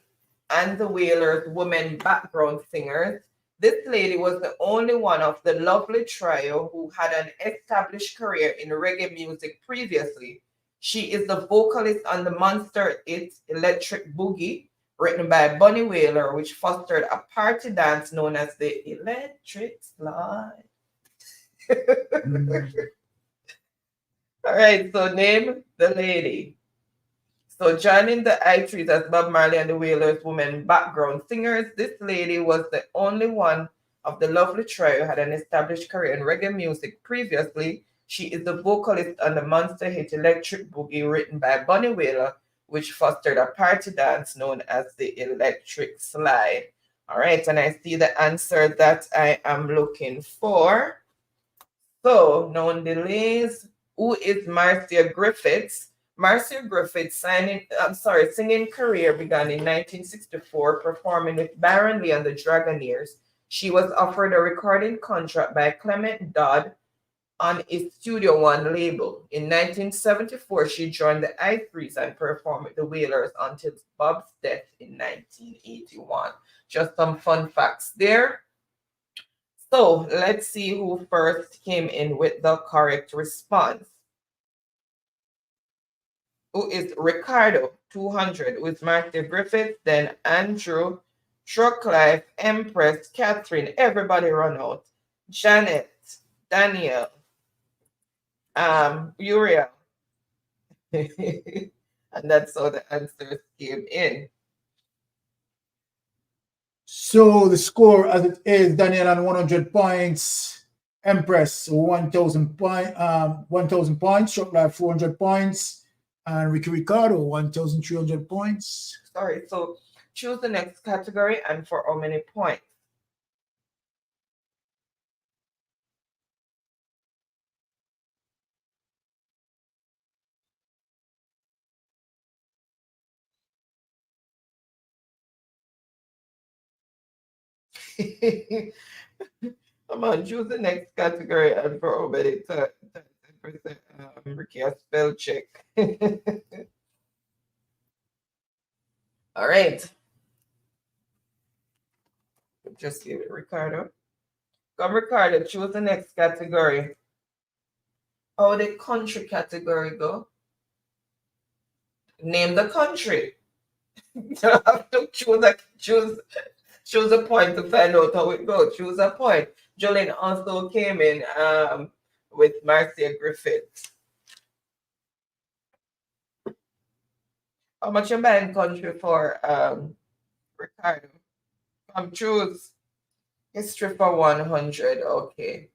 S3: and the Wailers women background singers, this lady was the only one of the lovely trio who had an established career in reggae music previously. She is the vocalist on the monster hit Electric Boogie, written by Bunny Wailer, which fostered a party dance known as the Electric Slide. All right, so name the lady. So joining the I-Trees as Bob Marley and the Wailers women background singers, this lady was the only one of the lovely trio who had an established career in reggae music previously. She is the vocalist on the monster hit Electric Boogie, written by Bunny Wailer, which fostered a party dance known as the Electric Slide. All right, and I see the answer that I am looking for. So, no delays. Who is Marcia Griffiths? Marcia Griffiths' singing career began in 1964, performing with Baron Lee and the Dragonaires. She was offered a recording contract by Clement Dodd on its Studio One label. In 1974, she joined the I3s and performed with the Wailers until Bob's death in 1981. Just some fun facts there. So let's see who first came in with the correct response. Who is Ricardo, 200, who is Martha Griffith, then Andrew, Trucklife, Empress, Catherine, everybody run out, Janet, Daniel, Uriel. And that's how the answers came in.
S1: So the score as it is, Daniel on 100 points, Empress 1,000 points, 400 points, and Ricky Ricardo 1,300 points.
S3: Sorry, so choose the next category and for how many points? Come on, choose the next category and for how many times? Ricky, a spell check. All right. Just give it Ricardo. Come, Ricardo, choose the next category. How the country category go? Name the country. You have to choose a point to find out how it goes. Choose a point. Jolene also came in with Marcia Griffith. How much you buying country for, Ricardo? Choose history for 100. Okay.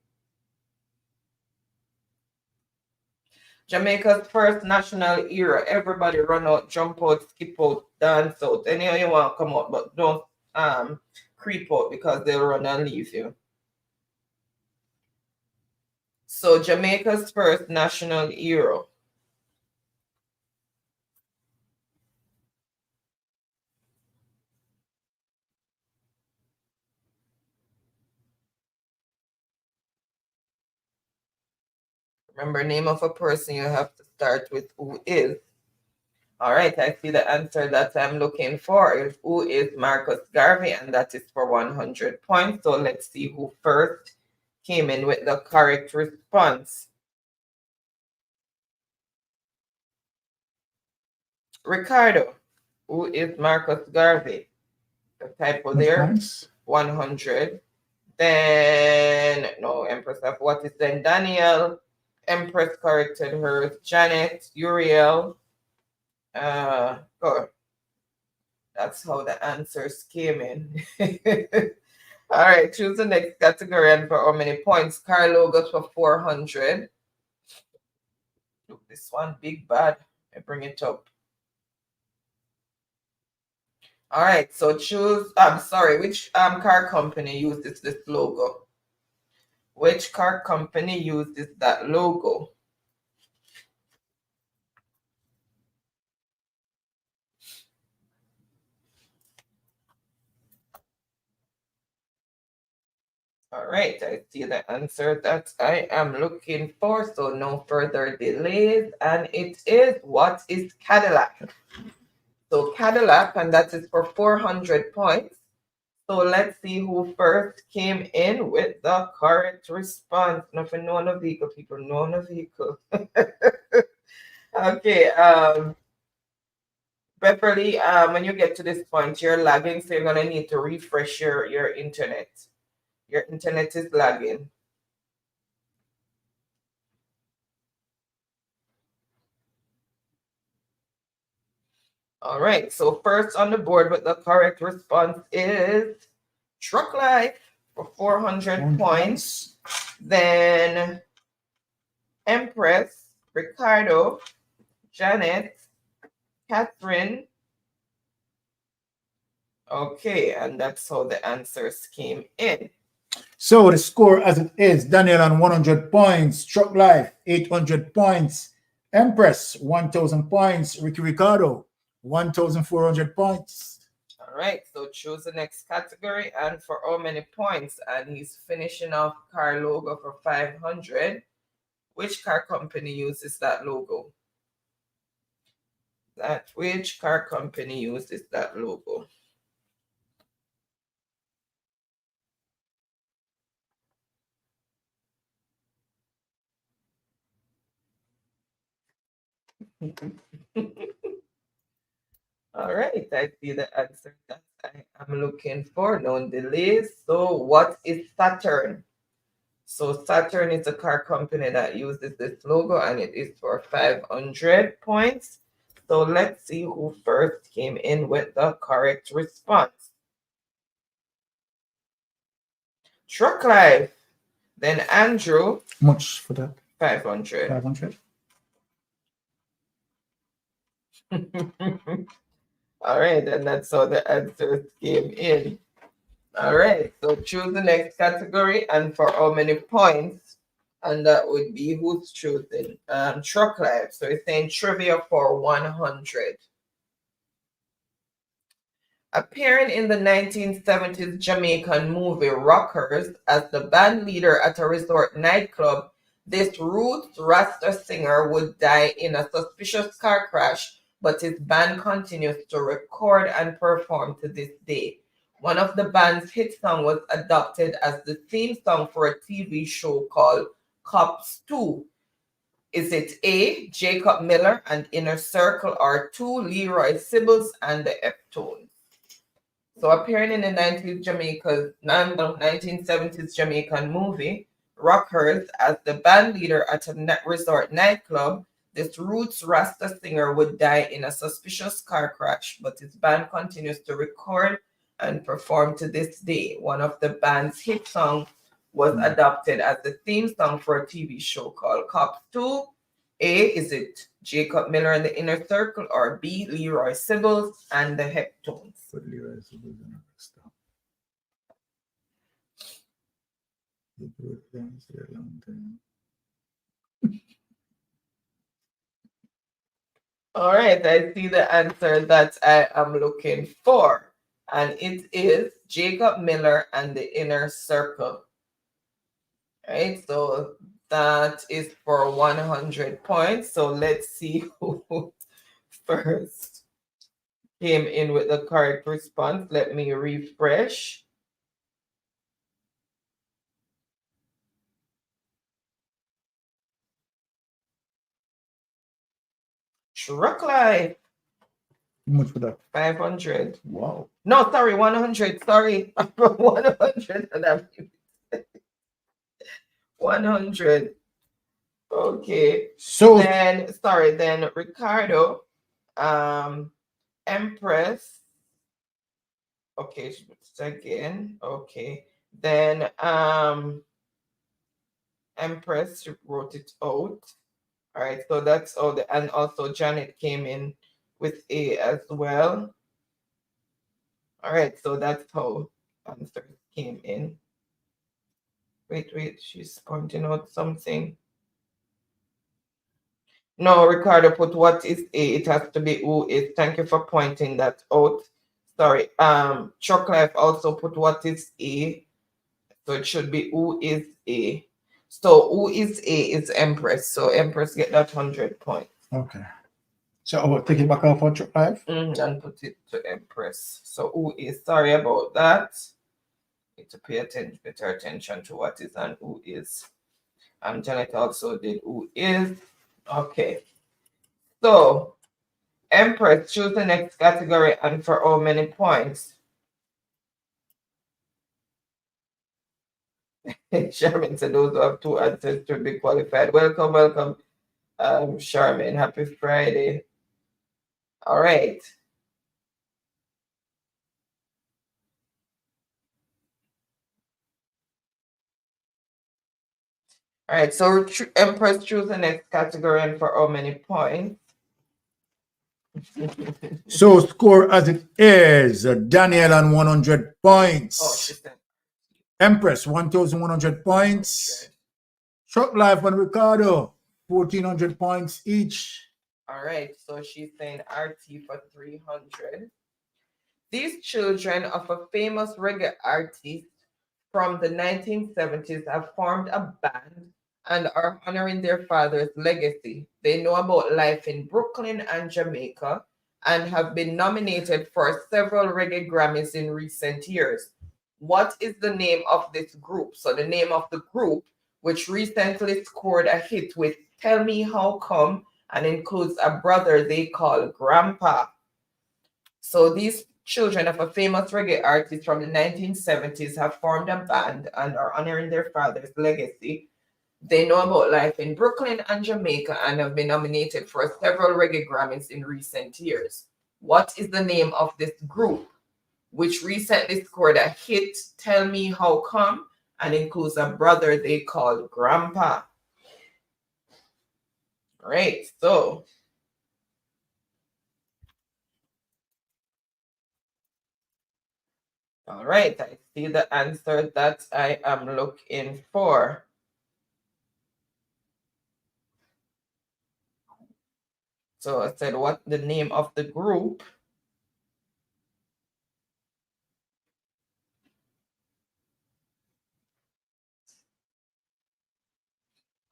S3: Jamaica's first national hero. Everybody run out, jump out, skip out, dance out. Anyhow you want to come out, but don't creep out because they'll run and leave you. So Jamaica's first national hero. Remember, name of a person, you have to start with who is. All right, I see the answer that I'm looking for is who is Marcus Garvey, and that is for 100 points. So let's see who first came in with the correct response. Ricardo, who is Marcus Garvey? The typo there, 100. Then, no, Empress of what is then? Daniel. Empress corrected hers. Janet, Uriel. Go. That's how the answers came in. All right, choose the next category and for how many points? Carlo got for 400. Look, this one big bad. I bring it up. All right, so choose. I'm sorry, which car company uses this logo? Which car company uses that logo? All right, I see the answer that I am looking for, so no further delays. And it is, what is Cadillac? So Cadillac, and that is for 400 points. So let's see who first came in with the correct response. Nothing, no one vehicle, people, no one vehicle. Okay, Beverly, when you get to this point, you're lagging, so you're gonna need to refresh your internet. Your internet is lagging. All right, so first on the board with the correct response is Truck Life for 400 points. Then Empress, Ricardo, Janet, Catherine. Okay, and that's how the answers came in.
S1: So the score as it is, Daniel on 100 points, Truck Life 800 points, Empress 1,000 points, Ricky Ricardo 1,400 points.
S3: All All right, so choose the next category and for how many points? And he's finishing off car logo for 500. Which car company uses that logo? Which car company uses that logo? All right, I see the answer that I am looking for. No delays. So what is Saturn? So Saturn is a car company that uses this logo and it is for 500 points. So let's see who first came in with the correct response. Truck Life. Then Andrew.
S1: Much for that?
S3: 500.
S1: 500.
S3: All right, and that's how the answers came in. All right, so choose the next category and for how many points? And that would be who's choosing? Truck Life. So it's saying trivia for 100. Appearing in the 1970s Jamaican movie Rockers as the band leader at a resort nightclub, this roots Rasta singer would die in a suspicious car crash, but his band continues to record and perform to this day. One of the band's hit songs was adopted as the theme song for a TV show called Cops 2. Is it A, Jacob Miller and Inner Circle, or 2, Leroy Sibbles and the F-Tones? So appearing in the 1970s Jamaican movie, Rockers, as the band leader at a resort nightclub, this roots Rasta singer would die in a suspicious car crash, but his band continues to record and perform to this day. One of the band's hit songs was adopted as the theme song for a TV show called Cops 2. A, is it Jacob Miller and the Inner Circle, or B, Leroy Sibbles and the Heptones? All right, I see the answer that I am looking for, and it is Jacob Miller and the Inner Circle. All right, so that is for 100 points. So let's see who first came in with the correct response. Let me refresh. Truck Life.
S1: How much for that?
S3: 500.
S1: Wow.
S3: No, sorry, 100. Sorry, 100. And I'm 100. Okay.
S1: So
S3: then, sorry, then Ricardo, Empress. Okay, again. Okay. Then Empress wrote it out. All right, so that's all the, and also Janet came in with A as well. All right, so that's how answers came in. Wait, she's pointing out something. No, Ricardo put what is A. It has to be who is. Thank you for pointing that out. Sorry. Truck Life also put what is A. So it should be who is A. So who is A is Empress. So Empress get that 100 points.
S1: Okay. So I'll take it back off for Truck Life?
S3: And put it to Empress. So who is, sorry about that. Need to pay better attention to what is and who is. And Janet also did who is. Okay. So Empress, choose the next category and for how many points? Charmaine said those who have 2 answers to be qualified. Welcome, Charmaine. Happy Friday. All right. All right, so Empress, choose the next category and for how many points?
S1: So score as it is, Daniel on 100 points.
S3: Oh,
S1: Empress, 1,100 points. Truck Life and Ricardo, 1,400 points each.
S3: All right, so she's saying RT for 300. These children of a famous reggae artist from the 1970s have formed a band and are honoring their father's legacy. They know about life in Brooklyn and Jamaica and have been nominated for several reggae Grammys in recent years. What is the name of this group? So the name of the group, which recently scored a hit with Tell Me How Come and includes a brother they call Grandpa. So these children of a famous reggae artist from the 1970s have formed a band and are honoring their father's legacy. They know about life in Brooklyn and Jamaica and have been nominated for several reggae Grammys in recent years. What is the name of this group, which recently scored a hit, Tell Me How Come, and includes a brother they call Grandpa? Right, so all right, I see the answer that I am looking for. So I said, what the name of the group?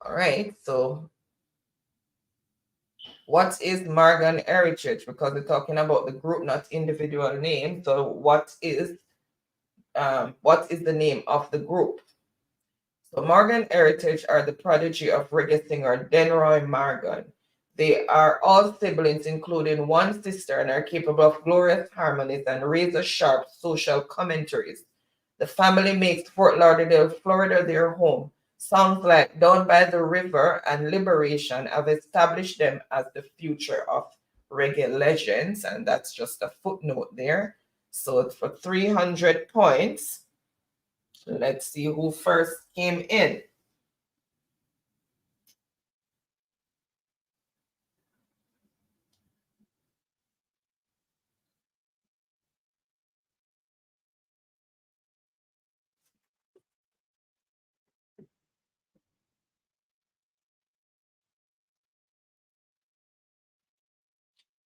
S3: All right, so what is Morgan Heritage? Because we're talking about the group, not individual name. So what is the name of the group? So Morgan Heritage are the prodigy of reggae singer Denroy Morgan. They are all siblings, including one sister, and are capable of glorious harmonies and razor-sharp social commentaries. The family makes Fort Lauderdale, Florida their home. Songs like Down by the River and Liberation have established them as the future of reggae legends, and that's just a footnote there. So for 300 points, let's see who first came in.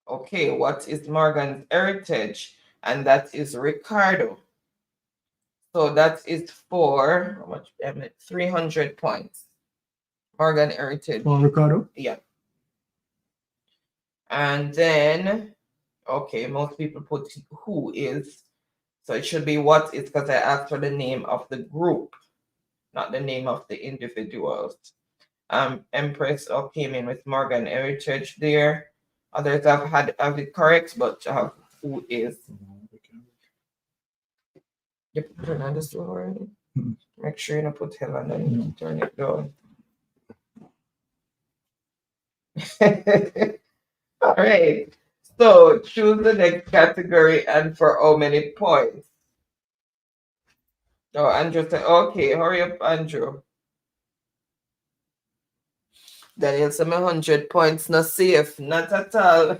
S3: Okay, what is Morgan's Heritage? And that is Ricardo. So that is for how much? 300 points. Morgan Heritage.
S1: For Ricardo?
S3: Yeah. And then, okay, most people put who is. So it should be what is, because I asked for the name of the group, not the name of the individuals. Empress came in with Morgan Heritage there. Others have it correct, but who is. You put it on the store already? Make sure you don't put hell on and turn it down. All right. So choose the next category and for how many points? Oh, Andrew said, okay, hurry up, Andrew. Daniel said, 100 points, not safe. Not at all.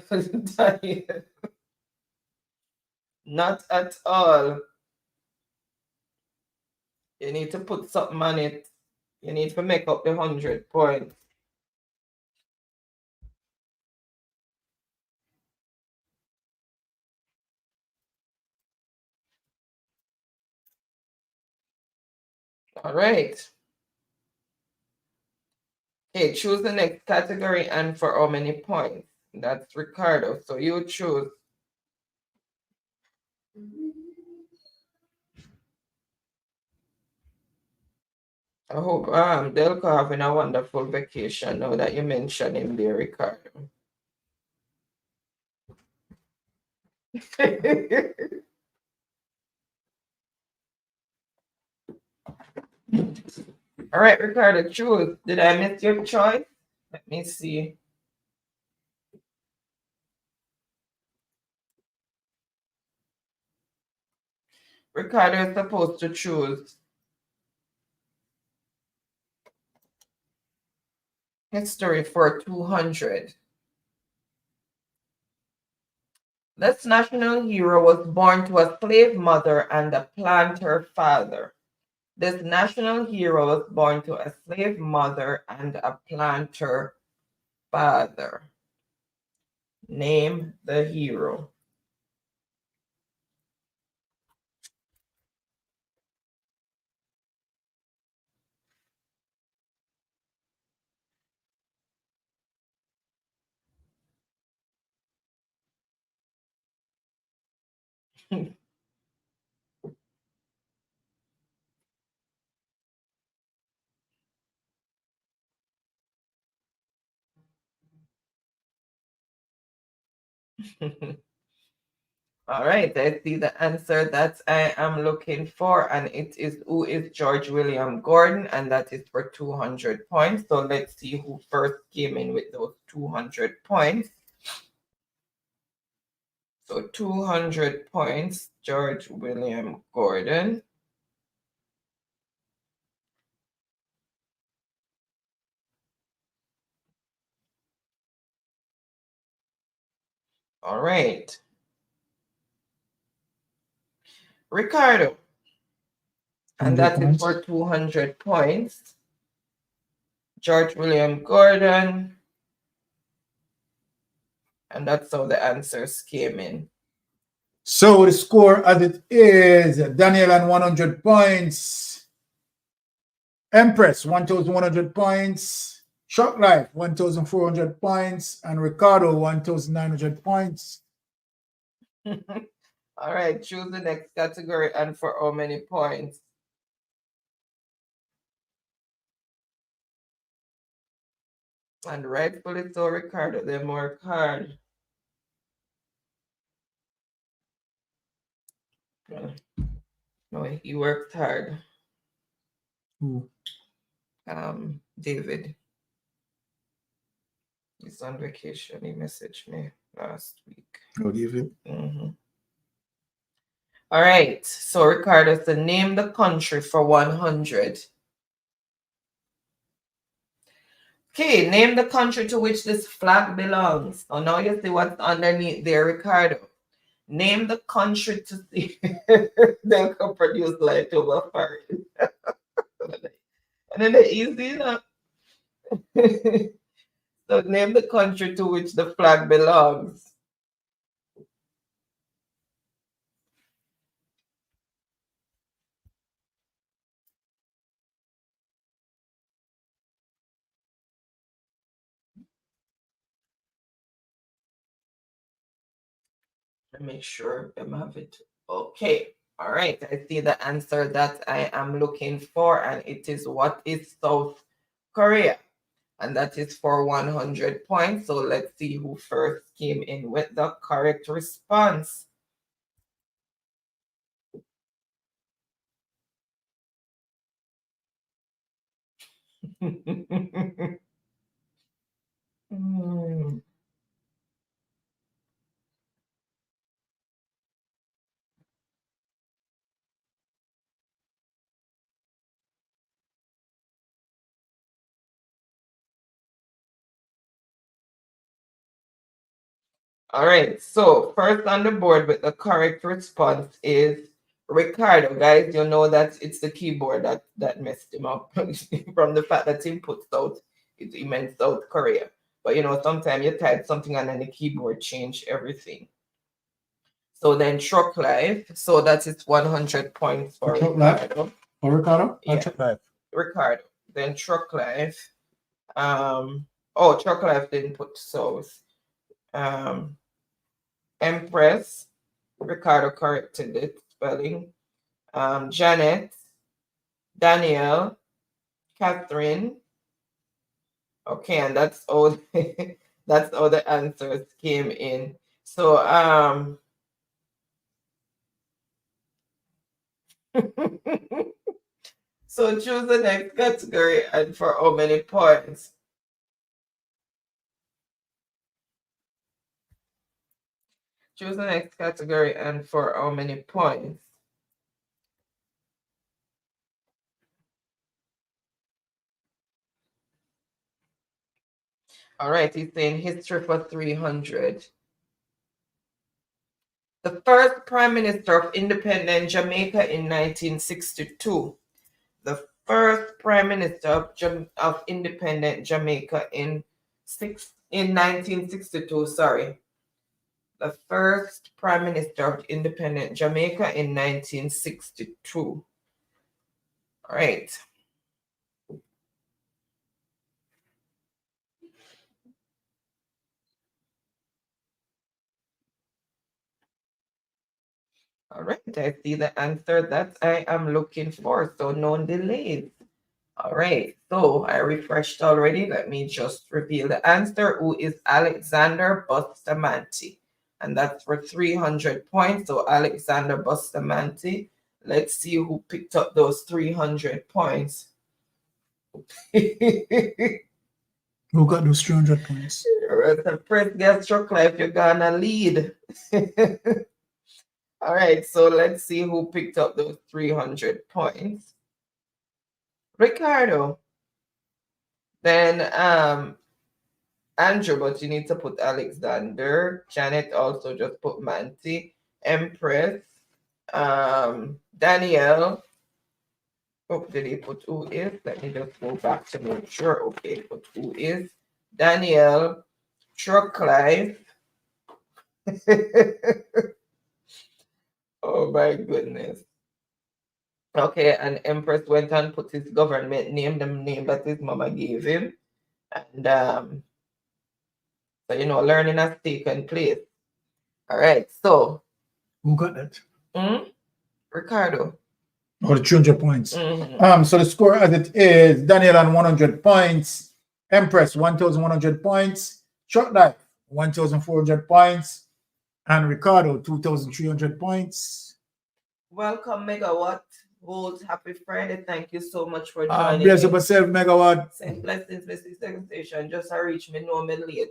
S3: Not at all. You need to put something on it. You need to make up the 100 points. All right. Okay, choose the next category and for how many points. That's Ricardo. So you choose. I hope Delco having a wonderful vacation now that you mentioned him there, Ricardo. All right, Ricardo, choose. Did I miss your choice? Let me see. Ricardo is supposed to choose. History for 200. This national hero was born to a slave mother and a planter father. This national hero was born to a slave mother and a planter father. Name the hero. All right, I see the answer that I am looking for, and it is who is George William Gordon, and that is for 200 points. So let's see who first came in with those 200 points. So 200 points, George William Gordon. All right. Ricardo. And that is for 200 points. George William Gordon. And that's how the answers came in.
S1: So the score as it is, Daniel and 100 points. Empress, 1,100 points. Shock Life, 1,400 points. And Ricardo, 1,900 points.
S3: All right, choose the next category and for how many points? And rightfully so, Ricardo, they work hard. No, he worked hard.
S1: Who?
S3: David. He's on vacation. He messaged me last week.
S1: Oh, David?
S3: All right. So, Ricardo, so name the country for 100. Okay, name the country to which this flag belongs. So now you see what's underneath there, Ricardo. Name the country to see they can produce light over fire. And then the easy enough. So name the country to which the flag belongs. Let me make sure I have it. Okay. All right. I see the answer that I am looking for, and it is what is South Korea. And that is for 100 points. So let's see who first came in with the correct response. All right, so first on the board with the correct response is Ricardo. Guys, you know that it's the keyboard that messed him up from the fact that he put South, he meant South Korea. But you know, sometimes you type something and then the keyboard change everything. So then Truck Life, so that is 100 points for Ricardo.
S1: For Ricardo?
S3: Yeah.
S1: Truck Life.
S3: Ricardo. Then Truck Life. Oh, Truck Life didn't put South. Empress, Ricardo corrected it, spelling. Janet, Danielle, Catherine. Okay, and that's all that's all the answers came in. So so choose the next category and for how many points? Choose the next category and for how many points? All right, he's saying history for 300. The first Prime Minister of independent Jamaica in 1962. The first Prime Minister of independent Jamaica in 1962, sorry. The first Prime Minister of independent Jamaica in 1962. All right. All right, I see the answer that I am looking for, so no delays. All right, so I refreshed already. Let me just reveal the answer, who is Alexander Bustamante. And that's for 300 points. So Alexander Bustamante, let's see who picked up those 300 points.
S1: Who got those 300 points?
S3: The first guest struck life, you're gonna lead. All right, so let's see who picked up those 300 points. Ricardo. Then Andrew, but you need to put Alexander. Janet also just put Manti. Empress. Danielle. Oh, did he put who is? Let me just go back to make sure. Okay, put who is. Danielle. Truck Life. Oh my goodness. Okay, and Empress went and put his government name, the name that his mama gave him. And so, you know, learning has taken place. All right, so.
S1: Who got that?
S3: Ricardo.
S1: Oh, the 300 points.
S3: Mm-hmm.
S1: So the score as it is, Daniel on 100 points, Empress 1,100 points, Short Life 1,400 points, and Ricardo 2,300 points.
S3: Welcome, Megawatt. Volt, happy Friday. Thank you so much for joining
S1: Bless
S3: me.
S1: yourself, Megawatt.
S3: Send blessings, Mr. Second Station. Just reach me, know me late.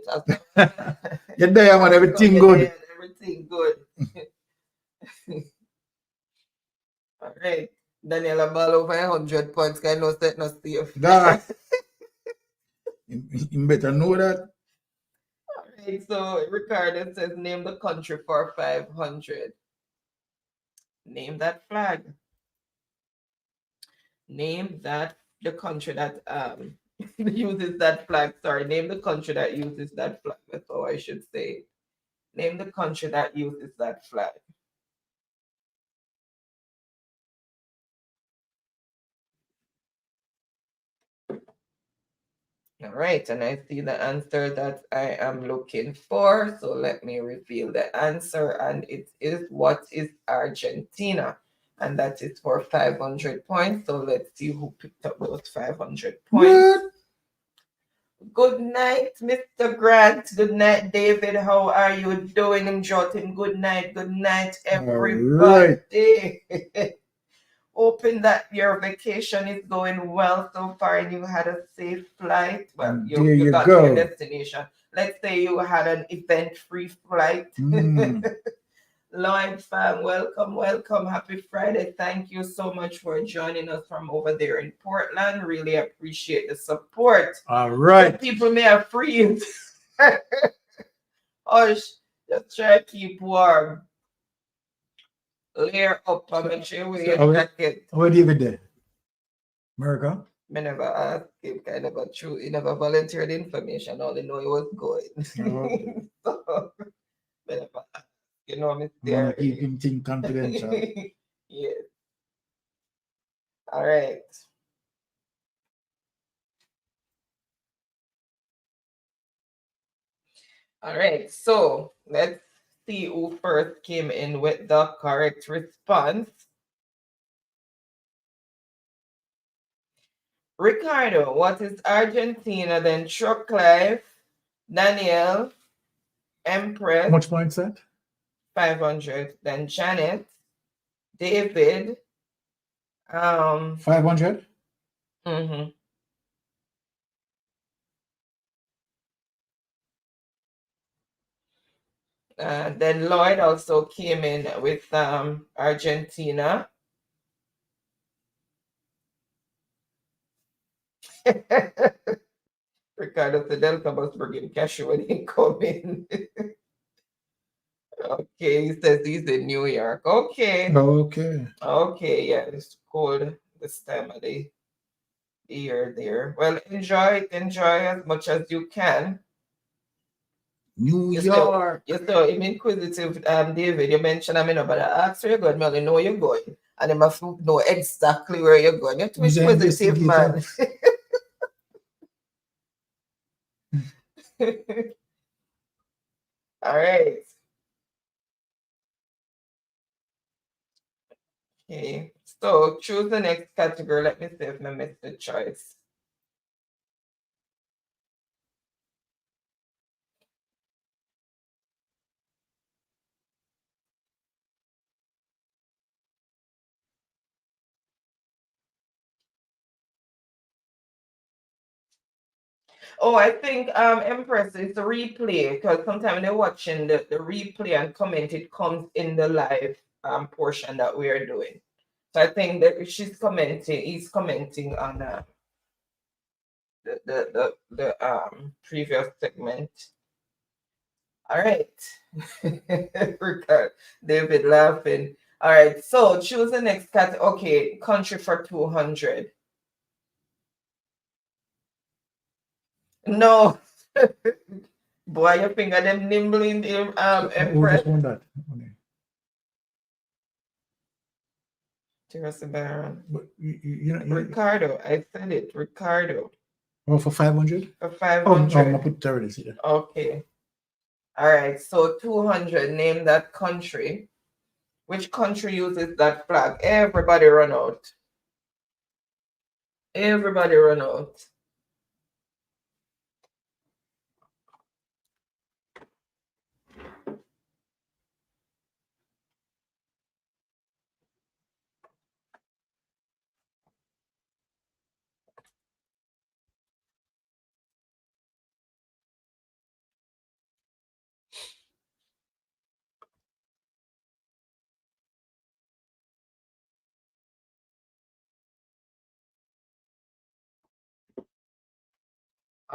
S1: You're there, man. Everything good.
S3: Everything good. All right. Daniela ball over 100 points. Can no set no safe.
S1: Nah. You better know that.
S3: All right. So Ricardo says, name the country for 500. Name that flag. Name that the country that uses that flag. Sorry, name the country that uses that flag. That's all I should say. Name the country that uses that flag. All right, and I see the answer that I am looking for. So let me reveal the answer, and it is what is Argentina, and that is for 500 points. So let's see who picked up those 500 points. Good night, Mr. Grant. Good night, David. How are you doing? I'm jotting. Good night, everybody. Right. Hoping that your vacation is going well so far and you had a safe flight. Well, you got to your destination. Let's say you had an event-free flight. Lloyd fam, welcome. Happy Friday. Thank you so much for joining us from over there in Portland. Really appreciate the support.
S1: All right.
S3: The people may have freeze. Hush, just try to keep warm. Layer up and make sure you wear your jacket.
S1: Where do you get there? America?
S3: I never asked him, I never true. He never volunteered information. All they know he was going. So, never asked. You know, Mr.
S1: Keep him thing confidential.
S3: Yes. All right. All right. So let's see who first came in with the correct response. Ricardo, what is Argentina? Then Truck Life, Danielle, Empress.
S1: How much points that?
S3: 500. Then Janet, David.
S1: 500?
S3: Mm-hmm. Then Lloyd also came in with Argentina. Ricardo Fidel was bringing cash when he come in. Okay, he says he's in New York. Okay.
S1: Okay.
S3: Okay, yeah, it's cold this time of the year there. Well, enjoy as much as you can.
S1: New York.
S3: You're so inquisitive, David. You mentioned I'm in, but I asked where you're going. Well, you know you're going. And I must know exactly where you're going. You're too inquisitive, man. All right. Okay, so choose the next category. Let me see if I missed the choice. Oh, I think Empress is the replay, because sometimes they're watching the replay and comment, it comes in the live portion that we are doing. So I think that he's commenting on the previous segment. All right. David laughing. All right, so choose the next category. Okay, country for 200. No. Boy, your finger them nimble in the Empress.
S1: That?
S3: Baron.
S1: But you know,
S3: Ricardo, I said it. Ricardo.
S1: Oh, for 500?
S3: For 500.
S1: Oh, I'm gonna put 30 here.
S3: Okay. All right, so 200, name that country. Which country uses that flag? Everybody run out. Everybody run out.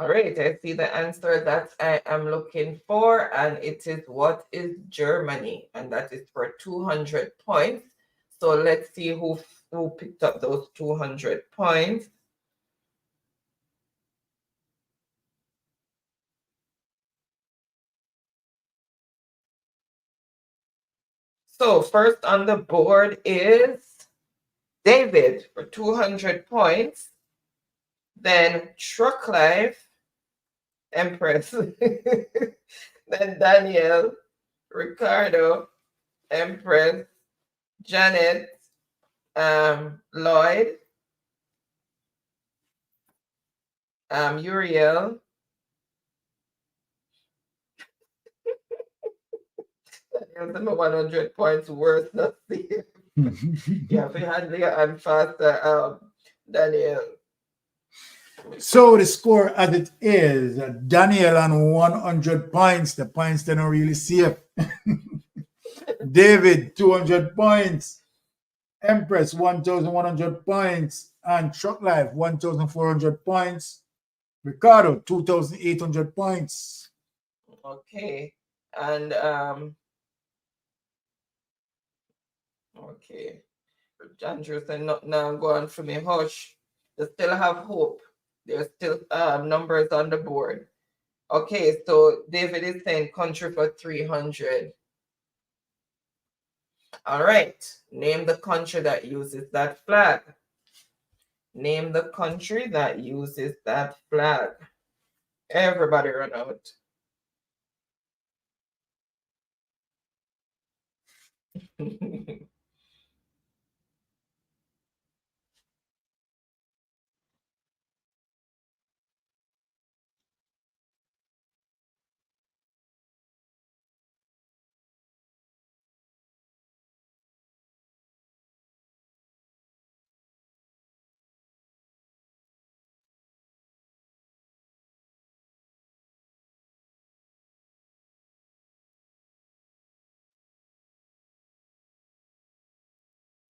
S3: All right, I see the answer that I am looking for, and it is what is Germany, and that is for 200 points. So let's see who picked up those 200 points. So first on the board is David for 200 points. Then Truck Life, Empress. Then Daniel, Ricardo, Empress, Janet, Lloyd, Uriel, Daniel's 100 points worse than Steve. Yeah, if we had the and faster, Daniel.
S1: So the score as it is, Daniel on 100 points. The points they're not really safe. David, 200 points. Empress, 1,100 points. And Truck Life, 1,400 points. Ricardo, 2,800 points.
S3: Okay. And okay. Andrew said not now go on for me. Hush. They still have hope. There's still numbers on the board. Okay, so David is saying country for 300. All right. Name the country that uses that flag. Name the country that uses that flag. Everybody run out.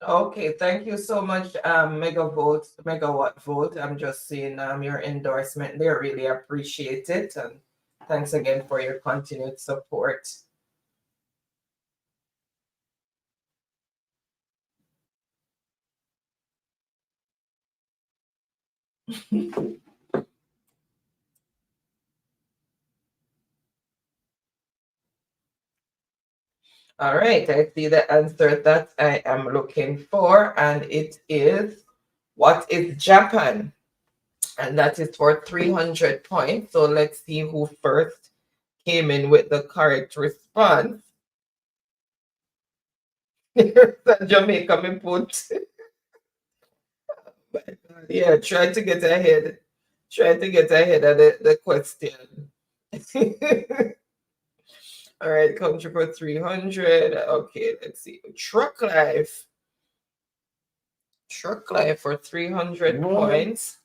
S3: Okay, thank you so much, Megawatt Vote. I'm just seeing your endorsement there. Really appreciate it. And thanks again for your continued support. All right, I see the answer that I am looking for, and it is, what is Japan? And that is for 300 points. So let's see who first came in with the correct response. Jamaica me put. Yeah, try to get ahead. Try to get ahead of the question. All right, country for 300. Okay, let's see. Truck life. Truck life for 300 points.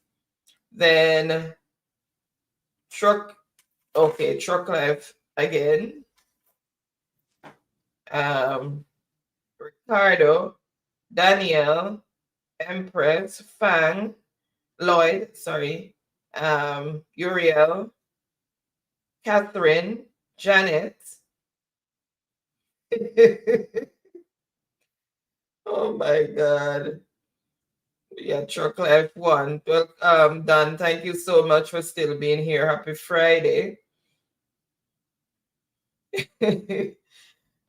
S3: Then truck life again. Ricardo, Daniel, Empress, Fang, Lloyd, sorry, Uriel, Catherine, Janet. Oh my God. Yeah, Truck Life 1. Well, Dan, thank you so much for still being here. Happy Friday.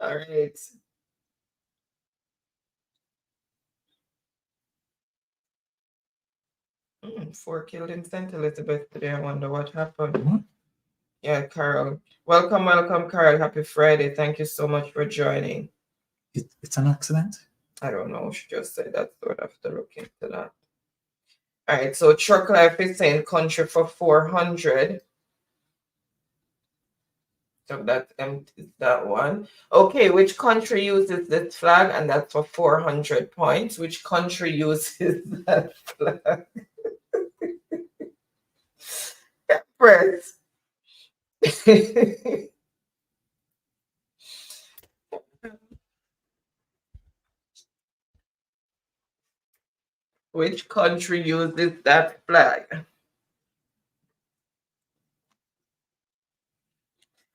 S3: All right. Four killed in St. Elizabeth today. I wonder what happened. Yeah, Carol. Welcome, Carol. Happy Friday. Thank you so much for joining.
S1: It's an accident?
S3: I don't know. She just said that, so I'd have to look into that. All right, so Truck Life is saying country for 400. So that empties that one. Okay, which country uses this flag? And that's for 400 points. Which country uses that flag? Press. Which country uses that flag?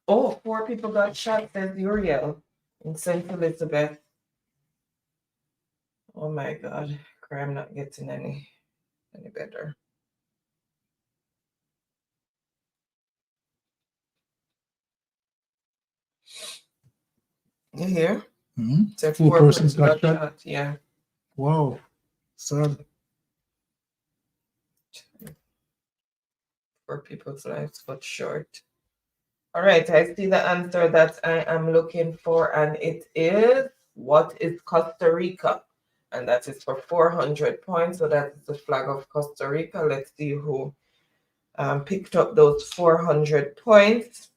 S3: Oh, 4 people got shot, says Uriel in St. Elizabeth. Oh my God, crime not getting any better. You hear? So
S1: 4 persons got shot.
S3: Yeah.
S1: Whoa. Sad.
S3: 4 people's lives got short. All right, I see the answer that I am looking for, and it is, what is Costa Rica? And that is for 400 points. So that is the flag of Costa Rica. Let's see who picked up those 400 points.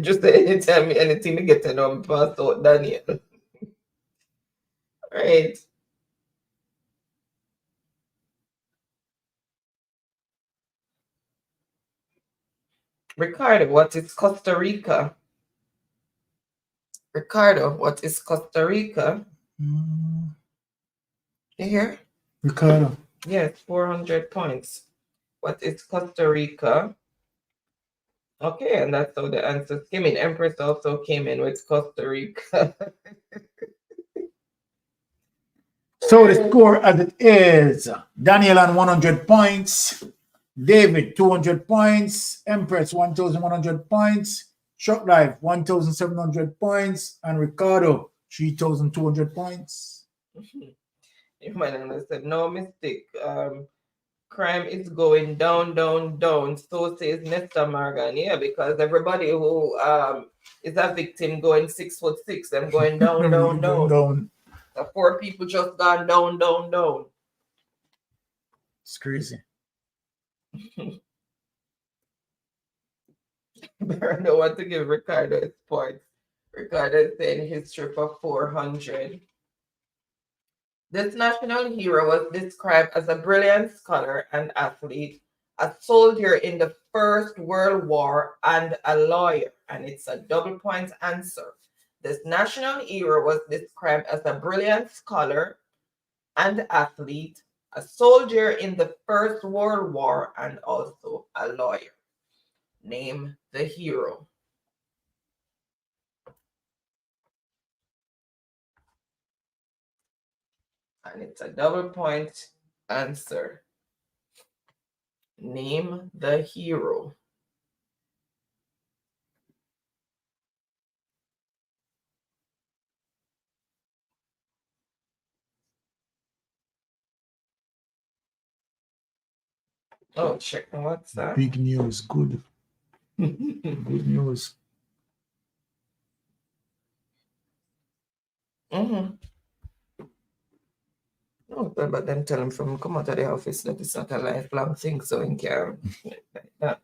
S3: Just anytime, anything to get to know, pass out Daniel. Right. Ricardo, what is Costa Rica? Ricardo, what is Costa Rica? You hear?
S1: Ricardo.
S3: Yes, 400 points. What is Costa Rica? Okay, and that's how the answers came in. Empress also came in with Costa Rica.
S1: So the score as it is, Daniel on 100 points, David 200 points, Empress 1,100 points, Truck Life 1,700 points, and Ricardo 3,200 points.
S3: You might understand. No mistake. Crime is going down, down, down. So says Nesta Morgan. Yeah, because everybody who is a victim going 6'6", them going down, down, down. The 4 people just gone down, down, down.
S1: It's crazy.
S3: I don't want to give Ricardo his points. Ricardo is saying history for 400. This national hero was described as a brilliant scholar and athlete, a soldier in the First World War, and a lawyer. And it's a double point answer. This national hero was described as a brilliant scholar and athlete, a soldier in the First World War, and also a lawyer. Name the hero. And it's a double point answer. Name the hero. Oh, check what's that?
S1: Big news. Good. Good news.
S3: Mm-hmm. Oh, but then tell him from come out of the office that it's not a lifelong thing, so in care like that.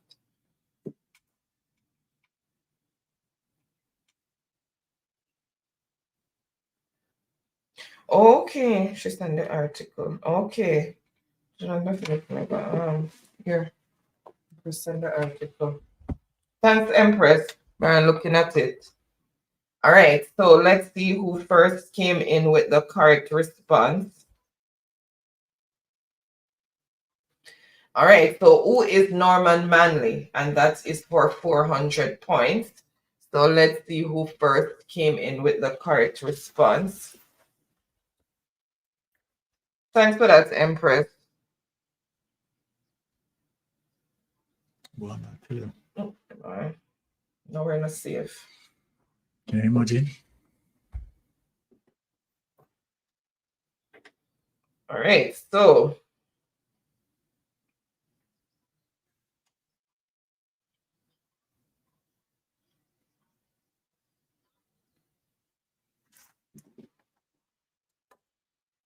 S3: Okay, she sent the article. Okay. Here, just send the article. Thanks, Empress, by looking at it. All right, so let's see who first came in with the correct response. All right, so who is Norman Manley? And that is for 400 points. So let's see who first came in with the correct response. Thanks for that, Empress.
S1: Well, I tell you.
S3: All right. No, we're not safe.
S1: Can you imagine?
S3: All right, so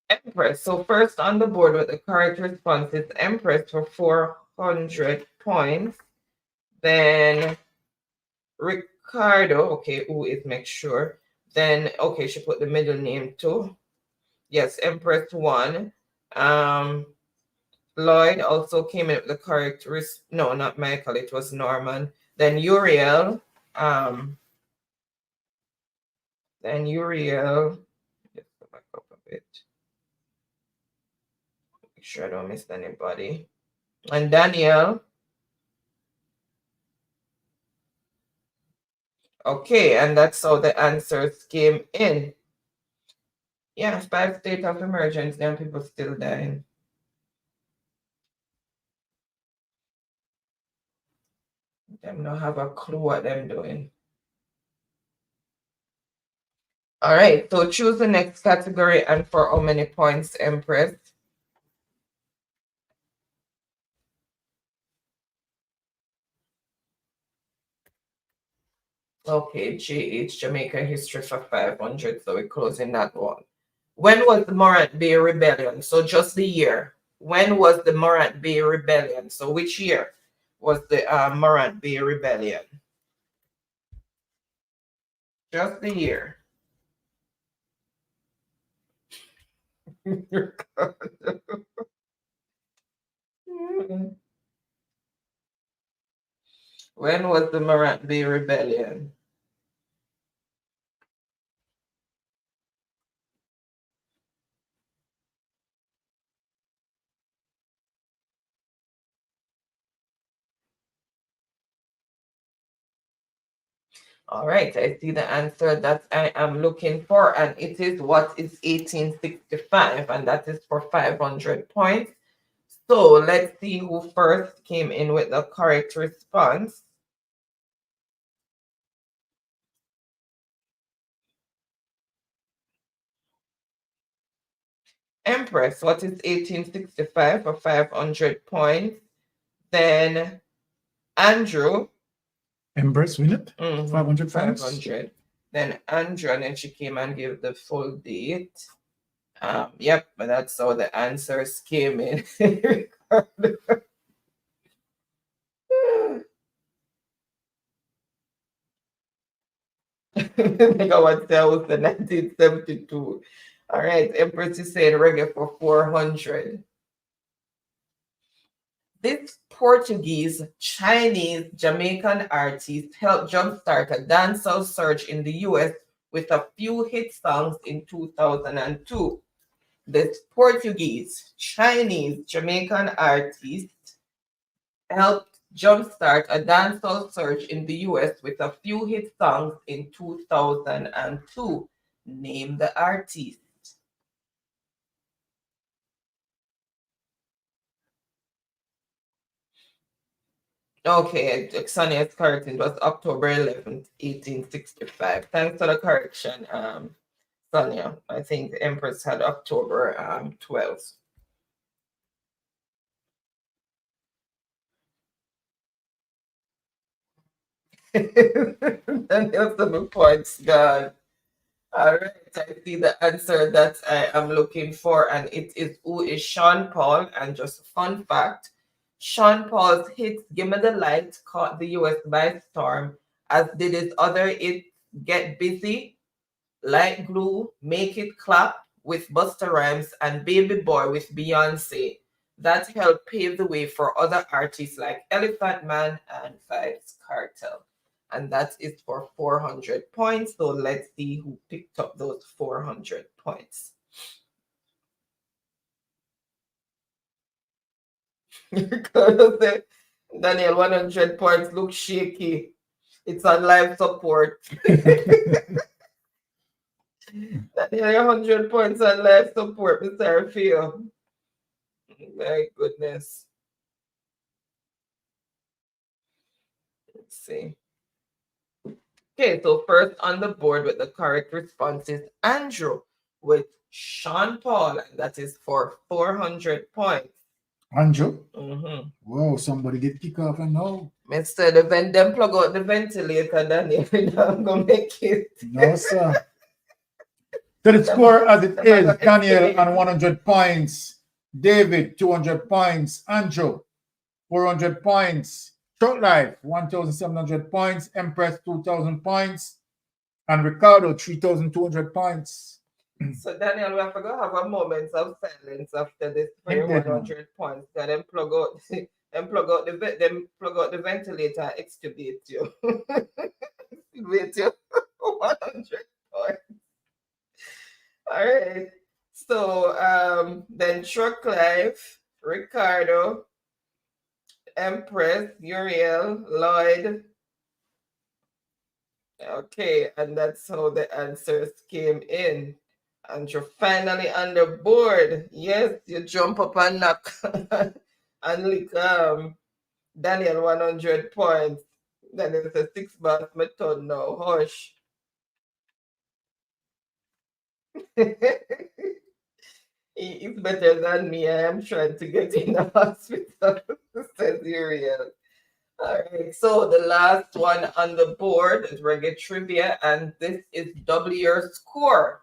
S3: Empress. So first on the board with the correct response is Empress for 400 points. Then Ricardo, okay, who is make sure. Then, okay, she put the middle name too. Yes, Empress 1. Lloyd also came in with the correct no, not Michael, it was Norman. Then Uriel, just go back up a bit. Make sure I don't miss anybody. And Daniel. Okay, and that's how the answers came in. Yeah, 5 state of emergency, and people still dying. Them don't have a clue what them doing. All right, so choose the next category and for how many points, Empress? Okay, JH, Jamaica history for 500, so we're closing that one. When was the Morant Bay Rebellion? So just the year. When was the Morant Bay Rebellion? So which year was the Morant Bay Rebellion? Just the year. When was the Morant Bay Rebellion? All right, I see the answer that I am looking for, and it is what is 1865, and that is for 500 points. So let's see who first came in with the correct response. Empress, what is 1865 for 500 points? Then Andrew.
S1: Empress, win it? 500 points?
S3: 500. Then Andrew, and then she came and gave the full date. Yep, but that's how the answers came in. They go and tell us the 1972. All right, Empress is saying reggae for 400. This Portuguese, Chinese, Jamaican artist helped jumpstart a dancehall surge in the US with a few hit songs in 2002. This Portuguese, Chinese, Jamaican artist helped jumpstart a dancehall surge in the US with a few hit songs in 2002. Name the artist. Okay, Sonia is correct. It was October 11th, 1865. Thanks for the correction, Sonia. I think the Empress had October 12th. Daniel, 7 points gone. All right, I see the answer that I am looking for, and it is who is Sean Paul. And just a fun fact, Sean Paul's hit "Give Me the Light" caught the US by storm, as did his other hit "Get Busy," "Like Glue," "Make It Clap" with Busta Rhymes, and "Baby Boy" with Beyonce. That helped pave the way for other artists like Elephant Man and Vybz Kartel. And that is for 400 points. So let's see who picked up those 400 points. You're gonna say, Daniel, 100 points look shaky. It's on live support. Daniel, 100 points on live support, Mr. Rafio. My goodness. Let's see. Okay, so first on the board with the correct response is Andrew with Sean Paul, and that is for 400 points.
S1: Andrew?
S3: Mm-hmm.
S1: Whoa, somebody get kicked off and now.
S3: Mr. Them plug out the ventilator, Daniel. I'm going to make it.
S1: No, sir. So the score as it is, Daniel on 100 points, David 200 points, Andrew 400 points, Short Life 1,700 points, Empress 2,000 points, and Ricardo 3,200 points.
S3: So Daniel, we have to go have a moment of silence after this for your 100 points. And then plug out the ventilator and extubate you. Extubate you 100 points. All right. So then Truck Life, Ricardo, Empress, Uriel, Lloyd. Okay, and that's how the answers came in. And you're finally on the board. Yes, you jump up and knock and lick Daniel 100 points. Daniel is a 6 bars method now. Hush. He's better than me. I am trying to get in the hospital, says Uriel. All right, so the last one on the board is Reggae Trivia, and this is double your score.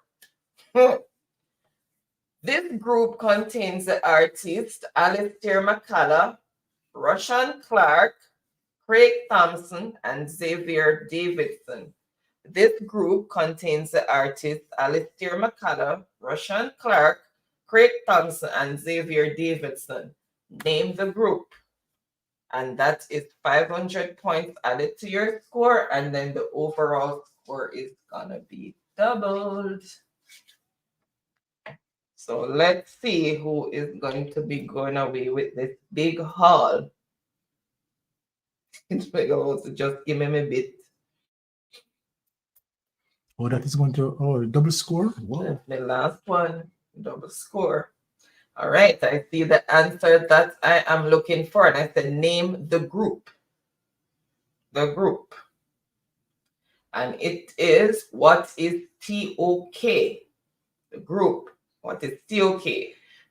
S3: This group contains the artists Alistair McCullough, Russian Clark, Craig Thompson, and Xavier Davidson. This group contains the artists Alistair McCullough, Russian Clark, Craig Thompson, and Xavier Davidson. Name the group. And that is 500 points added to your score, and then the overall score is gonna be doubled. So let's see who is going to be going away with this big haul. It's just give me a bit.
S1: Oh, that is going to double score?
S3: Wow. The last one, double score. All right, I see the answer that I am looking for, and I said name the group. The group. And it is what is TOK? The group. What is TOK?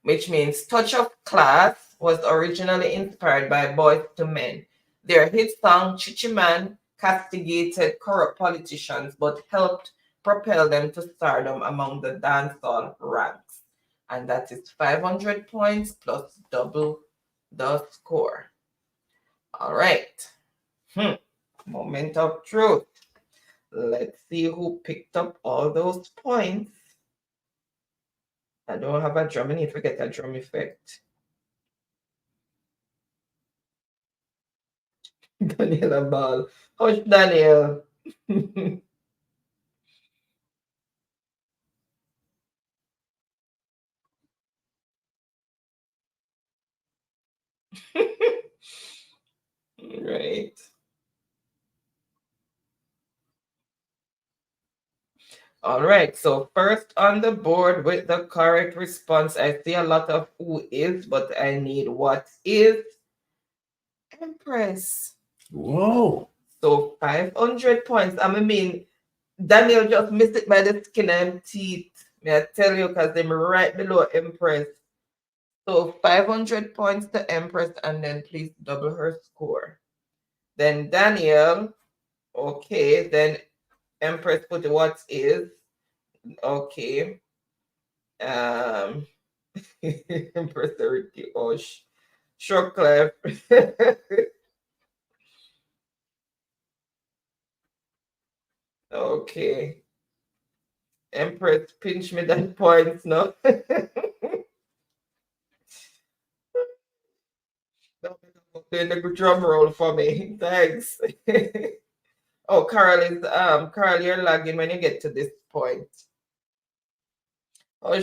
S3: Which means Touch of Class was originally inspired by Boyz II Men. Their hit song Chichi Man castigated corrupt politicians but helped propel them to stardom among the dancehall ranks. And that is 500 points plus double the score. All right. Moment of truth. Let's see who picked up all those points. I don't have a drum. I need to get a drum effect. Daniel Ball. Hush, Daniel. Right. All right, so first on the board with the correct response, I see a lot of who is, but I need what is. Empress.
S1: Whoa.
S3: So 500 points. I mean, Daniel just missed it by the skin of his teeth. May I tell you, because they're right below Empress. So 500 points to Empress, and then please double her score. Then Daniel, Okay, then Empress put what is. Okay. Empress Ricky, oh, Shockley. Okay. Empress, pinch me that points, no? Doing the drum roll for me. Thanks. Oh, Carol, you're lagging when you get to this point. Oh,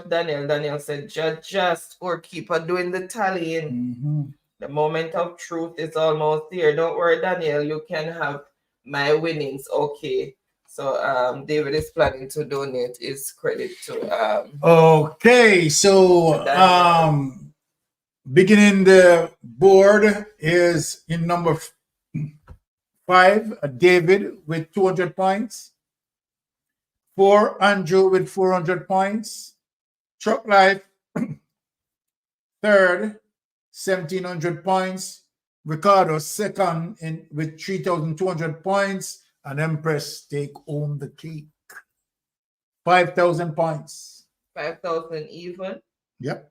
S3: Daniel said, just scorekeeper doing the tallying. The moment of truth is almost here. Don't worry, Daniel, you can have my winnings. Okay. So David is planning to donate his credit to
S1: Okay, so beginning the board is in number 5, David with 200 points. 4, Andrew with 400 points. Truck Life, third, 1,700 points. Ricardo, second with 3,200 points. And Empress take home the cake. 5,000 points.
S3: 5,000 even.
S1: Yep.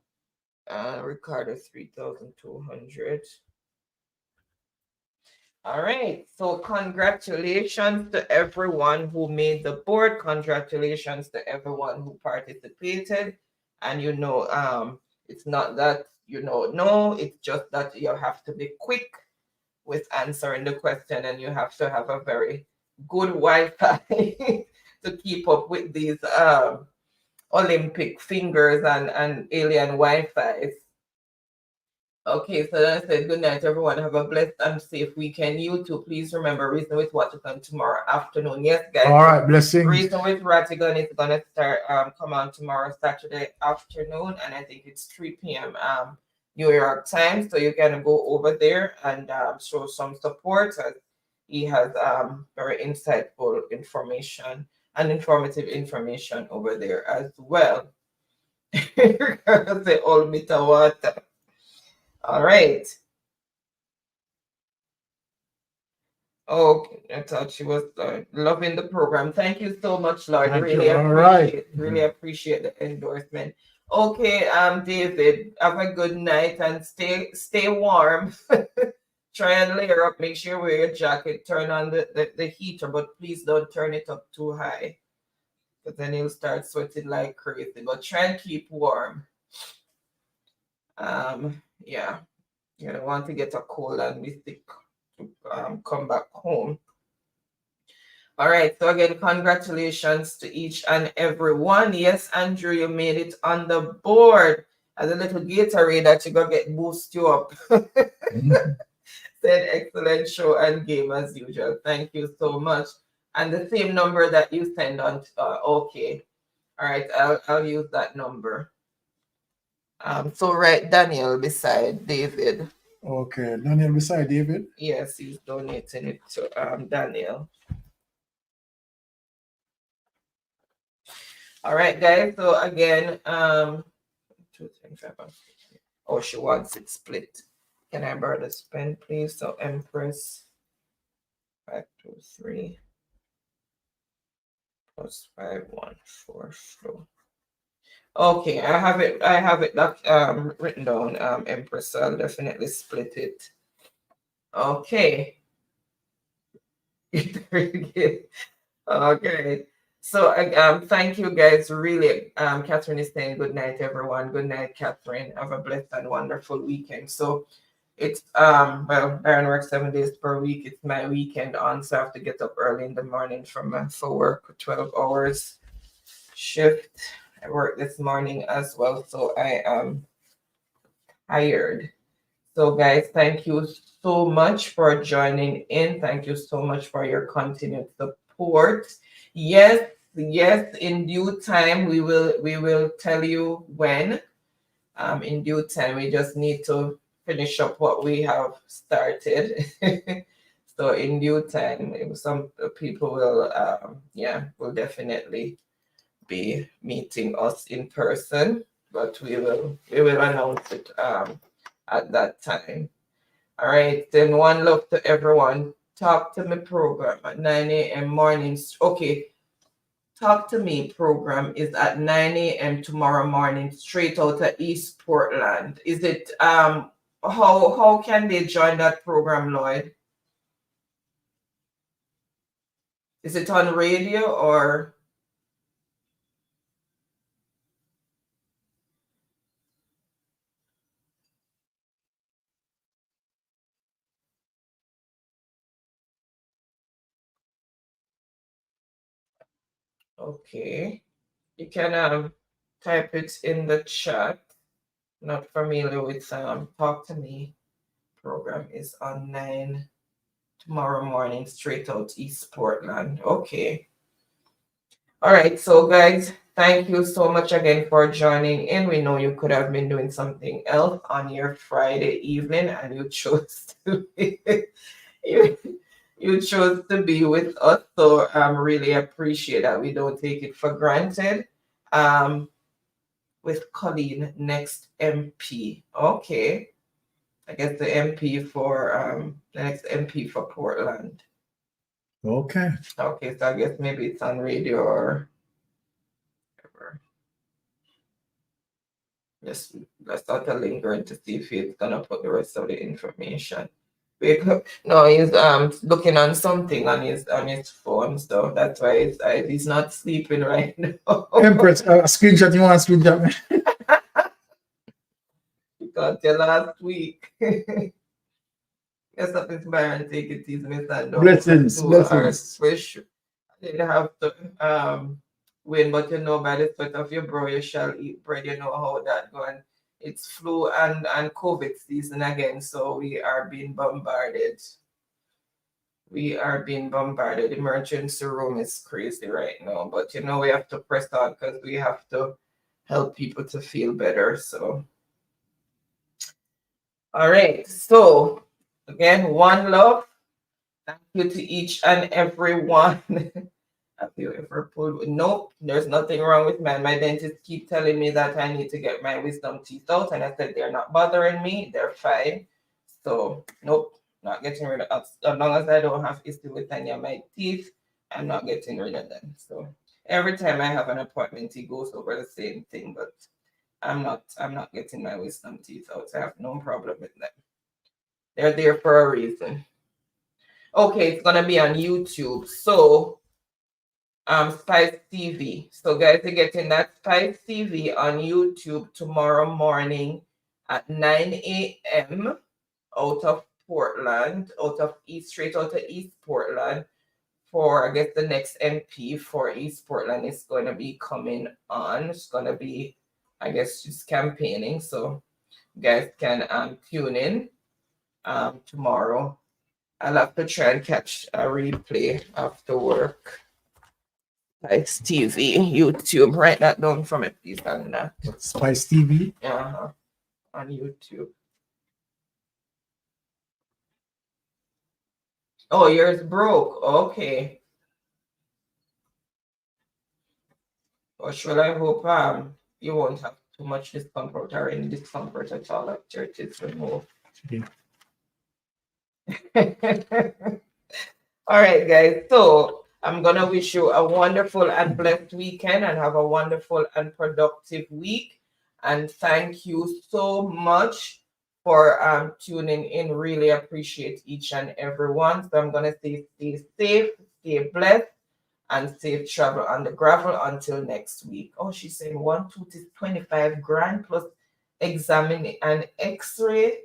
S3: Ricardo 3,200. All right. So congratulations to everyone who made the board. Congratulations to everyone who participated. And it's not that no, it's just that you have to be quick with answering the question, and you have to have a very good Wi-Fi to keep up with these Olympic fingers and alien Wi-Fi. Okay, so then I said good night, everyone. Have a blessed and safe weekend. You too. Please remember, Reason with Watagon tomorrow afternoon. Yes, guys.
S1: All right, blessings.
S3: Reason with Ratigan is gonna start come on tomorrow, Saturday afternoon, and I think it's 3 p.m. New York time. So you can go over there and show some support. As he has very insightful information and informative information over there as well. Say all meter water. All right. Oh, I thought she was loving the program. Thank you so much, Lord. Really appreciate the endorsement. Okay, David, have a good night and stay warm. Try and layer up. Make sure you wear your jacket. Turn on the heater, but please don't turn it up too high, because then you'll start sweating like crazy. But try and keep warm. Yeah, you don't want to get a cold and be sick to come back home. All right, so again, congratulations to each and every one. Yes, Andrew, you made it on the board. As a little Gatorade that you're going to get boost you up. Said excellent show and game as usual. Thank you so much. And the same number that you send on, okay. All right, I'll use that number. So write Daniel beside David.
S1: Okay, Daniel beside David?
S3: Yes, he's donating it to Daniel. All right, guys. So again, 2, 3, 5. Oh, she wants it split. Can I borrow this pen, please? So Empress 5, 2, 3 plus 5, 1, 4, flow. Okay, I have it written down, Empress. So I'll definitely split it. Okay. Okay. So thank you guys. Really, Catherine is saying good night, everyone. Good night, Catherine. Have a blessed and wonderful weekend. So it's well, Baron works 7 days per week. It's my weekend on, so I have to get up early in the morning for work, 12 hours shift. I worked this morning as well, so I am tired. So guys, thank you so much for joining in. Thank you so much for your continued support. Yes, in due time we will tell you when. In due time, we just need to finish up what we have started. So in due time, some people will definitely be meeting us in person, but we will announce it at that time. All right, then one love to everyone. Talk to Me program at 9 a.m. mornings. Okay. Talk to Me program is at 9 a.m. tomorrow morning, straight out of East Portland. Is it how can they join that program, Lloyd? Is it on radio or? Okay, you can type it in the chat. Not familiar with Talk to Me program is on 9 tomorrow morning, straight out East Portland. Okay. All right, so guys, thank you so much again for joining in. We know you could have been doing something else on your Friday evening, and you chose to be, you chose to be with us. So really appreciate that. We don't take it for granted. With Colleen, next MP. Okay. I guess the MP for the next MP for Portland.
S1: Okay.
S3: Okay, so I guess maybe it's on radio or whatever. Just let's start lingering to see if it's gonna put the rest of the information. No, he's looking on something on his phone, so that's why he's not sleeping right now.
S1: Empress, a screenshot, you want to screenshot me?
S3: Got you last week. Yes, up is Byron, take it easy, Mr.
S1: Blessings, blessings.
S3: Wish I didn't have to win, but you know by the sweat of your brow you shall eat bread. You know how that going. It's flu and COVID season again, so we are being bombarded. We are being bombarded. The emergency room is crazy right now, but you know we have to press on because we have to help people to feel better. So, all right. So again, one love. Thank you to each and every one. Have you ever pulled? Nope, there's nothing wrong with mine. My dentist keep telling me that I need to get my wisdom teeth out, and I said they're not bothering me. They're fine. So nope, not getting rid of. As long as I don't have issue with any of my teeth, I'm not getting rid of them. So every time I have an appointment, he goes over the same thing, but I'm not getting my wisdom teeth out. I have no problem with them. They're there for a reason. Okay, it's gonna be on YouTube. So Spice TV. So guys, you're getting that Spice TV on YouTube tomorrow morning at 9 a.m. out of Portland, straight out of East Portland. For I guess the next MP for East Portland is going to be coming on. It's going to be, I guess, just campaigning. So you guys can tune in tomorrow. I'll have to try and catch a replay after work. Spice TV, YouTube. Write that down for me, please. On that.
S1: Spice TV?
S3: On YouTube. Oh, yours broke. Okay. Well, sure, I hope you won't have too much discomfort or any discomfort at all after it is removed.
S1: Yeah.
S3: All right, guys. So I'm gonna wish you a wonderful and blessed weekend and have a wonderful and productive week. And thank you so much for tuning in. Really appreciate each and every one. So I'm gonna say stay safe, stay blessed, and safe travel on the gravel until next week. Oh, she's saying 1 2 is 25 grand plus examine and x-ray.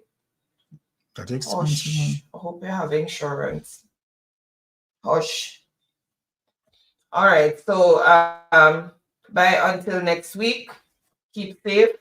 S1: That expensive.
S3: I hope you have insurance. Hush. All right, so bye until next week. Keep safe.